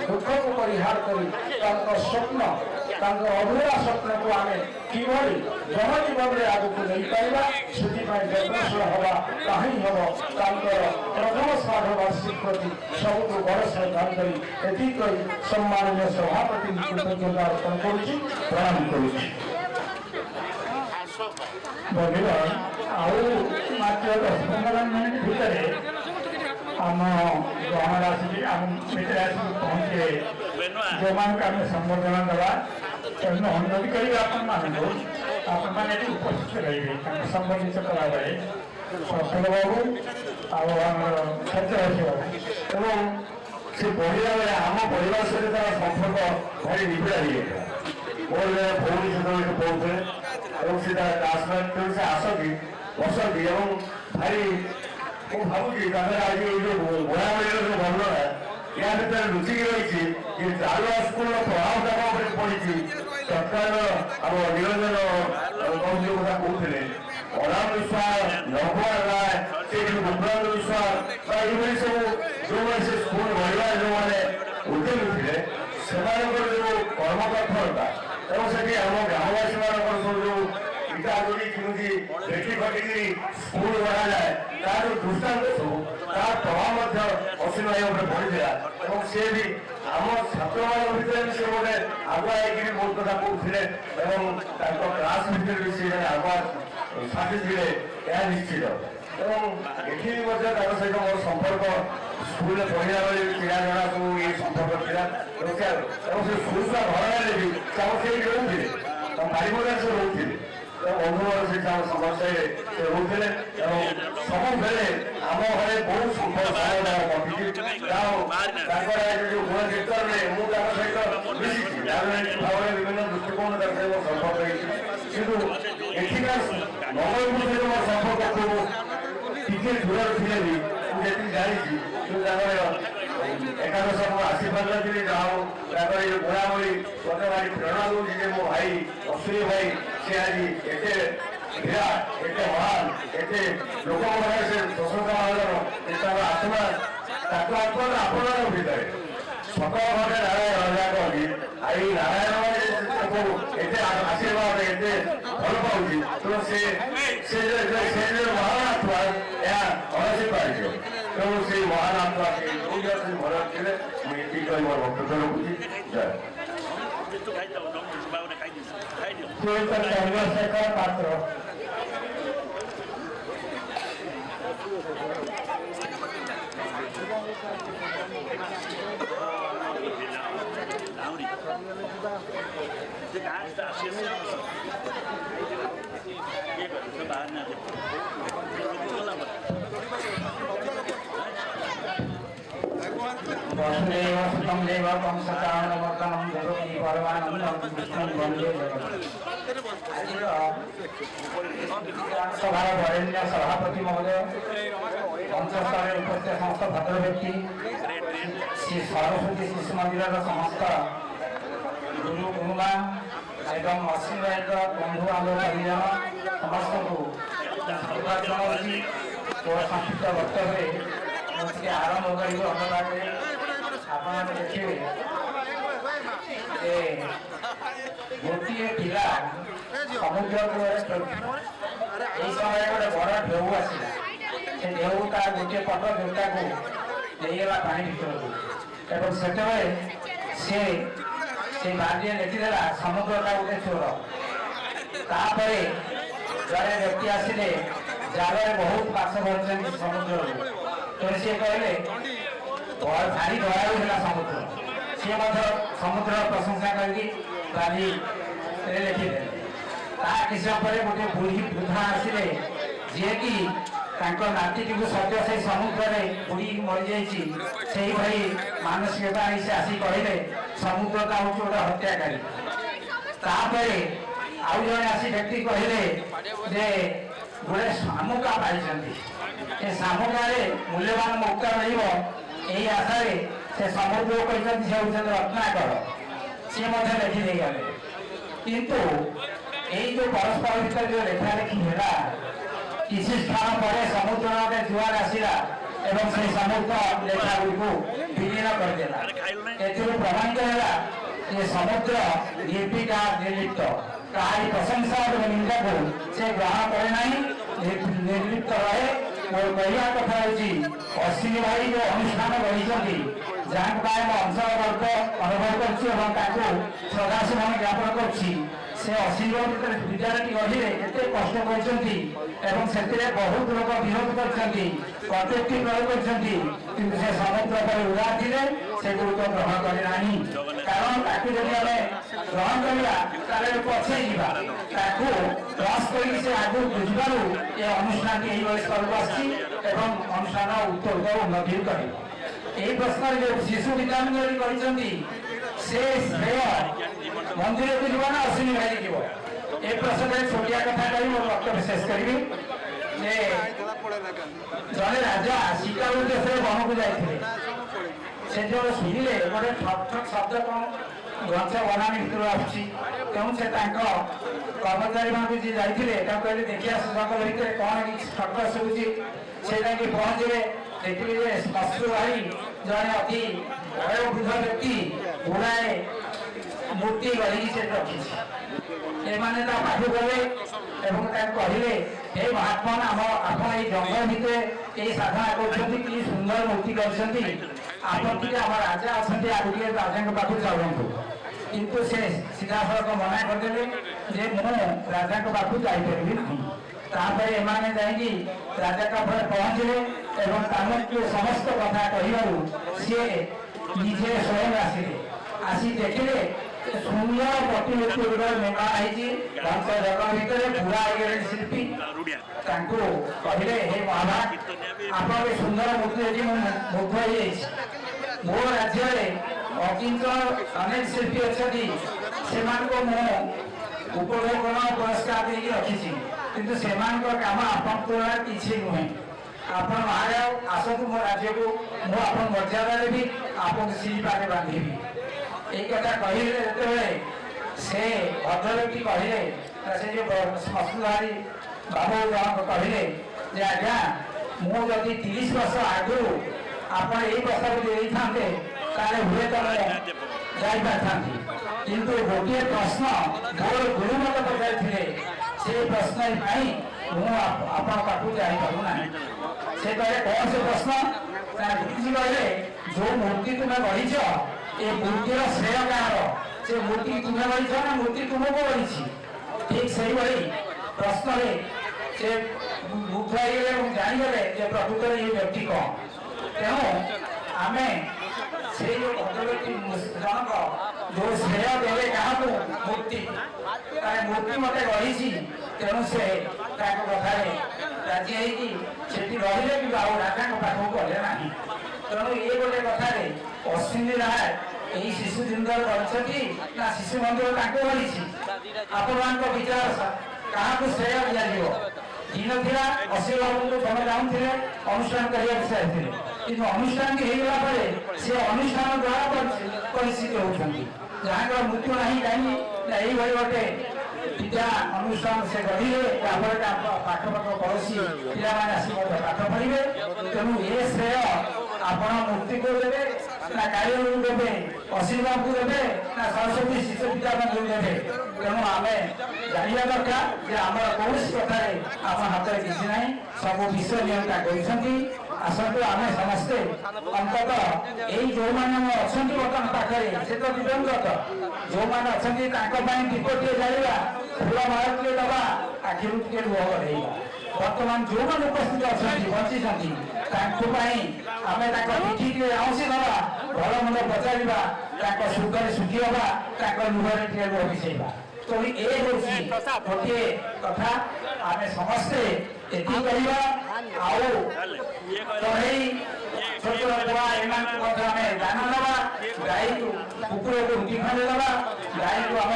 ଦୁଃଖକୁ ପରିହାର କରି ତାଙ୍କ ସ୍ୱପ୍ନ, ତାଙ୍କ ଅଧୁରା ସ୍ୱପ୍ନକୁ ଆମେ କିଭଳି ଜନଜୀବନରେ ଆଗକୁ ନେଇପାରିବା, ସେଥିପାଇଁ ଯତ୍ନଶୀଳ ହେବା। କାହିଁ ହେବ ତାଙ୍କର ପ୍ରଥମ ଶ୍ରାଦ୍ଧ ବାର୍ଷିକ ପ୍ରତି ସବୁଠୁ ବଡ଼ ଶ୍ରଦ୍ଧାଞ୍ଜଳି। ଏତିକି କହି ସମ୍ମାନନୀୟ ସଭାପତିଙ୍କୁ କୃତଜ୍ଞତା ଅର୍ପଣ କରୁଛି, ପ୍ରଣାମ କରୁଛି। ବନ୍ଧୁଗଣ, ଆଉ ମାତ୍ର 10-15 ମିନିଟ୍ ଭିତରେ ଆମ ଗହଣରେ ଆସିକି ଆମ ଭିତରେ ଆସିକି ପହଞ୍ଚିବେ ଯେଉଁମାନଙ୍କୁ ଆମେ ସମ୍ବର୍ଦ୍ଧନା ଦେବା। ତେଣୁ ଅନୁରୋଧ କରିବେ ଆପଣମାନଙ୍କୁ, ଆପଣମାନେ ଏଠି ଉପସ୍ଥିତ ରହିବେ ତାଙ୍କୁ ସମ୍ବର୍ଦ୍ଧିତ କଲାବେଳେ ପ୍ରଫୁଲ୍ଲ ବାବୁ ଆଉ ଆମର ସତ୍ୟବାସୀ ବାବୁ। ଏବଂ ସେ ପଢ଼ିଲା ବେଳେ ଆମ ପରିବାର ସହିତ ତାର ସମ୍ପର୍କ ଭାରି ନିବିଡ଼ ହେଇଯାଇଥିଲା। ମୋର ଜଣେ ଭଉଣୀ ସେତେବେଳେ ପଢ଼ୁଥିଲେ ଏବଂ ସେ ତାର କ୍ଲାସମେଟ୍ ସେ ଆସନ୍ତି ବସନ୍ତି ଏବଂ ଭାରି ମୁଁ ଭାବୁଛି ତାଙ୍କର ଆଜି ଏଇ ଯେଉଁ ଗୋଳାମଳିର ଯେଉଁ ବର୍ଣ୍ଣନା ଏହା ଭିତରେ ଲୁଚିକି ରହିଛି ଯେ ଚାଲୁଆ ସ୍କୁଲର ପ୍ରଭାବ ତାଙ୍କ ଉପରେ ପଡ଼ିଛି। ତତ୍କାଳ ଆମ ନିରଞ୍ଜନ ବାବୁ କଥା କହୁଥିଲେ, ଅନାମ ବିଶ୍ୱାଳ, ନଭୁଆ ରାୟ, ସେ ଯେଉଁ ଗୋପଳାନ୍ତ ବିଶ୍ୱାଳ ବା ଏଇଭଳି ସବୁ ଯେଉଁମାନେ ସେ ସ୍କୁଲ ଗଢ଼ିବାରେ ଯେଉଁମାନେ ଉଦ୍ୟମୀ ଥିଲେ, ସେମାନଙ୍କର ଯେଉଁ କର୍ମତତ୍ପରତା ଏବଂ ସେଠି ଆମ ଗ୍ରାମବାସୀମାନଙ୍କର ସବୁ ଯେଉଁ ଇଟା ଯୋଡ଼ି କେମିତି ଦେଖି ଘଟିକିରି ସ୍କୁଲ ଗଢ଼ାଯାଏ ତାର ଯେଉଁ ଦୃଷ୍ଟାନ୍ତ ସବୁ ତାର ପ୍ରଭାବ ମଧ୍ୟ ଅଶ୍ୱିନୀ ଭାଇ ଉପରେ ପଡ଼ିଥିଲା। ଏବଂ ସେ ବି ଆମ ଛାତ୍ରମାନଙ୍କ ଭିତରେ ବି ସେ ଗୋଟେ ଆଗୁଆ ହେଇକିରି ବହୁତ କଥା କହୁଥିଲେ ଏବଂ ତାଙ୍କ କ୍ଲାସ୍ ଭିତରେ ବି ସେ ଜଣେ ଆଗୁଆ ସାଥୀ ଥିଲେ, ଏହା ନିଶ୍ଚିତ। ଏବଂ ଏଠି ବି ମଧ୍ୟ ତାଙ୍କ ସହିତ ମୋର ସମ୍ପର୍କ ସ୍କୁଲରେ ପଢ଼ିଲା ବେଳେ ପିଲା ଜଣା ସବୁ ଏଇ ସମ୍ପର୍କ ଥିଲା ଏବଂ ସେ ସ୍କୁଲର ଘର ହେଲେ ବି ତାଙ୍କ ସେଇଠି ରହୁଥିଲେ, ତାଙ୍କ ବାରିପଦାରେ ସେ ରହୁଥିଲେ। ବନ୍ଧୁଘର ସେଠି ଆମ ସମସ୍ୟାରେ ସେ ରହୁଥିଲେ ଏବଂ ସବୁବେଳେ ଆମ ଘରେ ବହୁତ ସମ୍ପର୍କ କଟିଛି। ତାଙ୍କର ଯେଉଁ ଗୁଣ କୀର୍ତ୍ତନରେ ମୁଁ ତାଙ୍କ ସହିତ ମିଶିଛି ରାଜନୈତିକ ଭାବରେ ବିଭିନ୍ନ ଦୃଷ୍ଟିକୋଣ ସହିତ ସମ୍ପର୍କ ହେଇଛି କିନ୍ତୁ ଏଠିକା ମଙ୍ଗଳପୁର ସହିତ ମୋ ସମ୍ପର୍କକୁ ଟିକେ ଦୂରରେ ଥିଲେ ବି ମୁଁ ଯେତିକି ଜାଣିଛି କିନ୍ତୁ ତାଙ୍କର ଏକାଦଶ ମୁଁ ଆସିପାରିନଥିଲି ଯାହା ହଉ ତାଙ୍କର ଏଇ ବୁଢ଼ାବୁଢ଼ୀ ମୋତେ ଭାରି ପ୍ରେରଣା ଦେଉଛି ଯେ ମୋ ଭାଇ ଅଶ୍ୱିନୀ ଭାଇ ସେ ଆଜି ଏତେ ବିରାଟ ଏତେ ମହାନ ଏତେ ଲୋକଙ୍କ ପାଖରେ ସେ ପ୍ରଶଂସା ମାଗର ତାଙ୍କ ଆତ୍ମା ତାଙ୍କ ଆତ୍ମାର ଆପଣଙ୍କ ଭିତରେ ସକାଳ ଘଣ୍ଟେ ନାରାୟଣ ରାଜା କହନ୍ତି ଆଉ ଏଇ ନାରାୟଣ ଏତେ ଆଶୀର୍ବାଦ ଏତେ ଭଲ ପାଉଛି ତେଣୁ ସେ ମହାନ ଆତ୍ମା ଏହା ଅଣସି ପାରିଯିବ ତେଣୁ ସେଇ ମହାନ ଆତ୍ମା ଯୋଉଠି ଅଛନ୍ତି ଭଲ ଥିଲେ ମୁଁ ଏତିକି କହି ମୋର ବକ୍ତବ୍ୟ ରଖୁଛି ଜୟ ଚନ୍ଦ୍ରଶେଖର ପାତ୍ର वसुदेव सुतं देव कंसचारणमर्दनं जगति परमानन्दं कृष्णं वन्दे सभार वरेण्य सभापति महोदय मंचस्थले उपस्थित समस्त भद्र व्यक्ति श्री सरस्वती शिशु मंदिर समस्त गुरु गुरुमा एवं अश्विन भाई बंधु बांधव परिजन समस्त को संक्षिप्त वक्तव्य आरंभ कर ଆପଣ ଦେଖିବେ ଯେ ଗୋଟିଏ ପିଲା ସମୁଦ୍ର କୂଳରେ ଏହି ସମୟରେ ଗୋଟେ ବଡ଼ ଢେଉ ଆସିଲା ସେ ଢେଉ ତା ଗୋଟିଏ ପଟ ଦେଉତାକୁ ନେଇଗଲା ପାଣି ଭିତରକୁ ଏବଂ ସେତେବେଳେ ସେ ବାଲିରେ ଲେଖିଦେଲା ସମୁଦ୍ରଟା ଗୋଟେ ଚୋର ତାପରେ ଜଣେ ବ୍ୟକ୍ତି ଆସିଲେ ଜାଲରେ ବହୁତ ମାଛ ଧରିଛନ୍ତି ସମୁଦ୍ରରୁ ତେଣୁ ସେ କହିଲେ भारी दयालु है समुद्र सी समुद्र प्रशंसा करके बाली लिखिदे किसी समय गोटे बुढ़ी वृद्धा आसिले जी कि नाती को सद्य से समुद्र में बुड़ी मरी जाइए भाई मानसिकता से आसी कहले समुद्रता हूँ गोटे हत्याकारी आउ जड़े आसी व्यक्ति कहले जे गोटे शामुका पाई शामुकार मूल्यवान मुक्ता मिल यही आशार से समुद्र कहते से हूँ रत्नाकर सी लिखी गले किंतु यही जो परस्पर भर जो लेखा लेखि है किसी स्थान पर समुद्र जुआर आसला एवं से समुद्र लेखा गुड़ विलीन करदेला प्रमाणित है ये समुद्र निर्विका निर्लिप्त कहारी प्रशंसा और निंदा को से ग्रहण करे निर्लिप्त रहे मोर कहवा कथा अश्विनी भाई जो अनुष्ठान रही जहाँ अंचल गर्व अनुभव कर श्रद्धासुमन ज्ञापन कर अश्विनी विद्यालय गढ़े एते कष्ट कर बहुत लोग विरोध कर प्रत्येक प्रयोग कर समुद्र पर उड़ा थे से गुरुत्व ग्रहण करना कारण ताकि जब आम ग्रहण करवा पछे क्रस कर आगे बुझार ये अनुष्ठान यही स्तर को अनुष्ठान उत्तर उन्नति कर प्रश्न जो शिशु विद्यामंदिर से श्रेय मंदिर को जीव ना अश्विनी भाई जीव ए प्रश्न छोटिया कथा कही मोर वक्तव्य शेष करी जड़े राजा शिकार देश वन को जाते जो शुणिले गोटे ठक ठक शब्द कौन ग्रंथ बनानी भर आसू से कर्मचारी मान जी जाते कहले देखिए जंगल भितर कौन ठक शुभुची से पहुँचे देखिए श्मश्रु भाई जड़े अति वयोवृद्ध व्यक्ति गुड़ाए मूर्ति गढ़ी से रखी एमाने पाठ गले कहले हे महात्मा आप जंगल भितर ये साधना कर सुंदर मूर्ति कर राजा अच्छा आगे राजा पाखु चलतु किंतु से सीधा सड़क मना करदे जे मु राजा पाखु जापरि ना एमाने जाकि राजा पहुँचले समस्त कथा कह सी निजे स्वयं आसी देखिले सुंदर प्रतिमूर्ति निर्माण जगह भितर पूरा शिल्पी कहले हे महाभाग आप सुंदर मूर्ति देखिए मुग्ध हो मो राज्य अकिंचन अनेक शिल्पी अच्छा से उपभोग पुरस्कार देकी रखी किंतु से कम आप तुलना किसी नुहे आप महाराज आसतु मो राज्य को मुझे मर्यादा देवी आपको सीट पाखे बांधि ये कथा कहले जो से भद्र व्यक्ति कहले से जो संस्कृतधारी बाबू जन कहले आज्ञा मुझे 30 वर्ष आगु आप प्रस्ताव देते हुए तो जापारी किंतु गोटे प्रश्न मोर गुरुमत पचारे से प्रश्न मुझे जापारूना से कहे कौन से प्रश्न गुरुजी कहले जो मूर्ति तुम्हें गढ़ीच ये मूर्तिर श्रेय कहार से मूर्ति तुम्हें गढ़ीच ना मूर्ति तुमको गढ़ी ठीक से प्रश्न से मुग्ध हो जानीगले प्रकृत ये व्यक्ति कौन तेणु आम से जो भद्रव्यक्ति जनक जो श्रेय देवे क्या मूर्ति मूर्ति मत गढ़ी तेणु से कथार राजी होती रही कि राजा पाखक गले ना तेणु ये गोटे कथार अश्विनी राय यही शिशु सुंदर गढ़ी ना शिशु मंदिर गढ़ी आपण विचार क्या श्रेय दिया दिन था अशी बाबू जन जाऊे अनुष्ठान करते कि अनुष्ठान होगा से अनुष्ठान द्वारा परिचित होती जहाँ मृत्यु ना कहीं गोटे विद्या अनुष्ठान से गढ़े जहाँफल पाठ पाठ पड़ोसी पाने आस पाठ पढ़े तेणु ये श्रेय आपण मूर्ति को देवे ना कार्य देवे अशीर्वाद को देवे ना सरस्वती शिशु विद्या को देवे तेणु आम जाना दरकार आम कौन कथार आम हाथ में किसी ना सब विषय नियंत्रण कर आसतु आम समस्ते अंतत यही जो मैंने अच्छा बर्तमान पाखे से तो दिवंगत जो मैंने अच्छा दीपटे जाइवा फूल माला दबा आखिर टे लुह गढ़ेगा बर्तमान जो मैंने उपस्थित अच्छा बची आम पिठी आउसी दबा भल मंद पचार सुखरे सुखी हवा लुहरे टे लुह मिसेवा तो ये गोटे कथा आम समस्ते एति करवा छोट बुआ एम दान दबा गाई कुकुर को रुटी खंडे दबा गाई को आम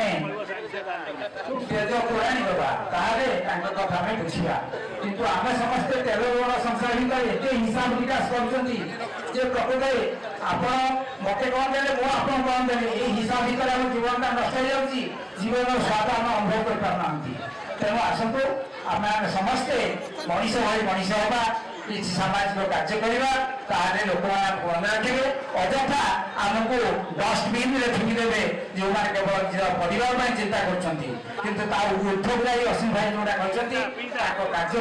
तेज तोराणी दबा कथा में बुझा किंतु आम समस्ते तेल बड़ संसार भितर एत हिसाब विकास कर प्रकृत आप मत कौन देने मुझे आप कौन देने ये हिसाब भितर आम जीवन नष्ट हो जाऊँगी जीवन स्वाद आम अनुभव कर पारना तेणु आसतु आम समस्ते मनीष भाई मनीष हवा किसी सामाजिक कार्य करवा लोक मन रखे अଯଥା आमको डस्टबिन में फिंगिदेवे जो मैंने केवल परिवार चिंता कर ऊर्धक जाए असीम भाई जोड़ा कहते कार्य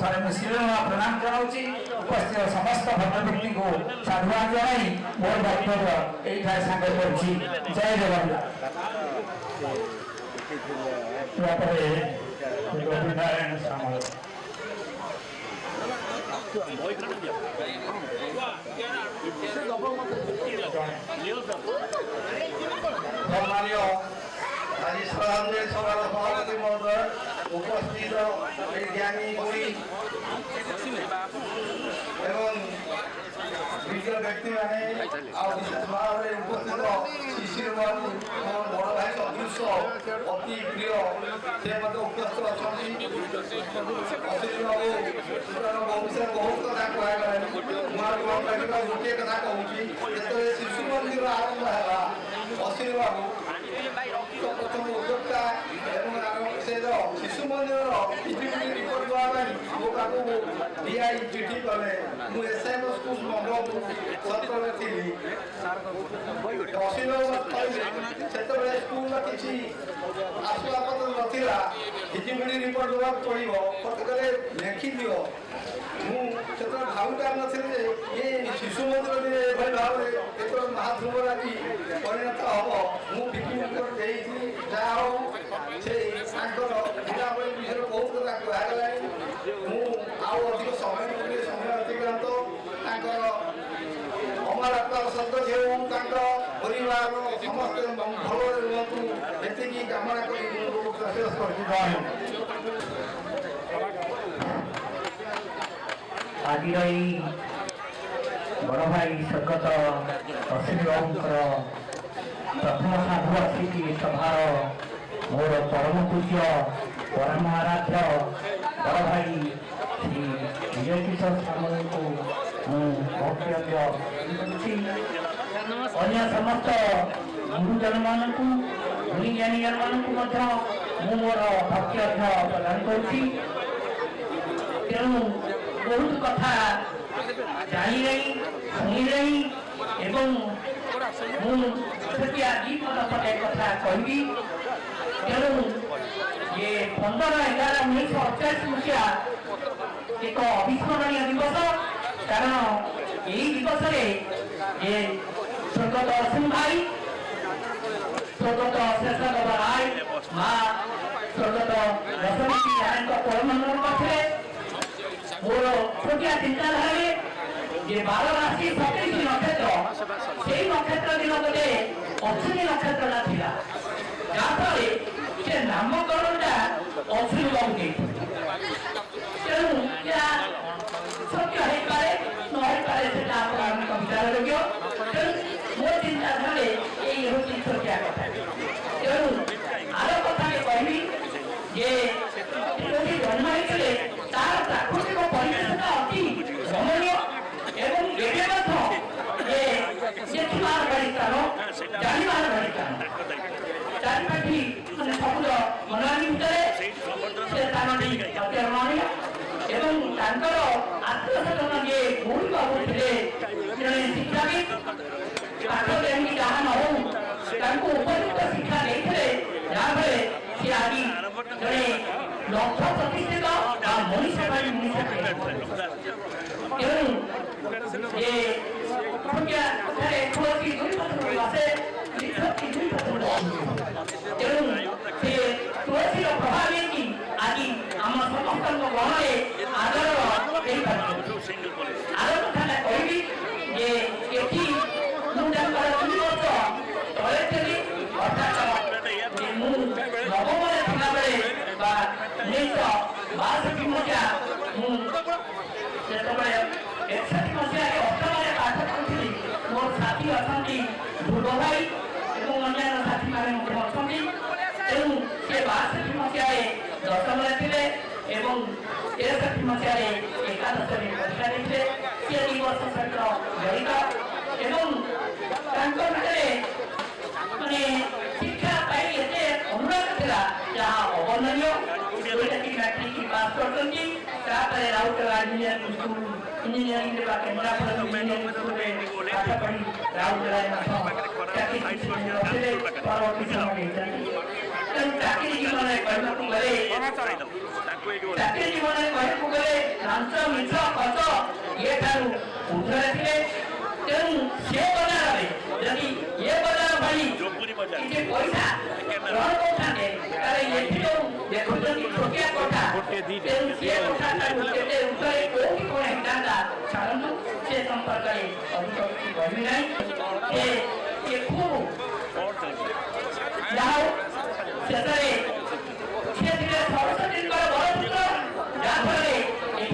थे मुझे प्रणाम जनाऊँगी उपस्थित समस्त भद्र व्यक्ति को साधुवाद जन मोर वक्तव्य ये सांग कर जय जगन्नाथ नारायण सामल सम्मानीय आज श्रद्धांजलि सभा सभापति महोदय उपस्थित ज्ञानी गुणी एवं विज्ञ व्यक्ति मैंने विशेष भाव में उपस्थित शिशिर बाबू बड़ भाई सदृश अति प्रिय से उपस्थित अच्छा अश्विनी बाबू विषय बहुत कथा कहगला गोटे कथा कहूँ जो शिशु मंदिर आरंभ है अश्विनी बाबू प्रथम उद्योक्ता से शिशु मंदिर रिपोर्ट देवाई डीआई चिठी कले मुझे एसएम स्कूल मंगल सत्र में थी अश्विनी स्कूल किसी आसवाबपत्र नाला हिजिमिडी रिपोर्ट देवा पड़ो प्रत्येक लेखि दियो मुझे भावी पार नी ये शिशु मंदिर भाव में एक महाध्रुव राजी परिणत हम मुझे जहाँ से जिलापी विषय बहुत कथा कहगला अधिक समय समय अतिक्रांत अमर आत्मार सदस्य हो परिवार समस्त भल रुहतु ये कामना कर आज बड़ भाई स्वर्गत ଅଶ୍ୱିନୀ ବାବୁଙ୍କର ପ୍ରଥମ ସାଧୁ ଆସିକି ସଭାର ମୋର ପରମ ପୂଜ୍ୟ ପରମ ଆରାଧ୍ୟ ବଡ଼ ଭାଇ ଶ୍ରୀ ବିଜୟ କିଶୋର ସାମଲଙ୍କୁ ମୁଁ ଭକ୍ତି କରୁଛି। ଅନ୍ୟ ସମସ୍ତ ଗୁରୁଜନମାନଙ୍କୁ ଗୁଣିଜ୍ଞାନୀମାନଙ୍କୁ ମଧ୍ୟ ମୁଁ ମୋର ଭକ୍ତି ପ୍ରଦାନ କରୁଛି। ତେଣୁ ବହୁତ କଥା ଜାଣିଲେଣି ଶୁଣିଲେଣି ଏବଂ ମୁଁ ସେଠି ଆଜି ପଦପଦେ କଥା କହିବି। ତେଣୁ ये 15/11/1948 मसीहा एक अविस्मरणीय दिवस। कारण यही दिवस ये स्वर्गत असीम भाई स्वर्गत शेषादेव राय माँ स्वर्गत दशमी राय परमंडल पाखे मोर छोटिया चिंताधारा ये 12 राशि 27 नक्षत्र से नक्षत्र दिन गोटे अश्विनी नक्षत्र था जहाँफल से नामकरण अश्विनी बाबू तेणु या सत्य हो पाए न हो पाए से विचार योग्य। तेणु मो चिंताधारा यही हूँ सत्या कथा। तेणु आर कथा कहबी जे जन्म होते तार प्राकृतिक परिवेशटा अति रमणीय एवं देखिबार भारी स्थान जानवर भारी स्थान चारिपाठी मैंने सबुज मनोरंजन भितर से स्थानी अति रमणीय एवं आत्मसचन जे गौरी बाबू थे जड़े शिक्षाविद पाठ केमी जहाँ न हो उपयुक्त शिक्षा देते जहाँफल सी आज जड़े लक्ष्य प्रतिष्ठित मनुष्य तेणु ये तुलसी तेणु से तुलसी प्रभाव नहीं आज आम समस्त गणरे आदर आदर कथा कहबी जे ये वर्ष तले थी अर्थात नवम थिला बेले 1962 मसीहा मुझे 61 मसीह अष्टम पाठ करी मोर साथी अच्छा ध्रुव भाई और अन्य साथी मैंने अच्छा तेणु से 62 मसीह दशम थे 63 मसीह एकादश परीक्षा देते सी 2 वर्ष सहित जड़ित माने शिक्षा एत अनुराग था जहाँ अवर्णनीय मैट्रिक पास कर Rourkela engineering Kendrapara engineering school में पाठ पढ़ी राउरकेला परवर्ती समय चाकरी जीवन कहूँ गले चाकरी जीवन कहूँ गले लांच मिछ खर्च ये ऊर्धे थे। तेणु से बजार जदि ये बजार भाई किसी पैसा ग्रहण करते ये देखुं छोटिया कथा तेणु सी कथा कौटी कौन होता छाड़ू से संपर्क में अधिक किसी कहबी ना खूब जहाँ शेष सरस्वती बड़पुत्र जहाँफल ये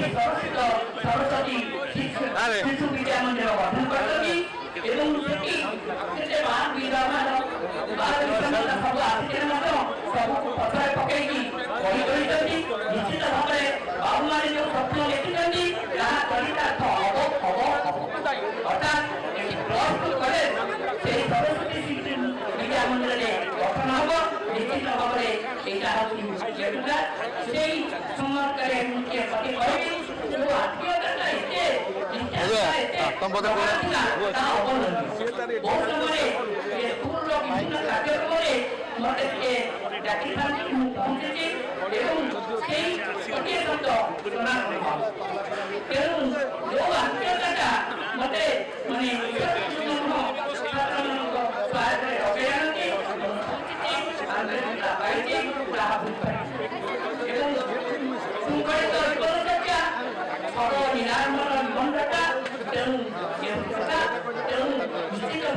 सरस्वती शिशु विद्या मंदिर गठन कर सब आसिक सब पथर पकई निश्चित भाव में बाबू मैंने जो स्वप्न लिखिं जहाँ चरितार्थ हम अर्थात प्लस 2 कॉलेज से सरस्वती शिशु विद्या मंदिर में गठन हम निश्चित भाव में यहाँ से सम्पर्क मुझे कति कहबी जो आत्मीयता निश्चित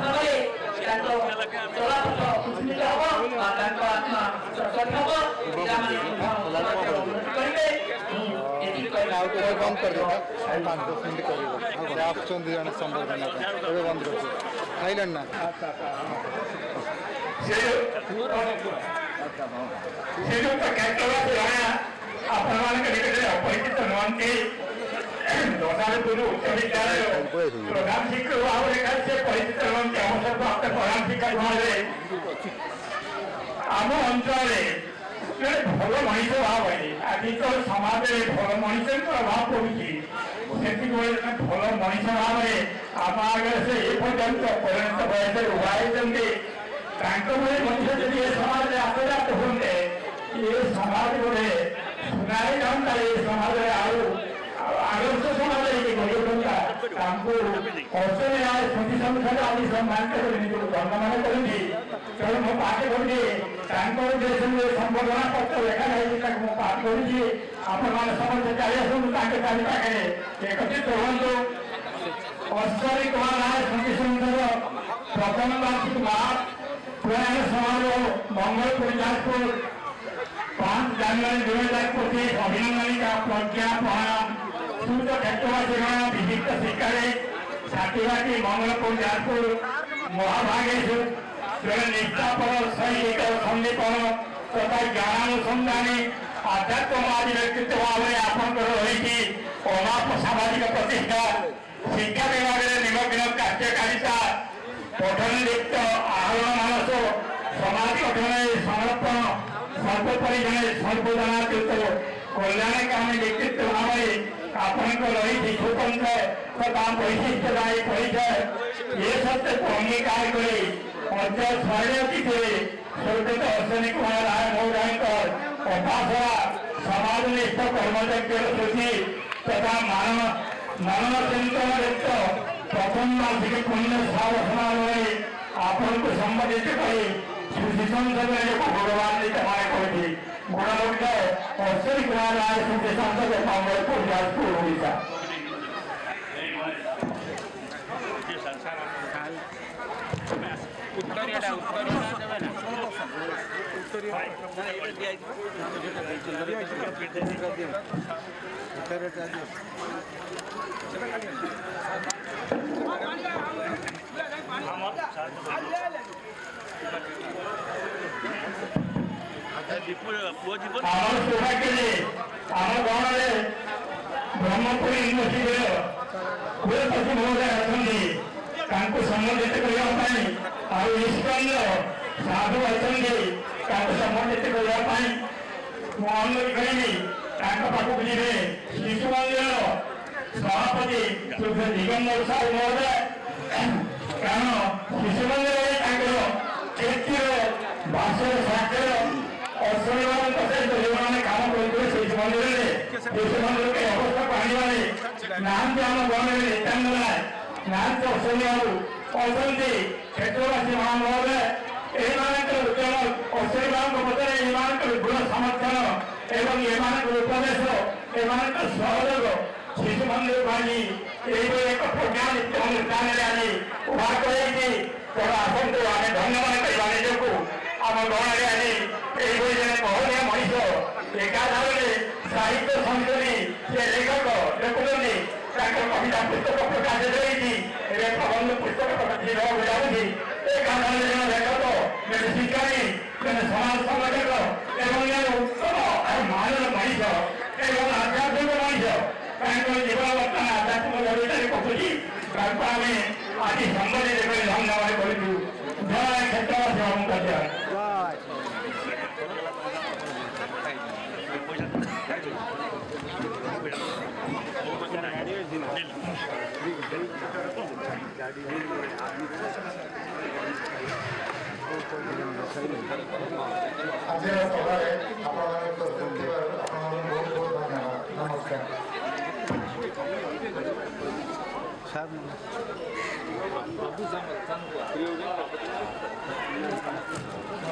भाव चलापथ कुशमित हम आत्मा सचल हम करेंगे बंद कर देता 5-10 मिनट कर जन संबर्धना बंद कर खाइल ना आपण अपरिचित नुहति दशापुर उच्च विद्यालय प्रधान शिक्षक भाव से परिचित नुहति अवसर प्राप्त प्रधान शिक्षक भाव आम अंचल भल मनीष भाव आज तो समाज में भल मनीष प्रभाव पड़ुची से भल मनीष भाव आम आगे से एपर्यंत परिणत बयस उभाई मनुष्य जब ये समाज आसजात होंगे ये समाज गोटे सुनाई जाता ये समाज आदर्श समाज स्मृति संसार आदि सम्मान धन्यमान करी तेणु मो पाठ करुँगी संबोधना पत्र लेखा जाए पाठ करुँगी आपण मैंने समस्त चली आसतु चारि पाखे एकत्रित हूँ अश्वरी कुमार राय स्मृति संसार प्रथम वार्षिक मार्च पुराण समारोह मंगलपुर जाजपुर 5 जनवरी 2025 अभिनंदन का प्रज्ञा प्रणाम सूर्य क्षेत्रवासी विशिष्ट शिकारी छातीवाटी मंगलपुर जाजपुर महाभागेश्वर जड़े निष्ठापर सैनिक संदीपन तथा ज्ञानानुसंधानी आध्यात्मवादी व्यक्तित्व भाव में आपंकर रही अनाप सामाजिक प्रतिष्ठा शिक्षा विभाग में निमग्न कार्यकारिता पठन लिप्त आहरण मानस समाज गठन समर्पण सर्वोपरि जड़े सर्वजनातीत कल्याण काम व्यक्तित्व भाव में आपंकर रही स्वतंत्र तथा वैशिष्ट्यदायी परिचय ये सत्य को अंगीकार कर स्वर्गत अश्विनी कुमार राय महोदय उपासना समाजनिष्ठ कर्मज्ञ सूची तथा मानव चिंतन युक्त प्रथम वार्षिक पुण्य साव समारोह आपण को संबोधित कर सुशासन भगवान कहते गुणमुग्ध अश्विनी कुमार राय सुशासन मंगलपुर जाजपुर ओडिशा ब्रह्मपुर यूनिवर्सिटी कुलपति महोदय अच्छा संबोधित करने साधु अच्छा संबोधित करने अनुरोध करी पाखक जी शिशु मंदिर सभापति दिगंबर साहू महोदय कारण शिशु मंदिर कीर्तिर भाषण साक्षर अश्विनी सहित जो मैंने काम करते शिशु मंदिर के अवस्था को आने नाम आम गण में नित्यानंद राय नाम अश्विनी बाबू अच्छा क्षेत्रवासी महामहोदय उद्यम अश्विनी बाबू पचर गुण समर्थन एवं उपदेश सहयोग शिशु मंदिर भाई एक प्रज्ञा नित्य अनुष्ठान आज उभा कर आसतु आम धन्यवाद करवा निजक आम गण में आज जन महोदय मनीष एकाधारे साहित्य संस्कृति से लेखक देखुंत कविता पुस्तक प्रकाश प्रबंध पुस्तक प्रकाशित जाऊँगी एकाधारे जन लेखक जन शिकारी जन समाज संगठक एवं उत्तम महान मनीष एवं आध्यात्मिक मनीष जीवन बर्तमान आध्यात्मिक जड़ित कहुची आम आज संबंधित धन्यवाद करूँ जय क्षेत्रवासी महामुख्य आज सभा बहुत बहुत धन्यवाद नमस्कार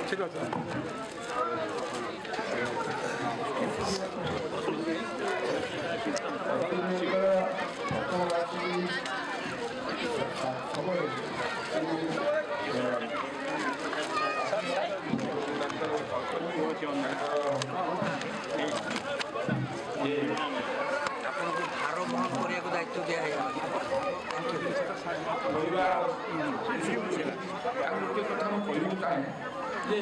ठीक है ପରିବାର ଗୋଟେ କଥା ମୁଁ କହିବାକୁ ଚାହେଁ ଯେ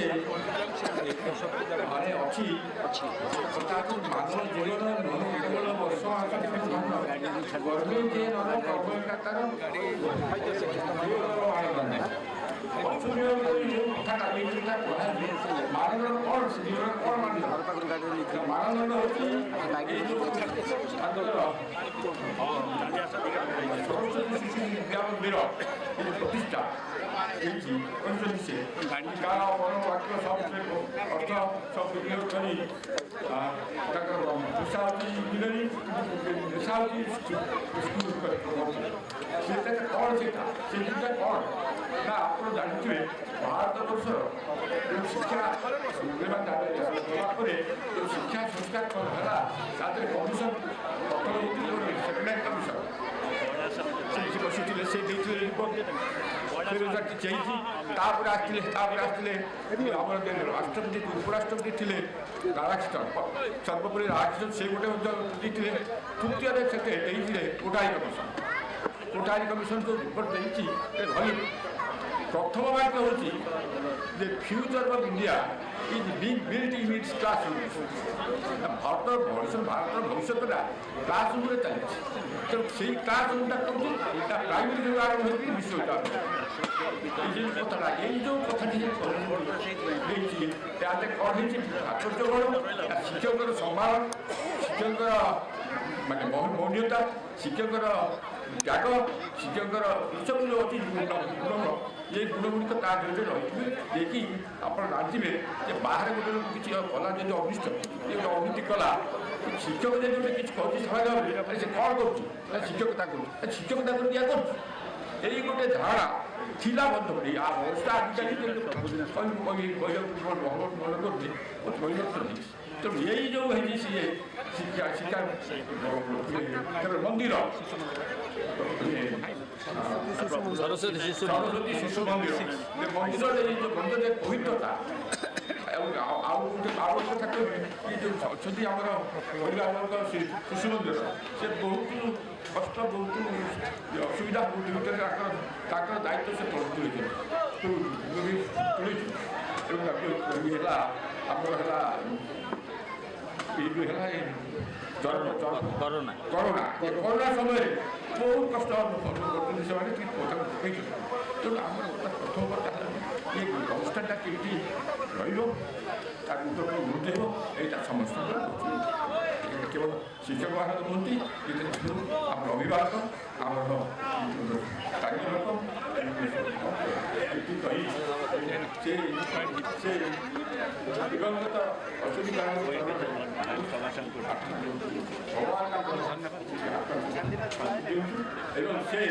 ମାନେ ଅଛି ତାକୁ ମାନବ ଜୀବନ ନୁହେଁ କେବଳ ବର୍ଷ ଗର୍ଭେ ଯେ ନର ଗର୍ଭକାତାର ଆନନ୍ଦ ନାହିଁ କଥାଟା ଏଇ କଥା କୁହାଯାଏ ମାନବର କ'ଣ ଜୀବନ କ'ଣ ମାନଦଣ୍ଡ ହେଉଛି ଏଇ ଯେଉଁ ସରସ୍ୱତୀ ଶିଶୁ ବିଦ୍ୟା ମନ୍ଦିର ପ୍ରତିଷ୍ଠା ହେଇଛି କହିଛନ୍ତି ସେ କାଳ ମନ ବାକ୍ୟ ସବୁଥିରେ ଅର୍ଥ ସବୁ ବିନିয়োଗ କରି ତାଙ୍କର ପଇସା ହେଉଛି ଇଞ୍ଜିନିୟରିଂ ପଇସା ହେଉଛି ସ୍କୁଲ ସେଟା କ'ଣ ସେଇଟା ସେ ଜିନିଷଟା କ'ଣ ନା ଆପଣ ଜାଣିଥିବେ ଭାରତ ବର୍ଷର ଯେଉଁ ଶିକ୍ଷା ଦେବା ପରେ ଯେଉଁ ଶିକ୍ଷା ସଂସ୍କାର ହେଲା ତା ଦେହରେ କମିଶନ ଗଠନ ହୋଇଥିଲେ ସେକ୍ରେଟାରୀ କମିଶନ ସେ ବସିଥିଲେ ସେ ଦେଇଥିଲେ ରିପୋର୍ଟ ହେଇଛି ତାପରେ ଆସିଥିଲେ ଆମର ରାଷ୍ଟ୍ରପତି ଉପରାଷ୍ଟ୍ରପତି ଥିଲେ ରାଧାକୃଷ୍ଣ ସର୍ବପରି ରାଧାକୃଷ୍ଣ ସେ ଗୋଟେ ଦେଇଥିଲେ ତୃତୀୟରେ ସେତେ ଦେଇଥିଲେ କୋଠାରୀ କମିଶନ ଯେଉଁ ରିପୋର୍ଟ ଦେଇଛି ଭଲ ପ୍ରଥମ ବାକ୍ୟ ହେଉଛି ଯେ future of India is being built in its classroom ଭାରତର ଭବିଷ୍ୟତଟା କ୍ଲାସ୍ ରୁମ୍ରେ ଚାଲିଛି ତେଣୁ ସେଇ କ୍ଲାସ୍ ରୁମ୍ଟା କରୁଛି ତା ପ୍ରାଇମେରୀ ଆରମ୍ଭ ହୋଇକି ବିଶ୍ୱବିଦ୍ୟାଳୟ ଏଇ ଯେଉଁ କଥାଟା ଏଇ ଯେଉଁ କଥାଟି ହେଇଛି ତାতে କ'ଣ ହେଇଛି ଆଶ୍ଚର୍ଯ୍ୟ କ'ଣ ଶିକ୍ଷକଙ୍କର ସମ୍ମାନ ଶିକ୍ଷକଙ୍କର ମାନେ ମୌନ୍ୟତା ଶିକ୍ଷକଙ୍କର ତ୍ୟାଗ ଶିକ୍ଷକଙ୍କର ଏସବୁ ଯେଉଁ ଅଛି ଗୁଣ ଏ ଗୁଣଗୁଡ଼ିକ ତା ଦେହରେ ରହିଥିବେ ଯିଏକି ଆପଣ ଜାଣିଥିବେ ଯେ ବାହାରେ ଗୋଟେ ଲୋକ କିଛି କଲା ଯଦି ଅନିଷ୍ଟ ଗୋଟେ ଅନୀତି କଲା ଶିକ୍ଷକ ଯଦି ଗୋଟେ କିଛି କରୁଛି ସମାଜରେ ସେ କ'ଣ କରୁଛି ଶିକ୍ଷକତା କରୁଛି ଶିକ୍ଷକତା କରି ଦିଆ କରୁଛି ଏଇ ଗୋଟେ ଧାରଣା ଥିଲା ବନ୍ଧ କରି ଆ ଅବସ୍ଥା ଆଜିକାଲି କହିବାକୁ ମନେ କରୁଛି ପରିବର୍ତ୍ତନ ହେଇଛି ତେଣୁ ଏଇ ଯେଉଁ ହେଇଛି ସିଏ ଶିକ୍ଷା ମନ୍ଦିର ସରସ୍ୱତୀ ଶିଶୁ ମନ୍ଦିର ମନ୍ଦିରରେ ଏଇ ଯେଉଁ ମନ୍ଦିରରେ ପବିତ୍ରତା ଆଉ ଗୋଟେ କଥା କହିବି ଏ ଯେଉଁ ଅଛନ୍ତି ଆମର ପରିବାର ବର୍ଗ ଶିଶୁ ମନ୍ଦିର ସେ ବହୁତ କଷ୍ଟ ବହୁତ ଅସୁବିଧା ଭିତରେ ତାଙ୍କର ଦାୟିତ୍ୱ ସେ ତୁଳିଛୁ ଏବଂ ହେଲା ଆମର ହେଲା ଏଇ ଯେଉଁ ହେଲା କରୋନା ସମୟରେ ବହୁତ କଷ୍ଟ କରୁଛନ୍ତି ସେମାନେ କହିଛନ୍ତି ତେଣୁ ଆମର ପ୍ରଥମ କଥା ଏ ବ୍ୟବସ୍ଥାଟା କେମିତି ରହିବ ତାକୁ ଉନ୍ନତି ହେବ ଏଇଟା ସମସ୍ତଙ୍କର କେବଳ ଶିକ୍ଷକ ମାନଙ୍କ ନୁହନ୍ତି ଆମର ଅଭିଭାବକ ଆମର ସ୍ଥାନୀୟ ଲୋକ କହି ସେ ଦିଗଙ୍ଗତ ଅସୁବିଧା ଏବଂ ସେ